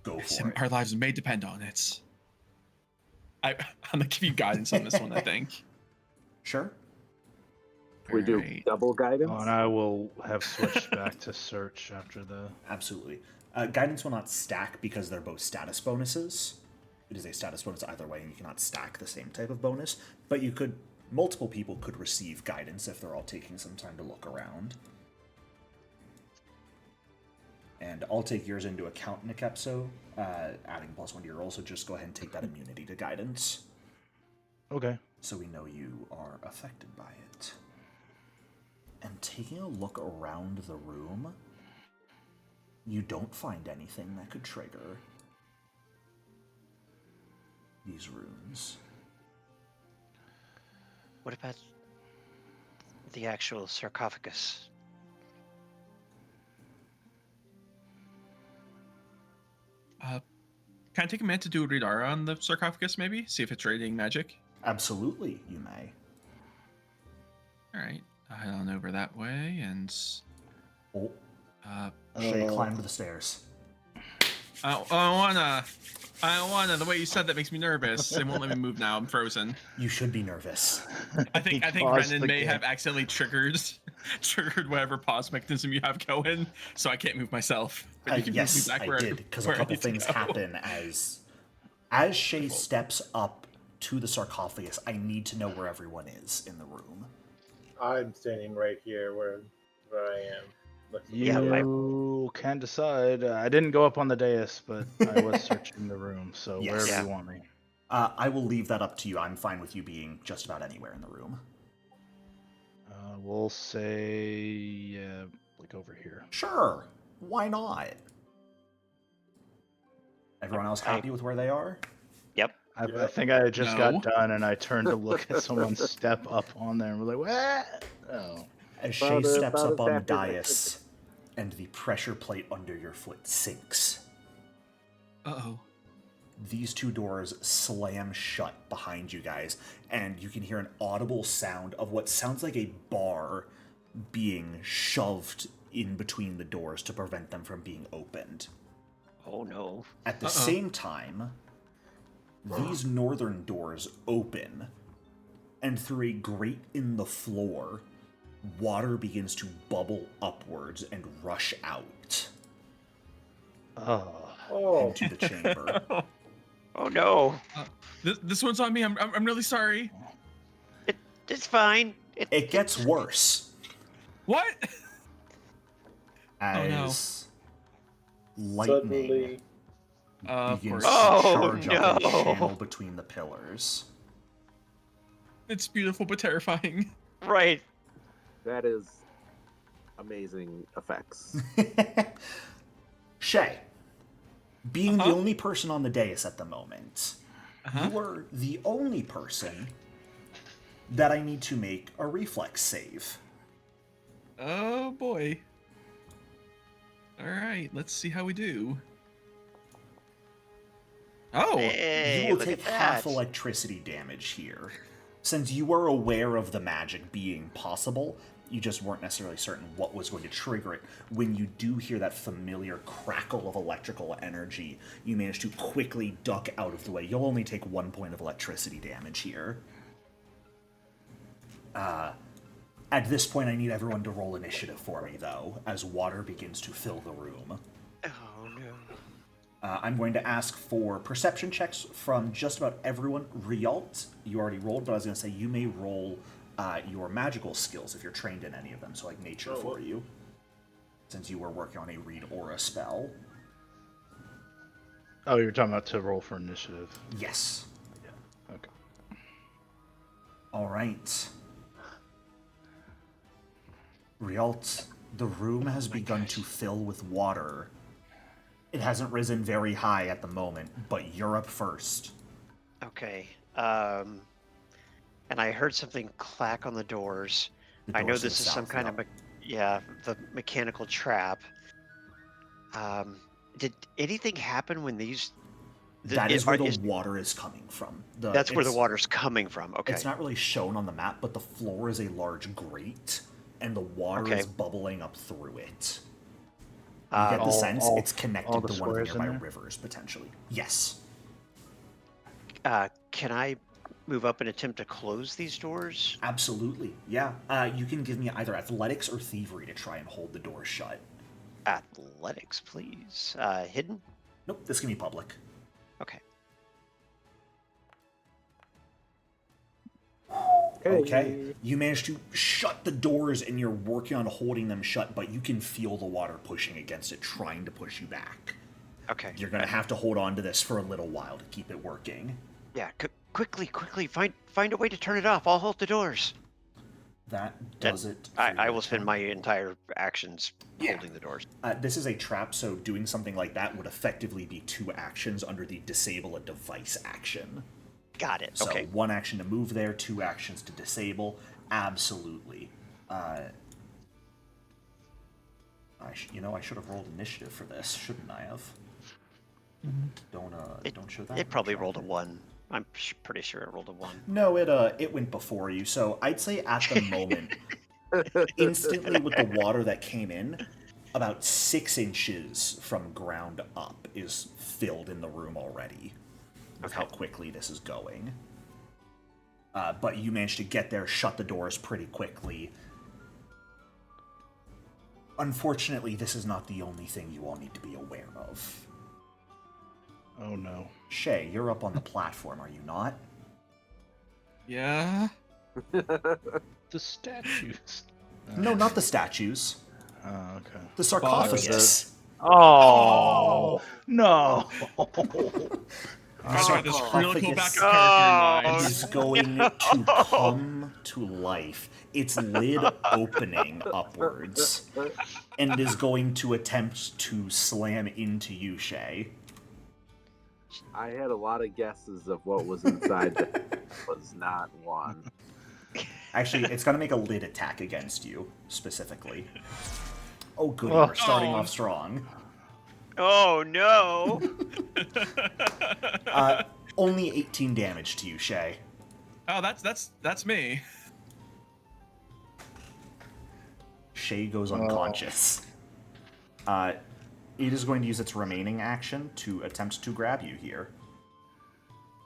Go Yes, for it. our lives may depend on it. I'm gonna give you guidance on this one, I think. Sure. We do Alright. double guidance. Oh, and I will have switched back to search after the. Absolutely. Guidance will not stack because they're both status bonuses. It is a status bonus either way, and you cannot stack the same type of bonus. But you could, multiple people could receive guidance if they're all taking some time to look around. And I'll take yours into account, Necropolis, adding +1 to your roll, so just go ahead and take that immunity to guidance, Okay. so we know you are affected by it. And taking a look around the room, you don't find anything that could trigger these runes. What about the actual sarcophagus? Can I take a minute to do a radar on the sarcophagus, maybe? See if it's radiating magic? Absolutely, you may. Alright, I'll head on over that way and... Oh, Uh, Shay climbed the stairs. I don't wanna, the way you said that makes me nervous. It won't let me move now, I'm frozen. You should be nervous. I think paused Brendan may again. have accidentally triggered whatever pause mechanism you have going, so I can't move myself. But you can Yes, move me back I where, did, because a where I couple need to things go. happen as Shay steps up to the sarcophagus. I need to know where everyone is in the room. I'm standing right here where I am. Looking Yeah, at You can decide. I didn't go up on the dais, but I was searching the room, so Yes. wherever Yeah. you want me. I will leave that up to you. I'm fine with you being just about anywhere in the room. We'll say, like over here. Sure. Why not? Everyone else happy with where they are? Yep. I think I just No. got done, and I turned to look at someone step up on there, and we're like, "What?" Oh. As Shay steps up on the dais, and the pressure plate under your foot sinks, Uh-oh. these two doors slam shut behind you guys, and you can hear an audible sound of what sounds like a bar being shoved in between the doors to prevent them from being opened. Oh no. At the same time, these northern doors open, and through a grate in the floor, water begins to bubble upwards and rush out Oh, into the chamber. Oh no. This one's on me. I'm really sorry. It's fine. It gets worse What? as lightning Of begins course. to Oh, charge up a no. channel between the pillars. It's beautiful but terrifying. Right. that is amazing effects. Shay, being the only person on the dais at the moment, you are the only person that I need to make a reflex save. Oh boy. All right, let's see how we do. Oh, Hey, You will look take at half that. electricity damage here. Since you were aware of the magic being possible, you just weren't necessarily certain what was going to trigger it. When you do hear that familiar crackle of electrical energy, you manage to quickly duck out of the way. You'll only take 1 point of electricity damage here. At this point, I need everyone to roll initiative for me, though, as water begins to fill the room. Oh no. I'm going to ask for perception checks from just about everyone. Rialt, you already rolled, but I was going to say you may roll your magical skills if you're trained in any of them, so like nature for you, since you were working on a read aura spell. Oh, you were talking about to roll for initiative. Yes. Okay. All right. Rialt, the room has begun to fill with water. It hasn't risen very high at the moment, but you're up first. Okay. And I heard something clack on the doors. The I know doors to this the is some south, kind yep. of the mechanical trap. Did anything happen when these? That is where the water is coming from. That's where the it's- water's coming from. Okay. It's not really shown on the map, but the floor is a large grate, and the water Okay. is bubbling up through it. You get the sense it's connected all the to one of the squares in nearby there? rivers, potentially. Yes. Can I move up and attempt to close these doors? Absolutely. Yeah. You can give me either athletics or thievery to try and hold the door shut. Athletics, please. Hidden? Nope, this can be public. Okay. Okay. You manage to shut the doors and you're working on holding them shut, but you can feel the water pushing against it, trying to push you back. Okay. You're going to have to hold on to this for a little while to keep it working. Yeah. Quickly, find a way to turn it off. I'll hold the doors. That does it. for I your will spend turn. my entire actions Yeah. holding the doors. This is a trap, so doing something like that would effectively be 2 actions under the disable a device action. Got it. So Okay. 1 action to move there, 2 actions to disable. Absolutely. I should have rolled initiative for this, shouldn't I have? Don't show that. It probably rolled a 1. I'm pretty sure it rolled a 1. No, it went before you. So I'd say at the moment, instantly with the water that came in, about 6 inches from ground up is filled in the room already. With how quickly this is going. But you managed to get there, shut the doors pretty quickly. Unfortunately, this is not the only thing you all need to be aware of. Oh no. Shay, you're up on the platform, are you not? yeah. The statues. No, not the statues. Oh, okay. The sarcophagus. Oh no. Guys got this really cool back sarcophagus of character in mind. is going to come to life, its lid opening upwards, and is going to attempt to slam into you, Shay. I had a lot of guesses of what was inside that was not one. Actually, it's going to make a lid attack against you, specifically. Oh, good, Oh. we're starting off strong. Oh no! Only 18 damage to you, Shay. Oh, that's me. Shay goes unconscious. It is going to use its remaining action to attempt to grab you here.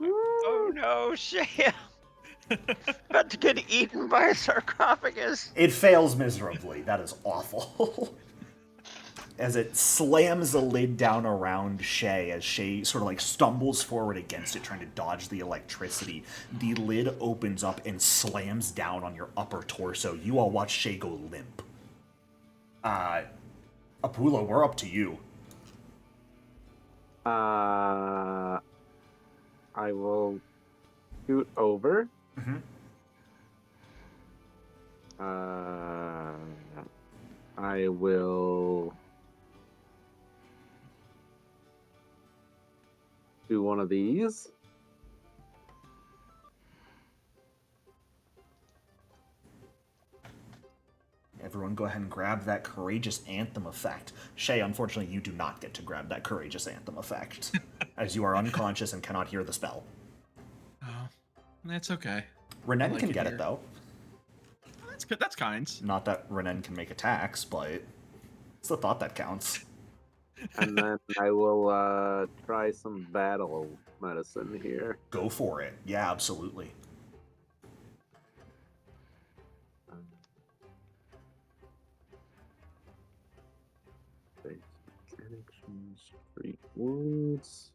Oh no, Shay! About to get eaten by a sarcophagus. It fails miserably. That is awful. As it slams the lid down around Shay, as Shay sort of like stumbles forward against it, trying to dodge the electricity, the lid opens up and slams down on your upper torso. You all watch Shay go limp. Apula, we're up to you. I will scoot over. Mm-hmm. I will do one of these. Everyone go ahead and grab that Courageous Anthem effect. Shay, unfortunately, you do not get to grab that Courageous Anthem effect, as you are unconscious and cannot hear the spell. Oh, that's okay. Renan like can it get here. it, though. That's good. That's kind. Not that Renan can make attacks, but it's the thought that counts. And then I will try some battle medicine here. Go for it. Yeah, absolutely. Connections, treat wounds.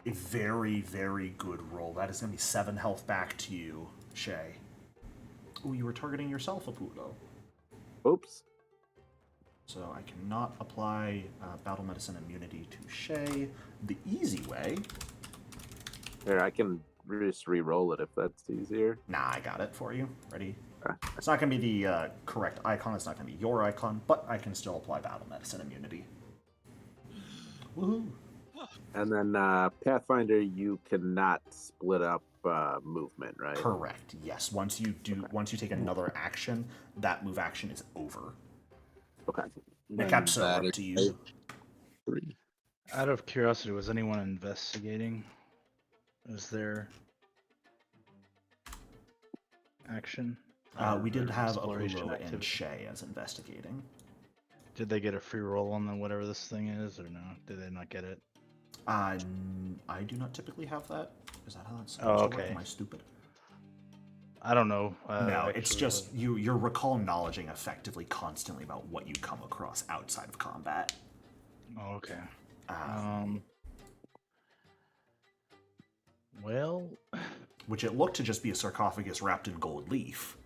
A very, very good roll. That is going to be 7 health back to you, Shay. Ooh, you were targeting yourself, Apulo. Oops. So I cannot apply battle medicine immunity to Shay the easy way. Here, I can just re-roll it if that's easier. Nah, I got it for you. Ready? Okay. It's not going to be the correct icon. It's not going to be your icon, but I can still apply battle medicine immunity. Woohoo! And then Pathfinder, you cannot split up movement, right? Correct. Yes. Once you take another action, that move action is over. Okay. Necapso, up to you. 3. Out of curiosity, was anyone investigating? Is there action? We did Or have exploration Apulo and activity? Shay as investigating. Did they get a free roll on the whatever this thing is, or no? Did they not get it? I do not typically have that. Is that how that's Oh, supposed to work? okay. Am I stupid? I don't know. No, it's actually, just you're recall knowledging effectively constantly about what you come across outside of combat. Oh, okay. Um, Well, which it looked to just be a sarcophagus wrapped in gold leaf.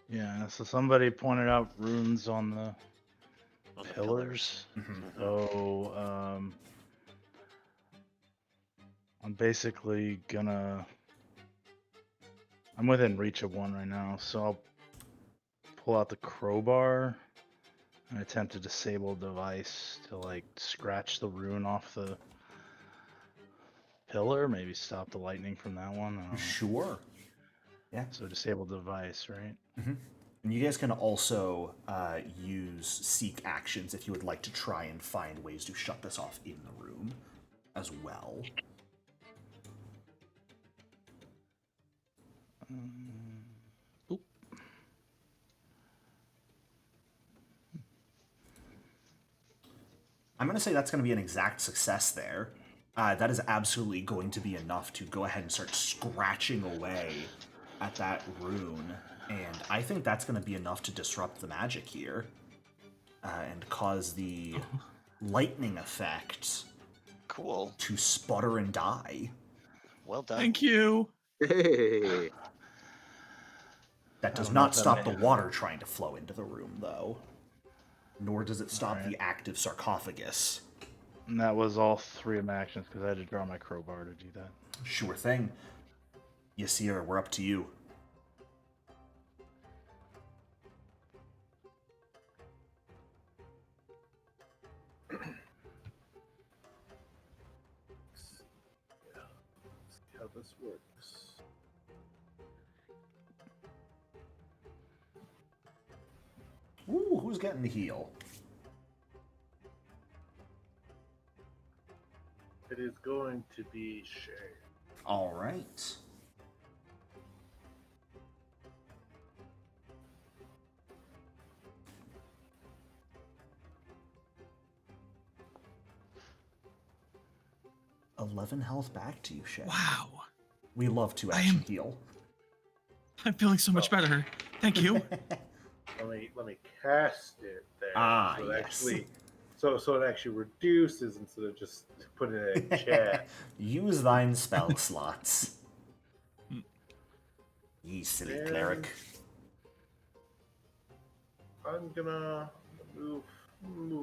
yeah. So somebody pointed out runes on the On the pillars. Mhm. So I'm basically gonna. I'm within reach of one right now, so I'll pull out the crowbar and attempt to disable a device to like scratch the rune off the pillar, maybe stop the lightning from that one. I don't know. Sure. Yeah. So disable device, right? And you guys can also use seek actions if you would like to try and find ways to shut this off in the room as well. Boop. I'm going to say that's going to be an exact success there. That is absolutely going to be enough to go ahead and start scratching away at that rune. And I think that's going to be enough to disrupt the magic here. And cause the lightning effect Cool. to sputter and die. Well done. Thank you. Hey. That does don't know not if that stop the may- water trying to flow into the room, though. Nor does it stop Alright. the active sarcophagus. And that was all 3 of my actions because I had to draw my crowbar to do that. Sure thing. Ysir, we're up to you. Let's see how this works. Ooh, who's getting the heal? It is going to be Shay. All right. "11 health back to you, Shay. Wow. We love to I action am- heal. I'm feeling so much better. Thank you. Let me cast it there. Ah, so it yes. actually, so it actually reduces instead of just putting it in chat. Use thine spell slots. Ye silly And cleric. I'm gonna move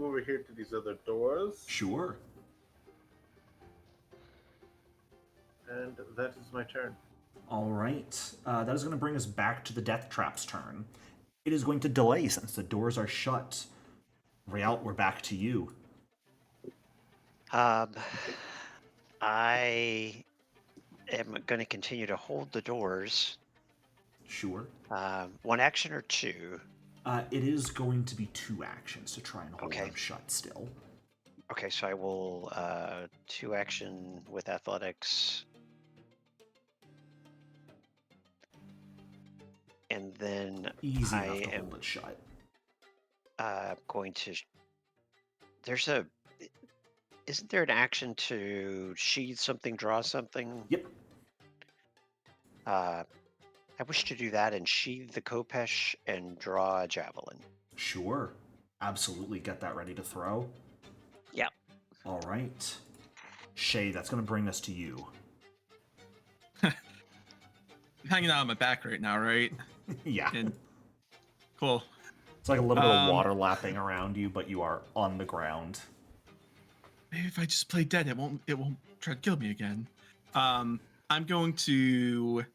over here to these other doors, Sure. and that is my turn. All right. That is going to bring us back to the Death Trap's turn. It is going to delay since the doors are shut. Realt, we're back to you. I am going to continue to hold the doors. Sure. 1 action or 2? It is going to be 2 actions to try and hold Okay. them shut still. Okay, so I will 2 action with athletics. And then Easy I enough to am hold it shut. going to. Isn't there an action to sheathe something, draw something? Yep. I wish to do that and sheathe the Kopesh and draw a javelin. Sure. Absolutely get that ready to throw. Yep. All right. Shay, that's going to bring us to you. I'm hanging out on my back right now, right? Yeah. And cool. It's like a little bit of water lapping around you, but you are on the ground. Maybe if I just play dead, it won't try to kill me again. I'm going to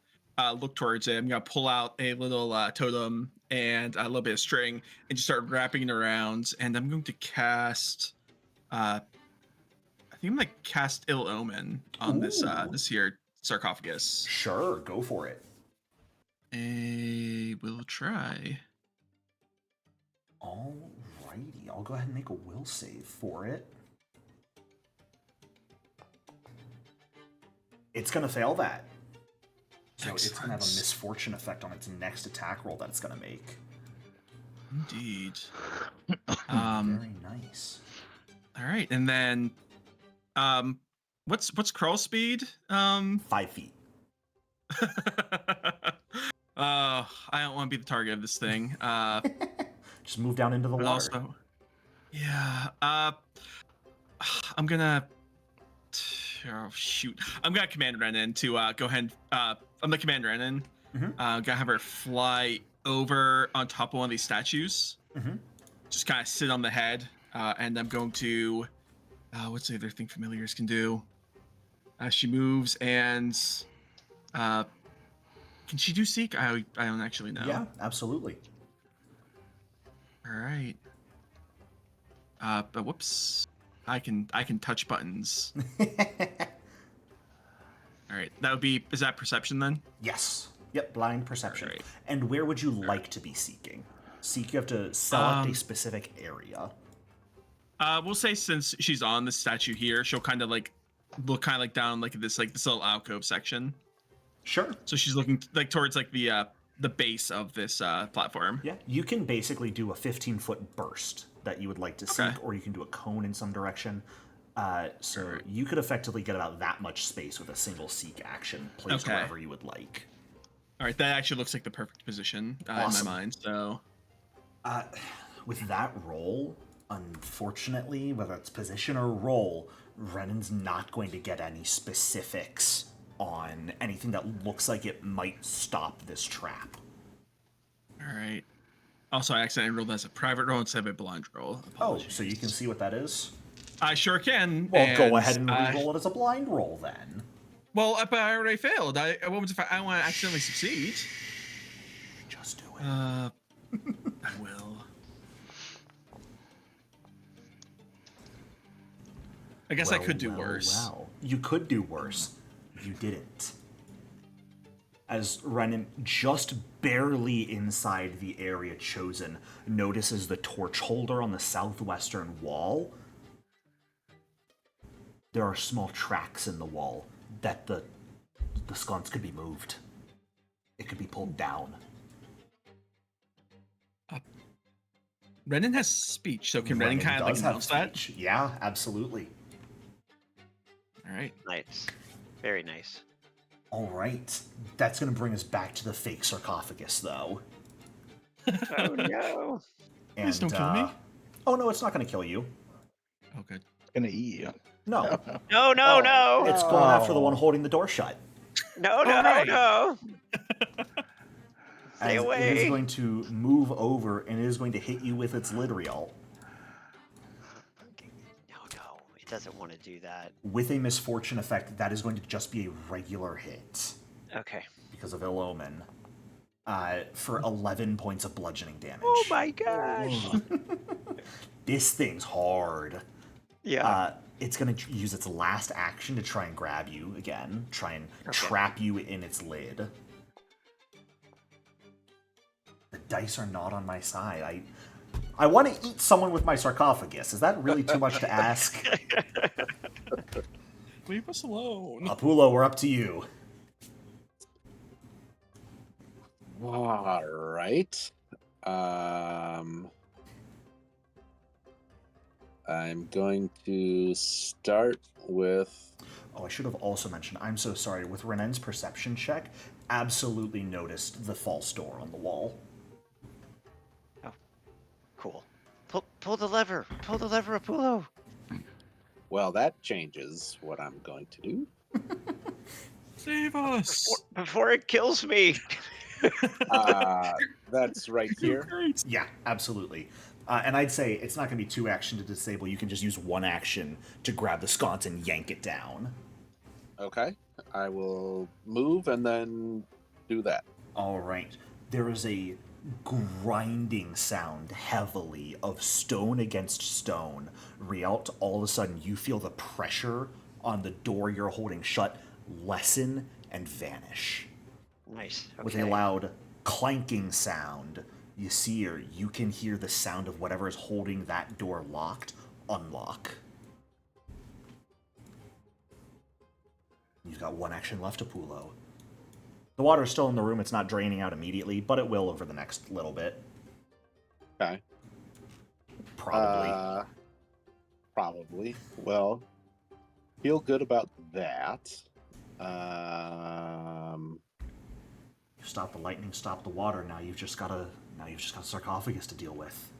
look towards it. I'm gonna pull out a little totem and a little bit of string and just start wrapping it around. And I'm going to cast. I think I'm gonna cast Ill Omen on this Ooh. this here sarcophagus. Sure, go for it. We'll try. Alrighty, I'll go ahead and make a will save for it. It's going to fail that. So it's going to have a Excellent. misfortune effect on its next attack roll that it's going to make. Indeed. Very nice. All right, and then, what's crawl speed? 5 feet. I don't want to be the target of this thing. Just move down into the But water. also, yeah. I'm gonna. Oh shoot! I'm gonna command Renan to go ahead. I'm gonna command Renan. Gonna have her fly over on top of one of these statues. Just kind of sit on the head, and I'm going to. What's the other thing familiars can do? She moves and. Can she do seek? I don't actually know. Yeah, absolutely. All right. But whoops. I can touch buttons. All right. That would be. Is that perception then? Yes. Yep, blind perception. Alright. And where would you like to be seeking? Seek, you have to select a specific area. We'll say since she's on the statue here, she'll kind of like look kind of like down like this little alcove section. Sure. So she's looking like towards like the base of this platform. Yeah, you can basically do a 15-foot burst that you would like to seek, or you can do a cone in some direction. So you could effectively get about that much space with a single seek action placed wherever you would like. All right, that actually looks like the perfect position in my mind. So, with that roll, unfortunately, whether it's position or roll, Renan's not going to get any specifics on anything that looks like it might stop this trap. All right. Also, I accidentally rolled as a private roll instead of a blind roll. Oh, Apologies. so you can see what that is? I sure can. Well, go ahead and re-roll it as a blind roll then. Well, but I already failed. What was if I want to accidentally succeed? Just do it. I will. I guess I could do worse. Well. You could do worse. You didn't. As Renan, just barely inside the area chosen, notices the torch holder on the southwestern wall. There are small tracks in the wall that the sconce could be moved. It could be pulled down. Renan has speech, so can Renan kind of like announce that? Yeah, absolutely. All right. Nice. Very nice. All right. That's going to bring us back to the fake sarcophagus, though. Oh no. And, Please don't kill me. Oh, no, it's not going to kill you. Oh, good. Gonna eat you. No. No, no, no. It's going after the one holding the door shut. No, no, Alright. no. As Stay away. it is going to move over and it is going to hit you with its Lidriel. No, it doesn't want to do that. With a misfortune effect, that is going to just be a regular hit. Okay. Because of Ill Omen. For 11 points of bludgeoning damage. Oh my gosh. This thing's hard. Yeah. It's going to use its last action to try and grab you again. Try and trap you in its lid. The dice are not on my side. I want to eat someone with my sarcophagus. Is that really too much to ask? Leave us alone. Apollo, we're up to you. All right. I'm going to start with. Oh, I should have also mentioned, I'm so sorry, with Renan's perception check, absolutely noticed the false door on the wall. Oh, cool. Pull the lever. Pull the lever, Apollo. Well, that changes what I'm going to do. Save us. Before it kills me. That's right here. Yeah, absolutely. And I'd say it's not going to be 2 action to disable. You can just use 1 action to grab the sconce and yank it down. Okay. I will move and then do that. All right. There is a grinding sound heavily of stone against stone. Rialt, all of a sudden you feel the pressure on the door you're holding shut lessen and vanish. Nice. Okay. With a loud clanking sound, you can hear the sound of whatever is holding that door locked unlock. You've got 1 action left, Apollo. The water is still in the room. It's not draining out immediately, but it will over the next little bit. Okay. Probably. Probably. Well, feel good about that. Stop the lightning, stop the water. Now you've just got a sarcophagus to deal with.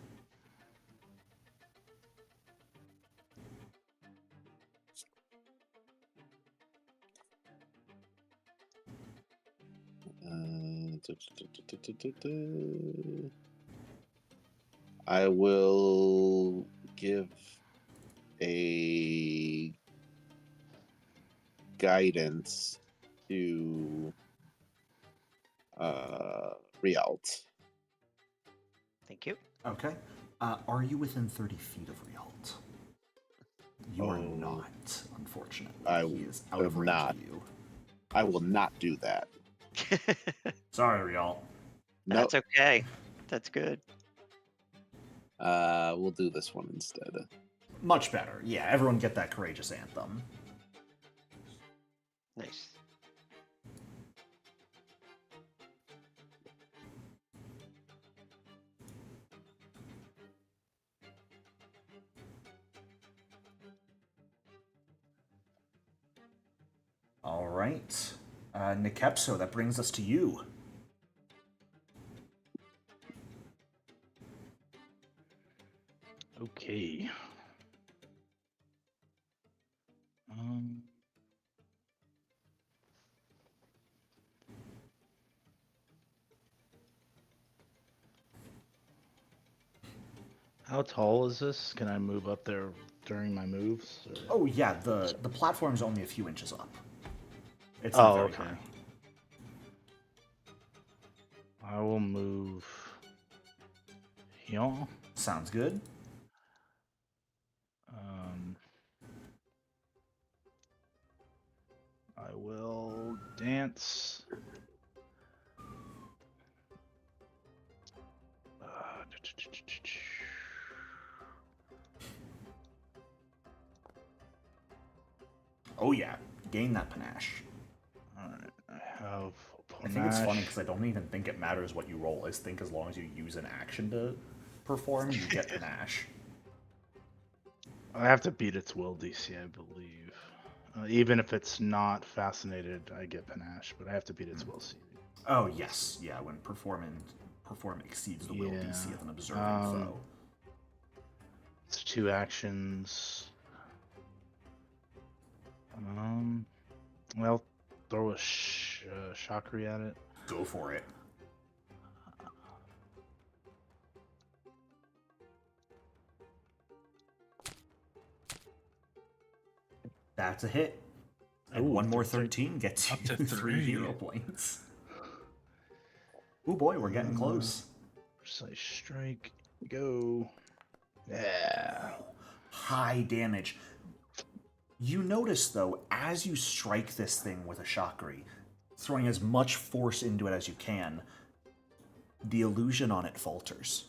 I will give a guidance to Rialt. Thank you. Okay. Are you within 30 feet of Rialt? You are not, unfortunately. He is out of range of you. I will not do that. Sorry, Rialt. No, That's okay. That's good. we'll do this one instead. Much better. Yeah, everyone get that courageous anthem. Nice. All right. Nekepso, that brings us to you. Okay. How tall is this? Can I move up there during my moves? Or... Oh yeah, the platform's only a few inches up. It's not very high. I will move here. Sounds good. I will dance. Oh yeah, gain that panache. Alright, I have I think it's funny because I don't even think it matters what you roll. I think as long as you use an action to perform, you get panache. I have to beat its will DC, I believe. Even if it's not fascinated, I get panache, but I have to beat its will DC. Oh yes, yeah. When perform exceeds the will DC of an observing foe. It's 2 actions. Well, throw a Chakri at it. Go for it. That's a hit. And one more 13 gets you Up to 3 hero points. Oh boy, we're getting close. Precise strike. Go. Yeah. High damage. You notice, though, as you strike this thing with a Chakri, throwing as much force into it as you can, the illusion on it falters.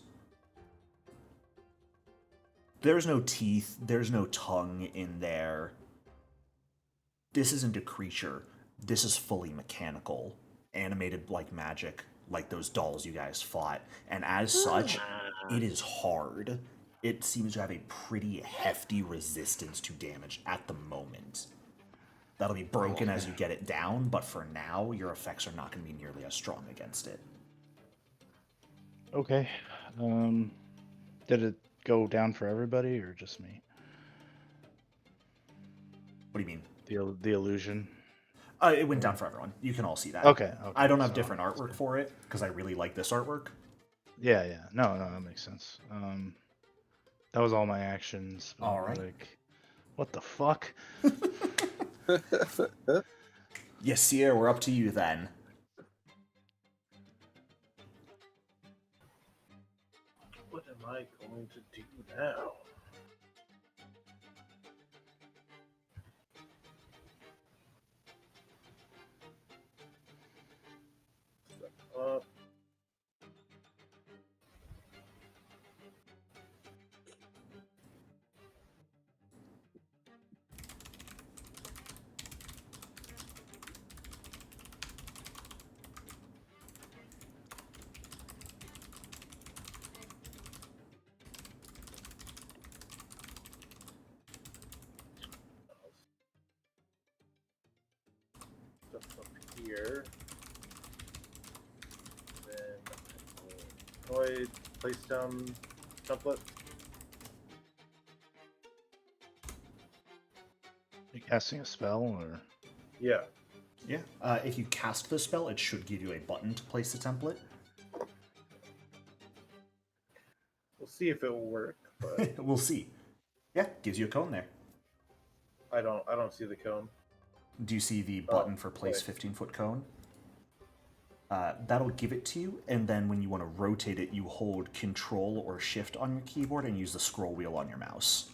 There's no teeth, there's no tongue in there. This isn't a creature. This is fully mechanical, animated like magic, like those dolls you guys fought. And as such, it is hard. It seems to have a pretty hefty resistance to damage at the moment. That'll be broken as you get it down, but for now, your effects are not going to be nearly as strong against it. Okay. Did it go down for everybody or just me? What do you mean? The illusion. It went down for everyone. You can all see that. Okay. I don't have different artwork for it because I really like this artwork. Yeah. No, that makes sense. That was all my actions. All right. Like, what the fuck? Yes, Sierra, we're up to you then. What am I going to do now? Up. Stuff up here. Then I place down template. You casting a spell or? Yeah. Yeah. If you cast the spell, it should give you a button to place the template. We'll see if it will work, but We'll see. Yeah, gives you a cone there. I don't see the cone. Do you see the button for place right. 15-foot cone? That'll give it to you, and then when you want to rotate it, you hold Control or Shift on your keyboard and use the scroll wheel on your mouse.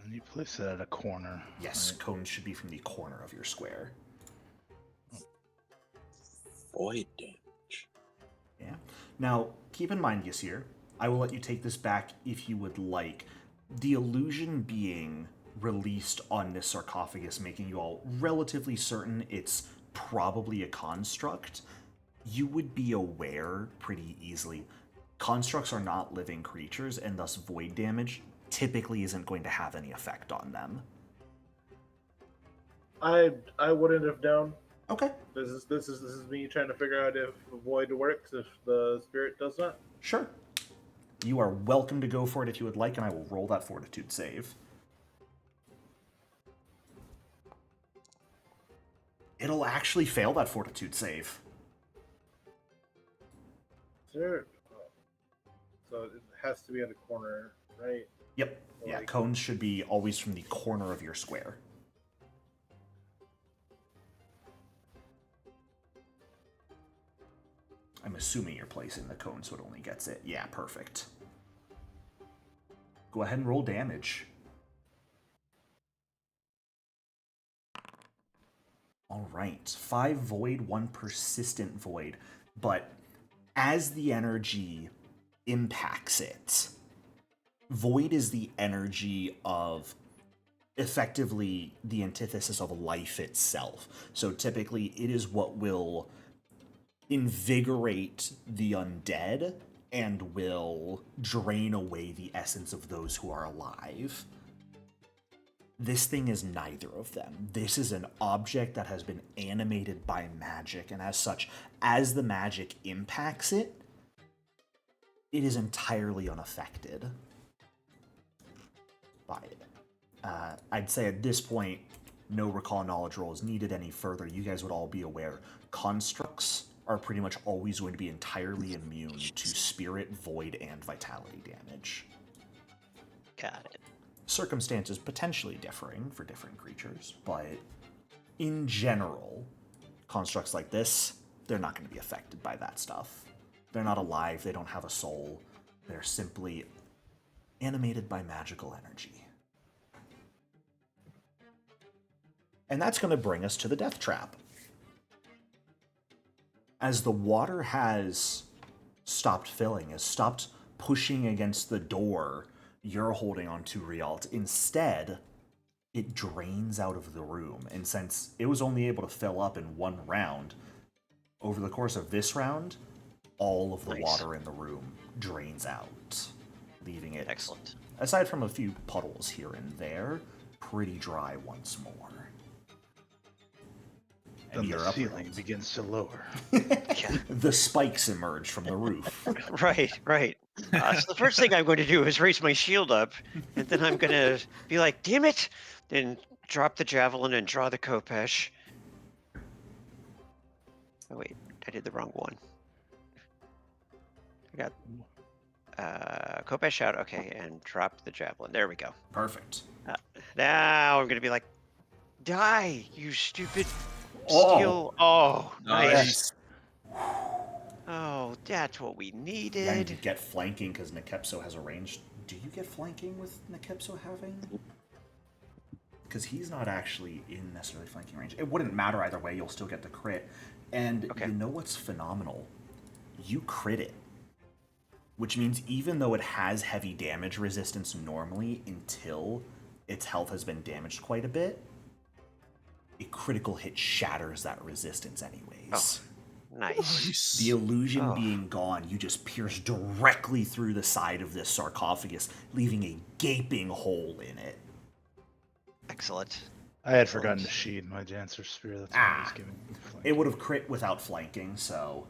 And you place it at a corner. Yes, right? cones should be from the corner of your square. Void damage. Yeah. Now, keep in mind, Ysir, I will let you take this back if you would like. The illusion being released on this sarcophagus, making you all relatively certain it's probably a construct, you would be aware pretty easily. Constructs are not living creatures, and thus void damage typically isn't going to have any effect on them. I wouldn't have known. Okay, This is me trying to figure out if void works if the spirit does not. sure. You are welcome to go for it if you would like, and I will roll that fortitude save. It'll actually fail that fortitude save. Sure. So it has to be at a corner, right? Yep. Yeah, Like- cones should be always from the corner of your square. I'm assuming you're placing the cone so it only gets it. Yeah, perfect. Go ahead and roll damage. All right. 5 void, 1 persistent void. But as the energy impacts it, void is the energy of effectively the antithesis of life itself. So typically it is what will invigorate the undead and will drain away the essence of those who are alive. This thing is neither of them. This is an object that has been animated by magic, and as such, as the magic impacts it, it is entirely unaffected by it. I'd say at this point, no recall knowledge roll is needed any further. You guys would all be aware. Constructs are pretty much always going to be entirely immune to spirit, void, and vitality damage. Got it. Circumstances potentially differing for different creatures, but in general, constructs like this, they're not going to be affected by that stuff. They're not alive, they don't have a soul. They're simply animated by magical energy. And that's going to bring us to the death trap. As the water has stopped filling, has stopped pushing against the door you're holding onto, Rialt, instead, it drains out of the room. And since it was only able to fill up in one round, over the course of this round, all of the water in the room drains out, leaving it, Excellent. aside from a few puddles here and there, pretty dry once more. And Then you're the up, ceiling Rialt. begins to lower. Yeah. The spikes emerge from the roof. Right, right. So the first thing I'm going to do is raise my shield up, and then I'm going to be like, damn it! Then drop the javelin and draw the Kopesh. Oh, wait, I did the wrong one. I got Kopesh out, okay, and drop the javelin. There we go. Perfect. Now I'm going to be like, die, you stupid Oh. steel. Oh, nice. Nice. Oh, that's what we needed. Yeah, and you get flanking because Nekepso has a range. Do you get flanking with Nekepso having? Because he's not actually in necessarily flanking range. It wouldn't matter either way. You'll still get the crit. And Okay. you know what's phenomenal? You crit it. Which means even though it has heavy damage resistance normally until its health has been damaged quite a bit, a critical hit shatters that resistance anyways. Oh. Nice. Nice. The illusion Oh. being gone, you just pierce directly through the side of this sarcophagus, leaving a gaping hole in it. Excellent. I had forgotten to sheathe my Dancer Spear. That's why I was giving you flank. It would have crit without flanking, so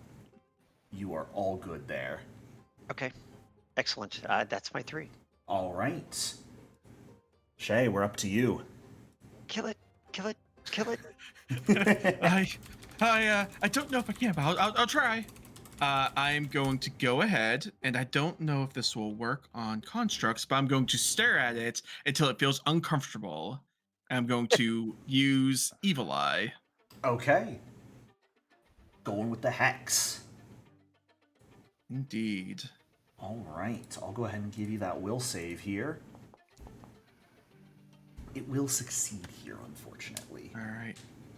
you are all good there. Okay. Excellent. That's my 3. All right. Shay, we're up to you. Kill it. Kill it. Kill it. I don't know if I can, but I'll try. I'm going to go ahead, and I don't know if this will work on constructs, but I'm going to stare at it until it feels uncomfortable. I'm going to use Evil Eye. Okay. Going with the hex. Indeed. All right. I'll go ahead and give you that will save here. It will succeed here, unfortunately. All right.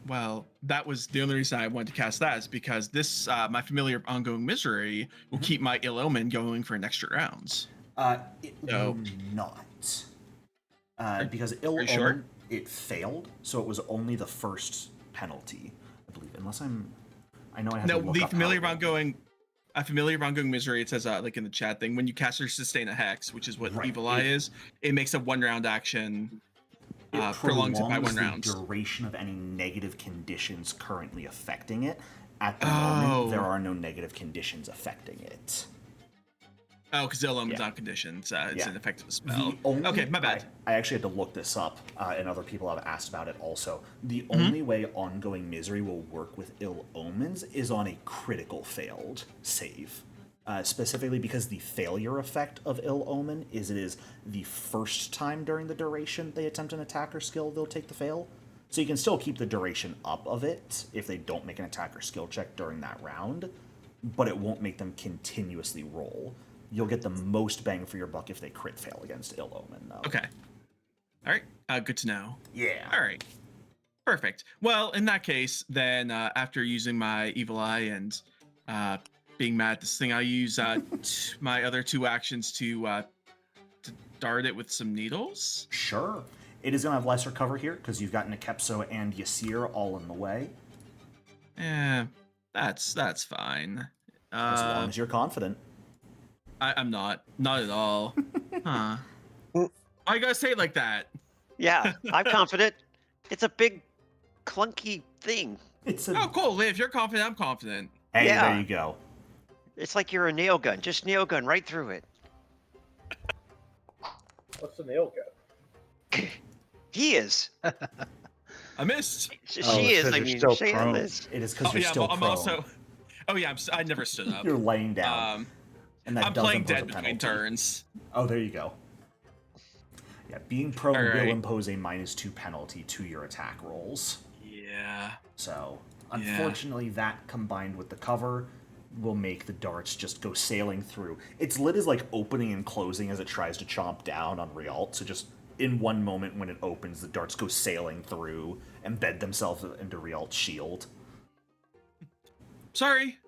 Well, that was the only reason I wanted to cast that is because this, my familiar ongoing misery will keep my ill omen going for an extra rounds. It No. will not. Because ill are you sure? omen, it failed, so it was only the first penalty, I believe. Unless I know I have No, to look the up familiar how it ongoing, a familiar ongoing misery. It says like in the chat thing when you cast or sustain a hex, which is what Right, Evil Eye it- is. It makes a 1-round action. It Prolongs it by 1 the round. duration of any negative conditions currently affecting it. At the Oh. moment, there are no negative conditions affecting it. Oh, because ill omen's Yeah. on conditions. It's Yeah. an effective spell. The only, Okay, my bad. I actually had to look this up, and other people have asked about it also. The Mm-hmm. only way ongoing misery will work with ill omens is on a critical failed save. specifically because the failure effect of Ill Omen is it is the first time during the duration they attempt an attack or skill, they'll take the fail. So you can still keep the duration up of it if they don't make an attack or skill check during that round, but it won't make them continuously roll. You'll get the most bang for your buck if they crit fail against Ill Omen, though. Okay. All right. Good to know. Yeah. All right. Perfect. Well, in that case, then after using my evil eye and being mad at this thing, I'll use my other 2 actions to dart it with some needles. Sure. It is going to have lesser cover here because you've got Nekepso and Ysir all in the way. Yeah, that's fine. As long as you're confident. I'm not at all. Huh? Why you gotta say it like that? Yeah, I'm confident. It's a big, clunky thing. Oh, cool, Liv. You're confident. I'm confident. Hey, Yeah. there you go. It's like you're a nail gun. Just nail gun right through it. What's the nail gun? He is. I missed. She Oh, is. because I you're mean, still she prone. is. It is because Oh you're yeah, still I'm prone. also. Oh yeah, I never stood up. You're laying down. And that I'm does playing impose dead a between penalty. turns. Oh, there you go. Yeah, being prone All will right. impose a -2 penalty to your attack rolls. Yeah. So, unfortunately, that combined with the cover will make the darts just go sailing through. Its lid is like opening and closing as it tries to chomp down on Rialt. So just in one moment when it opens, the darts go sailing through, embed themselves into Rialt's shield. Sorry.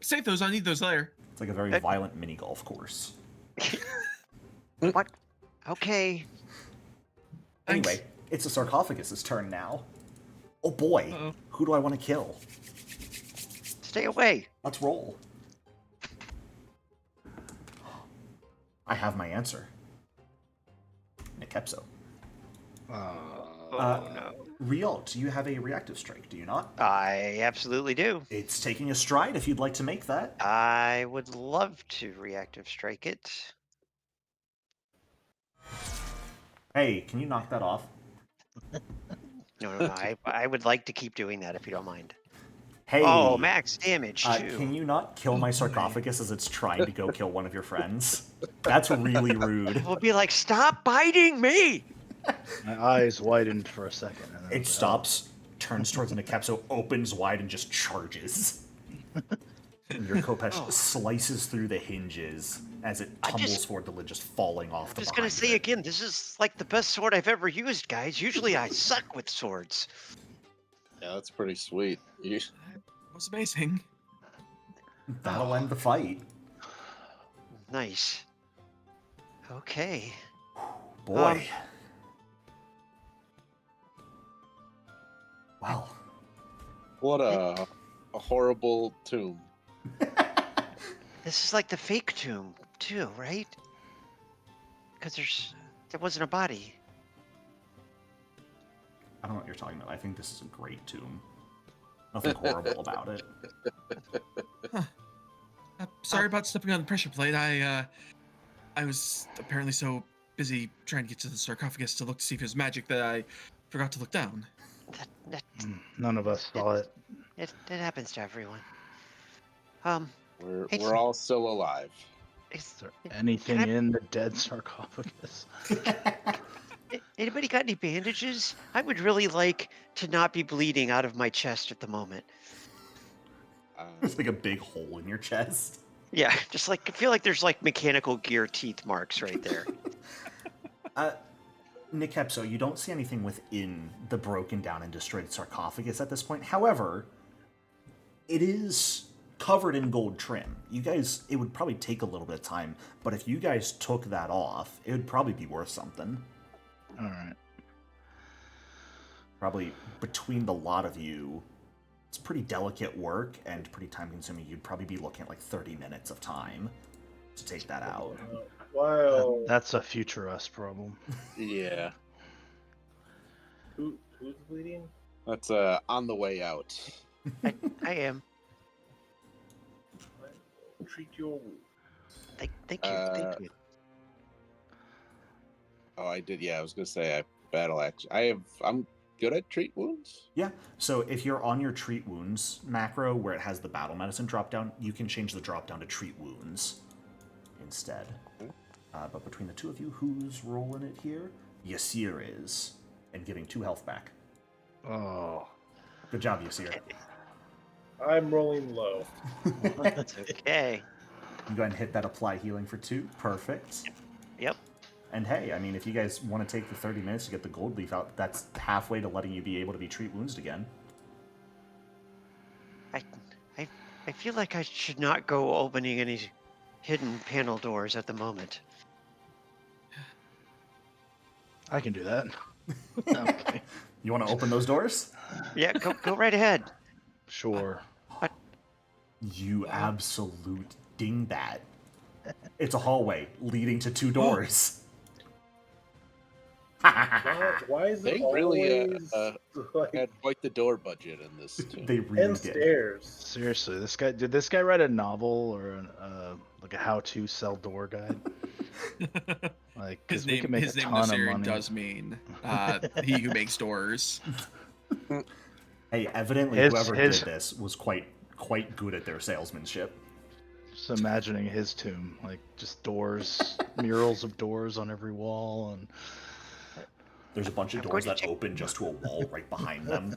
Save those. I need those later. It's like a very violent mini golf course. What? Okay. Thanks. Anyway, it's a sarcophagus' turn now. Oh boy, Uh-oh. who do I want to kill? Stay away. Let's roll. I have my answer. Nekepso. No. Rialt, you have a reactive strike, do you not? I absolutely do. It's taking a stride if you'd like to make that. I would love to reactive strike it. Hey, can you knock that off? No. I would like to keep doing that if you don't mind. Hey, Oh, max damage too. can you not kill my sarcophagus as it's trying to go kill one of your friends? That's really rude. We'll be like, stop biting me. My eyes widened for a second. And then I It was like, stops, turns towards Nekepso, opens wide, and just charges. And your Kopesh slices through the hinges as it tumbles forward, the lid just falling off the Just gonna behind say of it. again, this is like the best sword I've ever used, guys. Usually I suck with swords. Yeah, that's pretty sweet. You, That was amazing. That'll end the fight. Nice. Okay. Boy. Well, what a horrible tomb. This is like the fake tomb too, right? Because there wasn't a body. I don't know what you're talking about. I think this is a great tomb. Nothing horrible about it. Sorry about stepping on the pressure plate. I was apparently so busy trying to get to the sarcophagus to look to see if it was magic that I forgot to look down. That None of us saw it. it happens to everyone. We're It's- we're all still alive. Is Is there anything Can I- in the dead sarcophagus? Anybody got any bandages? I would really like to not be bleeding out of my chest at the moment. There's like a big hole in your chest. Yeah, just like I feel like there's like mechanical gear teeth marks right there. Nekepso, you don't see anything within the broken down and destroyed sarcophagus at this point. However, it is covered in gold trim. You guys, it would probably take a little bit of time, but if you guys took that off, it would probably be worth something. All right. Probably between the lot of you, it's pretty delicate work and pretty time consuming. You'd probably be looking at like 30 minutes of time to take that out. Wow. That's a future us problem. Yeah, Who's bleeding? that's on the way out. I am. Treat your wound. Thank you. Thank you. Oh, I did. Yeah, I was gonna say I battle axe. I'm good at treat wounds? Yeah, so if you're on your treat wounds macro where it has the battle medicine drop down, you can change the drop down to treat wounds instead. But between the two of you, who's rolling it here? Yasir is, and giving 2 health back. Oh. Good job, Yasir. I'm rolling low. That's okay. You go ahead and hit that apply healing for 2. Perfect. Yep. And hey, I mean, if you guys want to take the 30 minutes to get the gold leaf out, that's halfway to letting you be able to be treat wounds again. I feel like I should not go opening any hidden panel doors at the moment. I can do that. Okay. You want to open those doors? Yeah, go right ahead. Sure. You absolute dingbat. It's a hallway leading to 2 doors. Why is They it really always like had quite the door budget in this too. They really and did. stairs? Seriously, did this guy write a novel or like a how-to sell door guide? Like, 'cause His we name, could make his a name ton of Osirion money. does mean he who makes doors. Hey, evidently whoever did this was quite good at their salesmanship. Just imagining his tomb, like just doors, murals of doors on every wall, and There's a bunch of I'm doors going to that open just to a wall right behind them.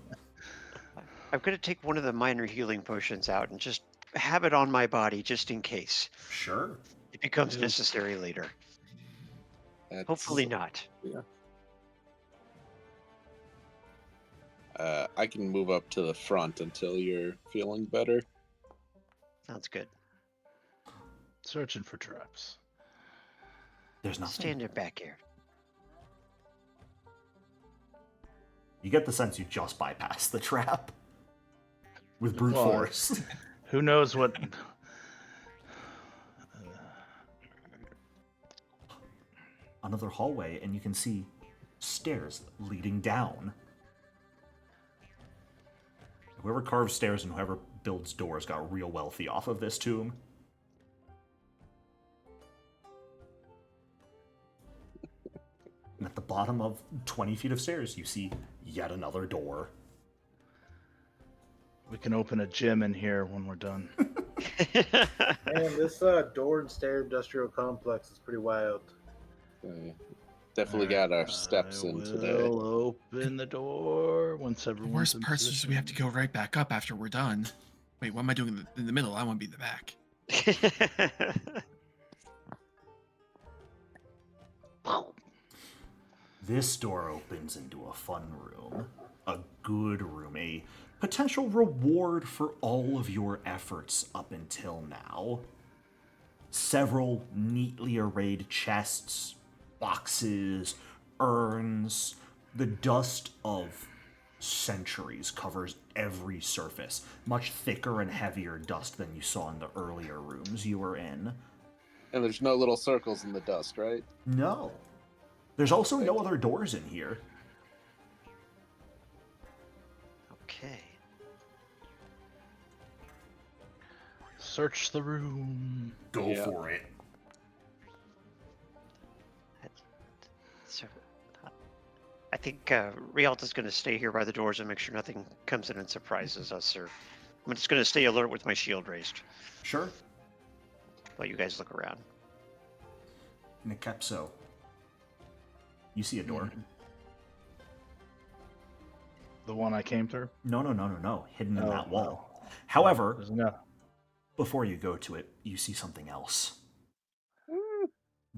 I'm going to take one of the minor healing potions out and just have it on my body just in case Sure. it becomes Yeah. necessary later. That's- Hopefully not. I can move up to the front until you're feeling better. Sounds good. searching for traps. There's nothing. Standing back here. You get the sense you just bypassed the trap with brute Well, force. Who knows what? Another hallway, and you can see stairs leading down. Whoever carves stairs and whoever builds doors got real wealthy off of this tomb. And at the bottom of 20 feet of stairs, you see yet another door. We can open a gym in here when we're done. Man, this door and stair industrial complex is pretty wild. Definitely got our steps in today. We'll open the door once The everyone's worst in part is position. we have to go right back up after we're done. Wait, what am I doing in the middle? I want to be in the back. This door opens into a fun room, a good room, a potential reward for all of your efforts up until now. Several neatly arrayed chests, boxes, urns. The dust of centuries covers every surface, much thicker and heavier dust than you saw in the earlier rooms you were in. And there's no little circles in the dust, right? No. There's also no other doors in here. Okay. Search the room. Go Yeah. for it. So, I think Rialta's going to stay here by the doors and make sure nothing comes in and surprises us, sir. I'm just going to stay alert with my shield raised Sure. while you guys look around. Necropolis. You see a door. The one I came through. No. Hidden in Oh, that wall. However, There's no. before you go to it, you see something else.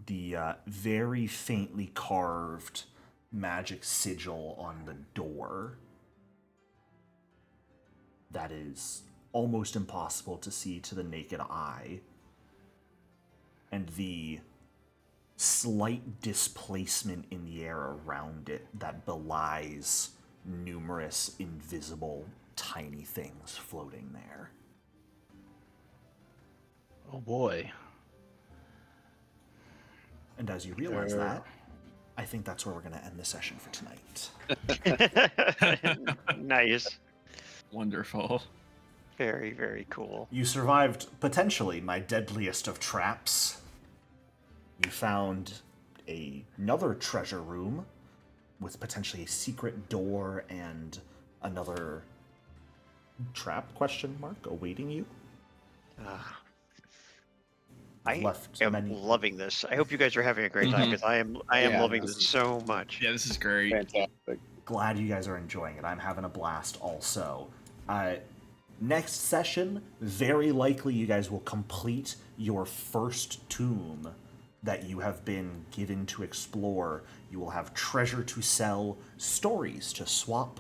The very faintly carved magic sigil on the door that is almost impossible to see to the naked eye. And the slight displacement in the air around it that belies numerous invisible tiny things floating there. Oh boy. And as you realize Sure. that, I think that's where we're going to end the session for tonight. Nice. Wonderful. Very, very cool. You survived potentially my deadliest of traps. You found another treasure room with potentially a secret door and another trap awaiting you. I Left am many. loving this. I hope you guys are having a great time Mhm. because I am Yeah, loving this this is- so much. Yeah, this is great. Fantastic. Glad you guys are enjoying it. I'm having a blast also. Next session, very likely you guys will complete your first tomb that you have been given to explore. You will have treasure to sell, stories to swap,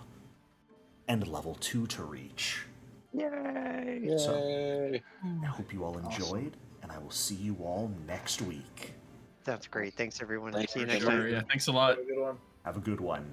and level 2 to reach. Yay! So, Yay. I hope you all enjoyed, and I will see you all next week. That's great. Thanks, everyone. Thanks See you for next coming. time. Sure, yeah, thanks a lot. Have a good one. Have a good one.